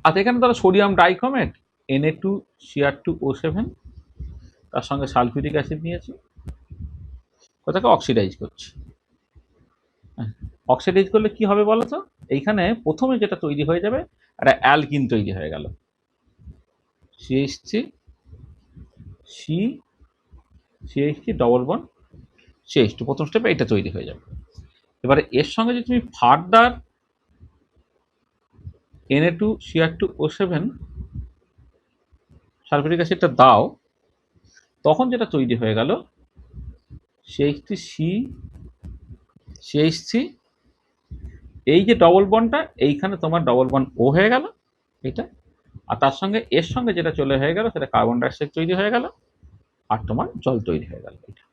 আচ্ছা, এখানে ধরো সোডিয়াম ডাইক্রোমেট Na2Cr2O7, তার সঙ্গে সালফিউরিক অ্যাসিড নিয়েছি, ওটাকে অক্সিডাইজ করছি। অক্সিডাইজ করলে কি হবে বলো তো, এইখানে প্রথমে যেটা তৈরি হয়ে যাবে একটা অ্যালকিন তৈরি হয়ে গেল, CH3C ডবল বন্ড CH2, প্রথম স্টেপে এটা তৈরি হয়ে যাবে। এবারে এর সঙ্গে যদি তুমি ফার্দার Na2Cr2O7 সালফিউরিক অ্যাসিডটা দাও, তখন যেটা তৈরি হয়ে গেল CH3 এই যে ডবল বন্ডটা, এইখানে তোমার ডবল বন্ড ও হয়ে গেল এটা, আর তার সঙ্গে এর সঙ্গে যেটা চলে হয়ে গেল সেটা কার্বন ডাইঅক্সাইড তৈরি হয়ে গেল, আর তোমার জল তৈরি হয়ে গেল। এটা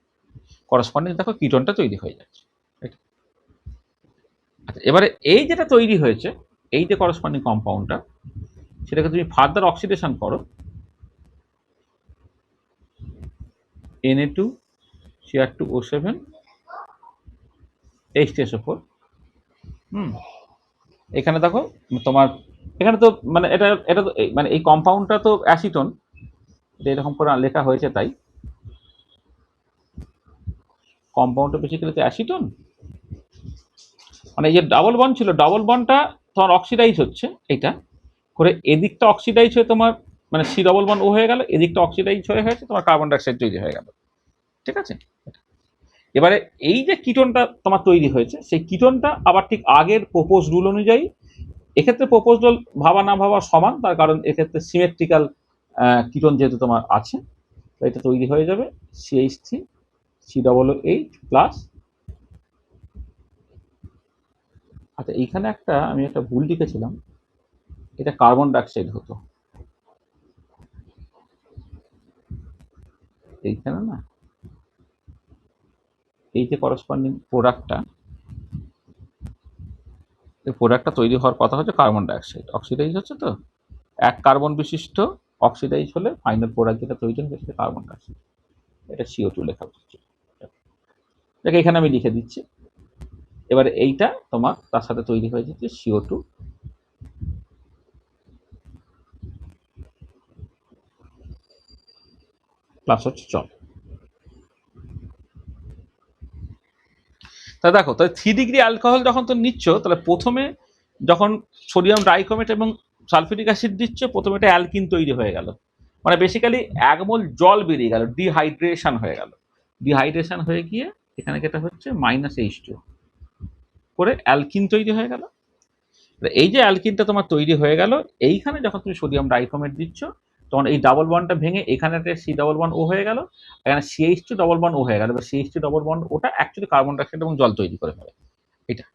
করসপন্ডিং দেখো কিটোনটা তৈরি হয়ে যাচ্ছে। আচ্ছা, এবারে এই যেটা তৈরি হয়েছে, এই যে করসপন্ডিং কম্পাউন্ডটা, সেটাকে তুমি ফার্দার অক্সিডেশন করো, Na2 Cr2O7 H2SO4। এখানে দেখো তোমার, এখানে তো মানে এটা এটা তো মানে এই কম্পাউন্ডটা তো অ্যাসিটন, এটা এরকম করে লেখা হয়েছে, তাই কম্পাউন্ডটা বেসিক্যালি তো অ্যাসিটন। মানে এই যে ডাবল বন্ড ছিল, ডাবল বন্ডটা তোমার অক্সিডাইজ হচ্ছে, এইটা করে এদিকটা অক্সিডাইজ হয়ে তোমার মানে সি ডবল বন্ড ও হয়ে গেল, এদিকটা অক্সিডাইজ হয়ে হয়েছে তোমার কার্বন ডাইঅক্সাইড তৈরি হয়ে গেল। ঠিক আছে, এবারে এই যে কিটোনটা তোমার তৈরি হয়েছে, সেই কিটোনটা আবার ঠিক আগের প্রপোজ রুল অনুযায়ী, এক্ষেত্রে প্রপোজ রুল ভাবা না ভাবা সমান, তার কারণ এক্ষেত্রে সিমেট্রিক্যাল কিটোন যেহেতু তোমার আছে, তো এটা তৈরি হয়ে যাবে CH3 COOH প্লাস। আচ্ছা, এইখানে আমি একটা ভুল লিখেছিলাম, এটা কার্বন ডাইঅক্সাইড হতো এইখানে না, এই যে করসপন্ডিং প্রোডাক্টটা, এই প্রোডাক্টটা তৈরি হওয়ার কথা হচ্ছে কার্বন ডাইঅক্সাইড, অক্সিডাইজ হচ্ছে তো, এক কার্বন বিশিষ্ট অক্সিডাইজ হলে ফাইনাল প্রোডাক্ট যেটা তৈরি হবে সেটা কার্বন ডাইঅক্সাইড, এটা CO2 লেখা হচ্ছে। দেখো এখানে আমি লিখে দিচ্ছি, এবারে এইটা তোমার তার সাথে তৈরি হয়ে যাচ্ছে CO2 প্লাস হচ্ছে জল। তা দেখো, তাহলে 3 ডিগ্রি অ্যালকোহল যখন তো নিচ্ছ, তাহলে প্রথমে যখন সোডিয়াম ডাইক্রোমেট এবং সালফিউরিক অ্যাসিড দিচ্ছ, প্রথমে এটা অ্যালকিন তৈরি হয়ে গেল, মানে বেসিক্যালি 1 মোল জল বেরিয়ে গেল, ডিহাইড্রেশন হয়ে গেল, ডিহাইড্রেশন হয়ে গিয়ে এখানে যেটা হচ্ছে -H2 করে অ্যালকিন তৈরি হয়ে গেল। এই যে অ্যালকিনটা তোমার তৈরি হয়ে গেল, এইখানে যখন তুমি সোডিয়াম ডাইক্রোমেট দিচ্ছ, তখন এই ডাবল বন্ডটা ভেঙে এখানে একটা C ডবল বন্ড ও হয়ে গেল, এখানে CH2 ডবল বন্ড ও হয়ে গেল। এবার CH2 ডবল বন্ড ওটা অ্যাকচুয়ালি কার্বন ডাইঅক্সাইড এবং জল তৈরি করে ফেলে। এটা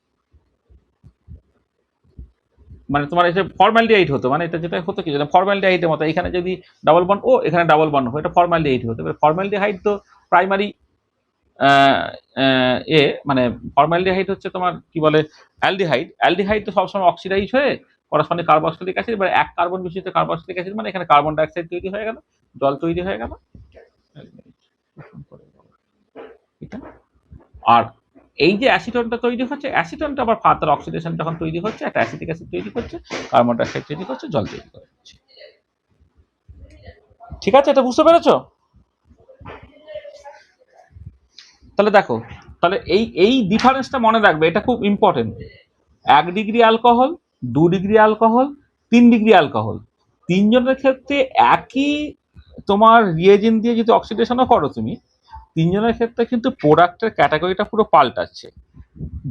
মানে তোমার এসে ফর্মালডিহাইড হতো, মানে এটা যেটা হতো কি, যেটা ফর্মালডিহাইডের মতো, এখানে যদি ডাবল বন্ড ও এখানে ডাবল বন্ড হয়, এটা ফর্মালডিহাইড হতো। এবার ফর্মালডিহাইড তো প্রাইমারি মানে ফর্মালডিহাইড হচ্ছে তোমার কি বলে অ্যালডিহাইড, অ্যালডিহাইড তো সবসময় অক্সিডাইজ হয়ে করসপন্ডিং কার্বক্সিলিক অ্যাসিড, এবার এক কার্বন বিশিষ্ট কার্বক্সিলিক অ্যাসিড, মানে এখানে কার্বন ডাইঅক্সাইড তৈরি হয়ে গেল, জল তৈরি হয়ে গেল। আর এই যে অ্যাসিটনটা তৈরি হচ্ছে, অ্যাসিটনটা আবার ফার্দার অক্সিডেশন যখন তৈরি হচ্ছে, একটা অ্যাসিটিক অ্যাসিড তৈরি করছে, কার্বন ডাইঅক্সাইড তৈরি করছে, জল তৈরি করছে। ঠিক আছে, এটা বুঝতে পেরেছো? তাহলে দেখো, তাহলে এই এই ডিফারেন্সটা মনে রাখবে, এটা খুব important. 1 degree alcohol, 2 degree alcohol, 3 degree alcohol, তিনজনের ক্ষেত্রে একই তোমার রিয়েজেন্ট দিয়ে যদি অক্সিডেশনও করো তুমি, তিনজনের ক্ষেত্রে কিন্তু প্রোডাক্টের ক্যাটাগরিটা পুরো পাল্টাচ্ছে।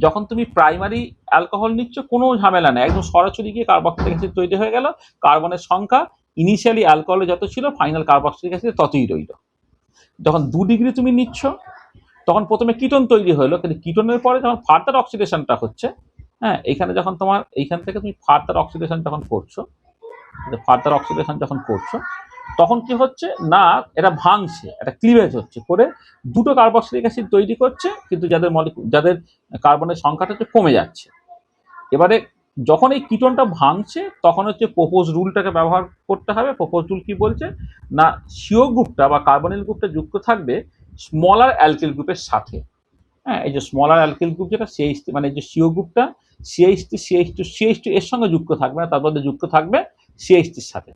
যখন তুমি প্রাইমারি অ্যালকোহল নিচ্ছ, কোনো ঝামেলা নেই, একদম সরাসরি গিয়ে কার্বক্সিলিক অ্যাসিড তৈরি হয়ে গেল, কার্বনের সংখ্যা ইনিশিয়ালি অ্যালকোহলে যত ছিল ফাইনাল কার্বক্সিলিক অ্যাসিড ততই রইল। যখন 2 ডিগ্রি তুমি নিচ্ছ, তখন প্রথমে কিটোন তৈরি হলো, কিন্তু কিটোনের পরে যখন ফার্দার অক্সিডেশনটা হচ্ছে, হ্যাঁ, এখানে যখন তোমার এইখান থেকে তুমি ফার্দার অক্সিডেশন যখন করছো, ফার্দার অক্সিডেশন যখন করছো, তখন কি হচ্ছে না, এটা ভাঙছে, এটা ক্লিভেজ হচ্ছে করে দুটো কার্বক্সিলিক অ্যাসিড তৈরি করছে, কিন্তু যাদের কার্বনের সংখ্যাটা হচ্ছে কমে যাচ্ছে। এবারে যখন এই কিটোনটা ভাঙছে, তখন হচ্ছে প্রপোজ রুলটাকে ব্যবহার করতে হবে। প্রপোজ রুল কি বলছে না, সিও গ্রুপটা বা কার্বনিল গ্রুপটা যুক্ত থাকবে স্মলার অ্যালকিল গ্রুপের সাথে। হ্যাঁ, এই যে স্মলার অ্যালকিল গ্রুপ যেটা CH, মানে এই যে সিও গ্রুপটা CH2 এর সঙ্গে যুক্ত থাকবে না, তার মধ্যে যুক্ত থাকবে CH3 এর সাথে।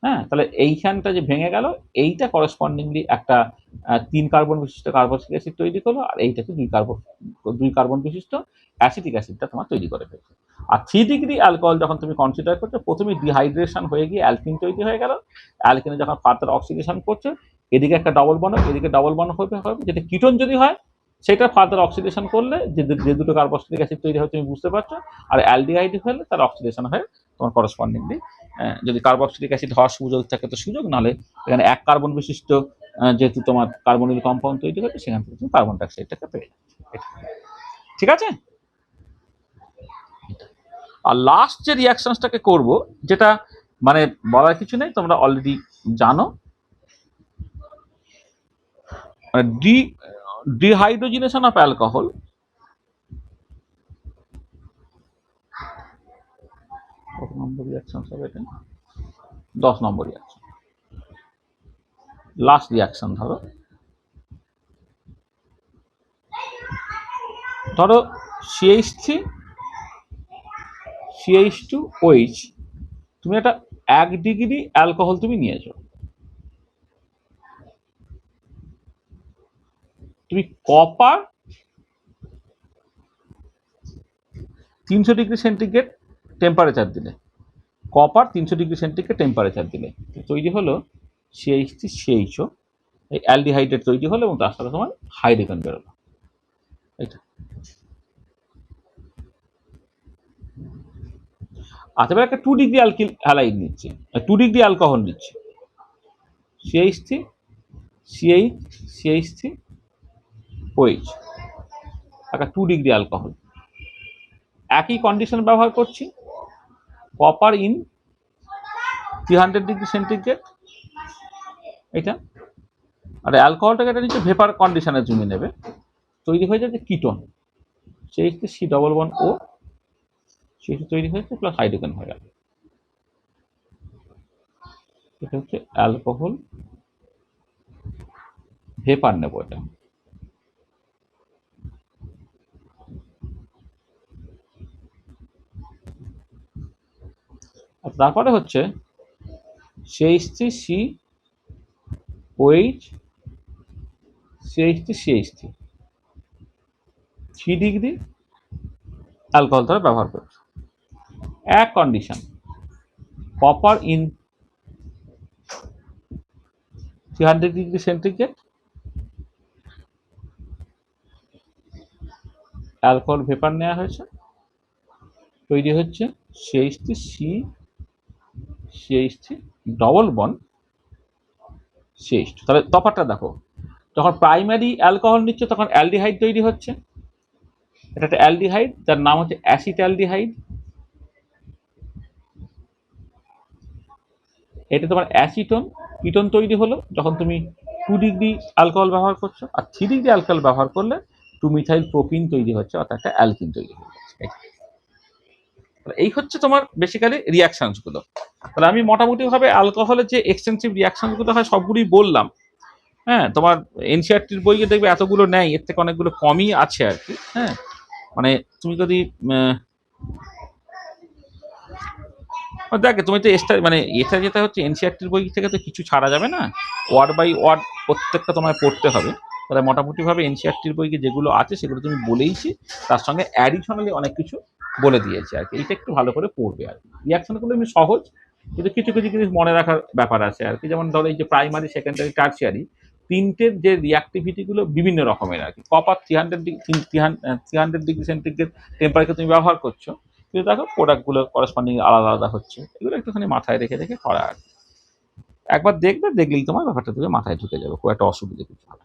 হ্যাঁ, তাহলে এইখানটা যে ভেঙে গেল, এইটা করসপন্ডিংলি একটা 3 কার্বন বিশিষ্ট কার্বক্সিলিক অ্যাসিড তৈরি করলো, আর এইটাকে 2 কার্বন বিশিষ্ট অ্যাসিটিক অ্যাসিডটা তোমার তৈরি করে ফেলছে। আর 3 ডিগ্রি অ্যালকোহল যখন তুমি কনসিডার করছো, প্রথমে ডিহাইড্রেশন হয়ে গিয়ে অ্যালকিন তৈরি হয়ে গেল, অ্যালকিনে যখন ফার্দার অক্সিডেশন করছে, এদিকে একটা ডবল বন্ড, এদিকে ডবল বন্ড হবে, যেটা কিটোন যদি হয়, সেটা ফার্দার অক্সিডেশন করলে যে দুটো কার্বক্সিলিক অ্যাসিড তৈরি হয় তুমি বুঝতে পারছো, আর অ্যালডিহাইড হলে তার অক্সিডেশন হয়ে তোমার করসপন্ডিংলি যদি কার্বক্সিলিক অ্যাসিড হওয়ার সুযোগ থাকে তো সুযোগ, নাহলে এখানে 1 কার্বন বিশিষ্ট যেহেতু তোমার কার্বনিল কম্পাউন্ড তৈরি হচ্ছে, সেখান থেকে তুমি কার্বন ডাইঅক্সাইডটাকে পেয়ে যাচ্ছে। ঠিক আছে, আর লাস্ট যে রিয়াকশনটাকে করব, যেটা মানে বলার কিছু নেই, তোমরা অলরেডি জানো, মানে ডিহাইড্রোজিনেশন অফ অ্যালকোহল নম্বর রিয়াকশন হবে এটা? 10 নম্বর রিয়াকশন। লাস্ট রিয়াকশন ধরো CH3 CH2OH, তুমি একটা 1 ডিগ্রি অ্যালকোহল তুমি নিয়েছো, তুমি কপার 300 ডিগ্রি সেন্টিগ্রেড টেম্পারেচার দিলে, কপার 300 ডিগ্রি সেন্টিগ্রেড টেম্পারেচার দিলে তৈরি হলো CH3CHO, এই অ্যালডিহাইডেট তৈরি হলো এবং তার সাথে তোমার হাইড্রোজেন বেরোলো। এইটা আচ্ছা, এবার একটা 2 ডিগ্রি অ্যালকিল হ্যালাইড নিচ্ছে, 2 ডিগ্রি অ্যালকোহল নিচ্ছে, CH3OH, একটা 2 ডিগ্রি অ্যালকোহল, একই কন্ডিশন ব্যবহার করছি, কপার ইন 300 ডিগ্রি সেন্টিগ্রেড, এটা আর অ্যালকোহলটাকে এটা নিচে ভেপার কন্ডিশনে জমে নেবে, তৈরি হয়ে যাচ্ছে কিটোন, CH3C++O, সেটা তৈরি হয়েছে প্লাস হাইড্রোজেন হয়ে গেল, এটা হচ্ছে অ্যালকোহল ভেপার নেবো এটা। আর তারপরে হচ্ছে CH3COH CH3CH3 3 ডিগ্রি অ্যালকোহল তারা ব্যবহার করছে, এক condition, copper in 300 degree centigrade, alcohol vapour নেওয়া হয়েছে, তৈরি হচ্ছে CH3CH3 ডবল বন্ড CH2। তাহলে তফাৎটা দেখো, যখন প্রাইমারি অ্যালকোহল নিচ্ছে তখন অ্যালডিহাইড তৈরি হচ্ছে, এটা একটা অ্যালডিহাইড যার নাম হচ্ছে অ্যাসিটালডিহাইড, এটা তোমার অ্যাসিটোন, কিটোন তৈরি হলো যখন তুমি 2 ডিগ্রি অ্যালকোহল ব্যবহার করছো, আর 3 ডিগ্রি অ্যালকোহল ব্যবহার করলে 2 মিথাইল প্রোপিন তৈরি হচ্ছে, অর্থাৎ একটা অ্যালকিন তৈরি হয়ে যাচ্ছে। এই হচ্ছে তোমার বেসিক্যালি রিয়াকশনস গুলো। তাহলে আমি মোটামুটি ভাবে অ্যালকোহলের যে এক্সটেন্সিভ রিয়াকশন গুলো হয় সবগুলোই বললাম। হ্যাঁ, তোমার এনসিআরটির বইয়ে দেখবে এতগুলো নেই, এর থেকে অনেকগুলো কমই আছে আর কি। হ্যাঁ, মানে তুমি যদি দেখে তুমি তো মানে এটা যেটা হচ্ছে এনসিআরটির বই থেকে তো কিছু ছাড়া যাবে না, ওয়ার্ড বাই ওয়ার্ড প্রত্যেকটা তোমায় পড়তে হবে। তাহলে মোটামুটিভাবে এনসিআরটির বইয়ে যেগুলো আছে সেগুলো তুমি বলেইছি, তার সঙ্গে অ্যাডিশনালি অনেক কিছু বলে দিয়েছি আর কি। এইটা একটু ভালো করে পড়বে আর কি। রিয়াকশনগুলো এমনি সহজ, কিন্তু কিছু কিছু জিনিস মনে রাখার ব্যাপার আছে আর কি। যেমন ধরো এই যে প্রাইমারি, সেকেন্ডারি, টার্সিয়ারি তিনটের যে রিয়াক্টিভিটিগুলো বিভিন্ন রকমের আর কি। কপার 300 ডিগ্রি সেন্টিগ্রেড টেম্পারেচার তুমি ব্যবহার করছো, কিন্তু দেখো প্রোডাক্টগুলো করেসপন্ডিং আলাদা আলাদা হচ্ছে, এগুলো একটুখানি মাথায় রেখে রেখে করা আর কি। একবার দেখবে, দেখলেই তোমার ব্যাপারটা থেকে মাথায় ঢুকে যাবে, খুব একটা অসুবিধা কিছু হবে।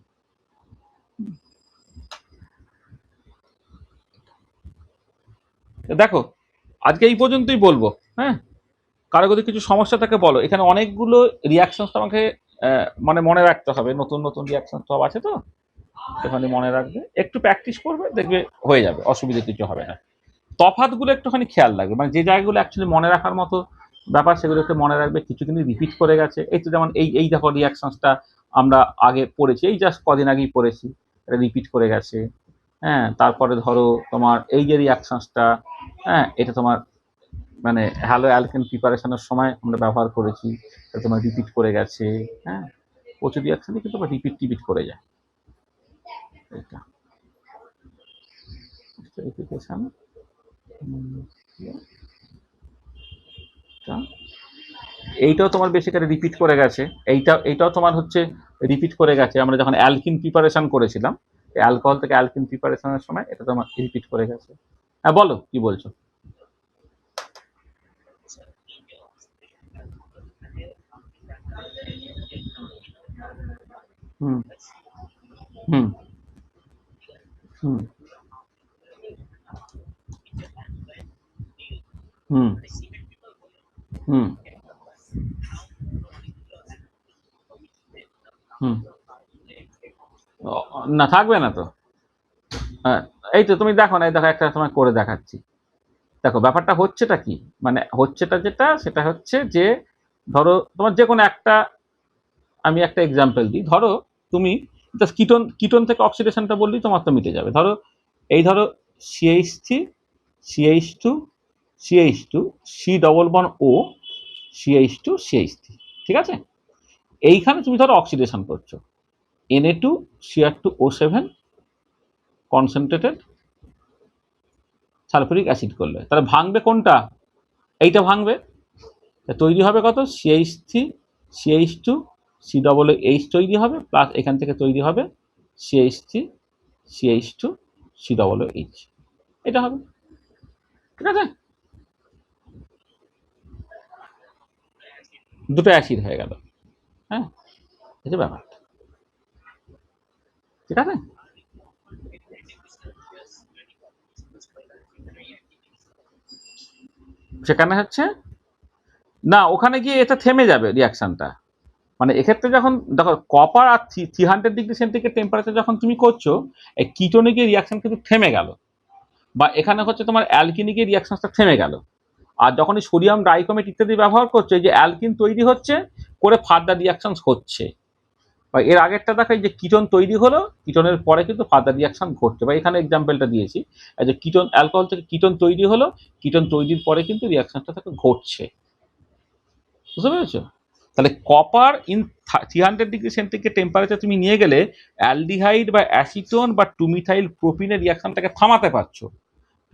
দেখো আজকে এই পর্যন্তই বলবো। হ্যাঁ, কারো যদি কিছু সমস্যা থাকে বলো। এখানে অনেকগুলো রিয়াকশন তোমাকে মানে মনে রাখতে হবে, নতুন নতুন রিয়াকশন সব আছে তো, একটুখানি মনে রাখবে, একটু প্র্যাকটিস করবে, দেখবে হয়ে যাবে, অসুবিধা কিছু হবে না। তফাৎগুলো একটুখানি খেয়াল রাখবে, মানে যে জায়গাগুলো অ্যাকচুয়ালি মনে রাখার মতো ব্যাপার সেগুলো একটু মনে রাখবে। কিছু কিন্তু রিপিট করে গেছে, এই তো যেমন এই দেখো রিয়াকশনসটা আমরা আগে পড়েছি, এই জাস্ট কদিন আগেই পড়েছি, এটা রিপিট করে গেছে। হ্যাঁ, তারপরে ধরো তোমার এই যে রিয়াকশনসটা, হ্যাঁ, এটা তোমার মানে হ্যালো অ্যালকেন প্রিপারেশনের সময় আমরা ব্যবহার করেছি, এটা তোমার রিপিট করে গেছে। হ্যাঁ, প্রচুর রিয়াকশনই কিন্তু রিপিট করে যায়। এটা স্টেরিফিকেশন, এইটাও তোমার বেসিক্যালি রিপিট করে গেছে। এইটাও তোমার হচ্ছে রিপিট করে গেছে। আমরা যখন অ্যালকিন প্রিপারেশন করেছিলাম, অ্যালকোহল থেকে অ্যালকিন প্রিপারেশনের সময় এটা তোমার রিপিট করে গেছে। হ্যাঁ, বলো কি বলছো। হুম হুম হুম হুম হুম হুম না, থাকবে না তো। হ্যাঁ, এই তো তুমি দেখো না, এই দেখো একটা তোমায় করে দেখাচ্ছি। দেখো ব্যাপারটা হচ্ছেটা কি, মানে হচ্ছেটা যেটা সেটা হচ্ছে যে ধরো তোমার যে কোনো একটা, আমি একটা এক্সাম্পল দিই, ধরো তুমি জাস্ট কিটোন কিটোন থেকে অক্সিডেশনটা বললেই তোমার তো মিটে যাবে। ধরো এই ধরো CH3 CH2 CH2 C double bond O CH2 CH3, ঠিক আছে? এইখানে তুমি ধরো অক্সিডেশন করছো Na2 Cr2O7 concentrated sulphuric acid করলে, তাহলে ভাঙবে কোনটা? এইটা ভাঙবে। তৈরি হবে কত? CH3 CH2 C double H তৈরি হবে, প্লাস এখান থেকে তৈরি হবে CH3 CH2 C double H, এটা হবে, ঠিক আছে? দুটো অ্যাসিড হয়ে গেল। হ্যাঁ, এই যে ব্যাপারটা, ঠিক আছে? সেখানে হচ্ছে না, ওখানে গিয়ে এটা থেমে যাবে রিয়াকশনটা। মানে এক্ষেত্রে যখন দেখো কপার আর 300 ডিগ্রি সেন্টিগ্রেড টেম্পারেচার যখন তুমি করছো, এই কিটোনে গিয়ে রিয়াকশন কিন্তু থেমে গেল, বা এখানে হচ্ছে তোমার অ্যালকিনে গিয়ে রিয়াকশনটা থেমে গেল। আর যখন এই সোডিয়াম ডাইক্রোমেট ইত্যাদি ব্যবহার করছো, এই যে অ্যালকিন তৈরি হচ্ছে করে ফার্দার রিয়াকশন হচ্ছে, বা এর আগেরটা দেখো এই যে কিটোন তৈরি হলো, কিটোনের পরে কিন্তু ফার্দার রিয়াকশন ঘটছে, বা এখানে এক্সাম্পলটা দিয়েছি এই যে কিটোন অ্যালকোহল থেকে কিটোন তৈরি হলো, কিটোন তৈরির পরে কিন্তু রিয়াকশনটা থেকে ঘটছে, বুঝতে পেরেছো? তাহলে copper in 300 degree centigrade temperature তুমি নিয়ে গেলে অ্যালডিহাইড বা অ্যাসিটোন বা টুমিথাইল প্রোপিনের রিয়াকশনটাকে থামাতে পারছো।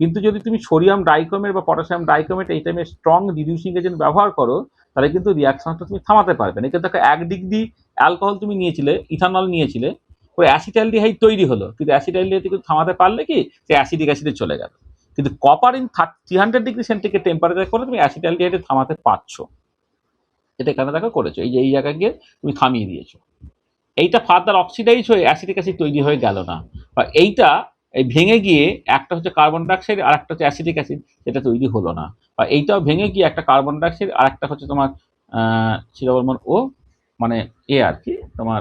কিন্তু যদি তুমি সোডিয়াম ডাইক্রোমেট বা পটাশিয়াম ডাইক্রোমেট এই টাইমে স্ট্রং রিডিউসিং এজেন্ট ব্যবহার করো, তাহলে কিন্তু রিয়াকশনটা তুমি থামাতে পারবে না। কিন্তু দেখো 1 ডিগ্রি অ্যালকোহল তুমি নিয়েছিলে, ইথানল নিয়েছিলে, ওই অ্যাসিটালডিহাইড তৈরি হলো, কিন্তু অ্যাসিটালডিহাইড কিন্তু থামাতে পারলে কি, সে অ্যাসিডিক অ্যাসিডে চলে গেল। কিন্তু copper in 300 degree centigrade temperature করে তুমি অ্যাসিটালডিহাইডে থামাতে পারছো, এটা এখানে দেখো করেছো, এই যে এই জায়গায় গিয়ে তুমি থামিয়ে দিয়েছো। এইটা ফার্দার অক্সিডাইজ হয়ে অ্যাসিডিক অ্যাসিড তৈরি হয়ে গেল না, বা এইটা এই ভেঙে গিয়ে একটা হচ্ছে কার্বন ডাইঅক্সাইড আর একটা হচ্ছে অ্যাসিডিক অ্যাসিড, সেটা তৈরি হলো না, বা এইটাও ভেঙে গিয়ে একটা কার্বন ডাইঅক্সাইড আর একটা হচ্ছে তোমার C ডবল বন্ড O, মানে এ আর কি তোমার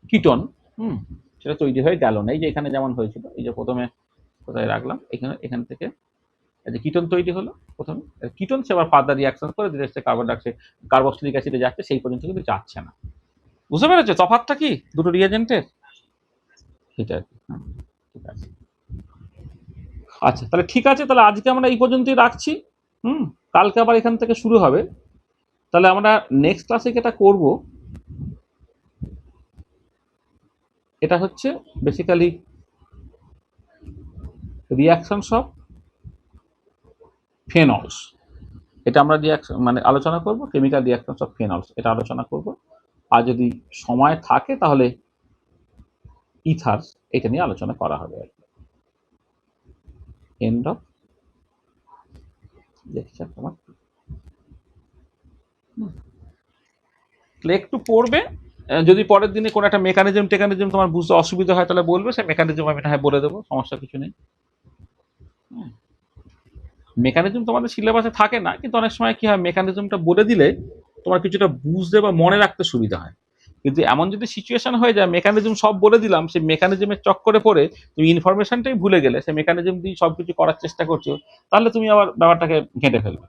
কিটোন, হুম, সেটা তৈরি হয়ে গেল না। এই যে এখানে যেমন হয়েছিল, এই যে প্রথমে কোথায় রাখলাম, এখানে এখান থেকে এই যে কিটোন তৈরি হলো প্রথমে, কিটোন সে আবার ফার্দার রিয়াকশন করে ধীরে ধীরে কার্বন ডাইঅক্সাইড কার্বক্সিলিক অ্যাসিডে যাচ্ছে, সেই পর্যন্ত কিন্তু যাচ্ছে না। বুঝতে পেরেছো তফাৎটা কি দুটো রিয়েজেন্টের? এটা আর কি। ঠিক আছে, আচ্ছা তাহলে ঠিক আছে, তাহলে আজকে আমরা এই পর্যন্তই রাখছি। হুম, কালকে আবার এখান থেকে শুরু হবে। তাহলে আমরা নেক্সট ক্লাসে যেটা করব, এটা হচ্ছে বেসিক্যালি রিয়াকশনস অফ ফেনলস। এটা আমরা রিয়াকশন মানে আলোচনা করব, কেমিক্যাল রিয়াকশনস অফ ফেনলস এটা আলোচনা করব। আর যদি সময় থাকে তাহলে ইথার্স এটা নিয়ে আলোচনা করা হবে আর কি। এন্ড অফ লেকচার তোমার। তাহলে একটু পড়বে, যদি পরের দিনে কোনো একটা মেকানিজম তোমার বুঝতে অসুবিধা হয় তাহলে বলবে, সেই মেকানিজম আমি হ্যাঁ বলে দেবো, সমস্যা কিছু নেই। মেকানিজম তোমাদের সিলেবাসে থাকে না, কিন্তু অনেক সময় কি হয় মেকানিজমটা বলে দিলে তোমার কিছুটা বুঝতে বা মনে রাখতে সুবিধা হয়। কিন্তু এমন যদি সিচুয়েশন হয়ে যায় মেকানিজম সব বলে দিলাম, সেই মেকানিজমের চক্করে পড়ে তুমি ইনফরমেশনটাই ভুলে গেলে, সেই মেকানিজম দিয়ে সব কিছু করার চেষ্টা করছো, তাহলে তুমি আবার ব্যাপারটাকে ঘেঁটে ফেলবে।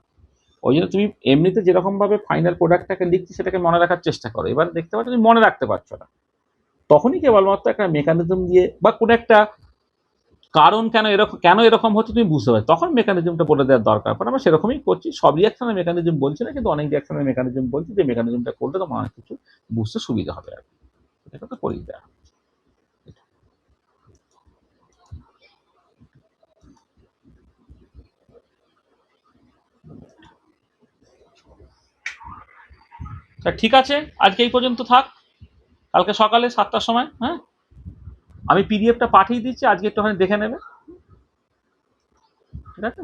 ওই জন্য তুমি এমনিতে যেরকম ভাবে ফাইনাল প্রোডাক্টটাকে লিখছি সেটাকে মনে রাখার চেষ্টা করো। এবার দেখতে পাচ্ছ তুমি মনে রাখতে পারছো না, তখনই কেবলমাত্র একটা মেকানিজম দিয়ে বা কোনো একটা কারণ কেন এরকম হচ্ছে তুমি বুঝতে পারছো, তখন মেকানিজমটা বলে দেওয়ার দরকার পড়ে। আমরা সেরকমই করছি, সব রিয়াকশনের মেকানিজম বলছি না, কিন্তু অনেক রিয়াকশনের মেকানিজম বলছি, যে মেকানিজমটা করলে তোমার অনেক কিছু বুঝতে সুবিধা হবে আর কি। এটা তো করেই দেওয়া। তা ঠিক আছে, আজকে এই পর্যন্ত থাক, কালকে সকালে 7টার সময়, হ্যাঁ, আমি পিডিএফটা পাঠিয়ে দিচ্ছি, আজকে একটুখানি দেখে নেবে, ঠিক আছে।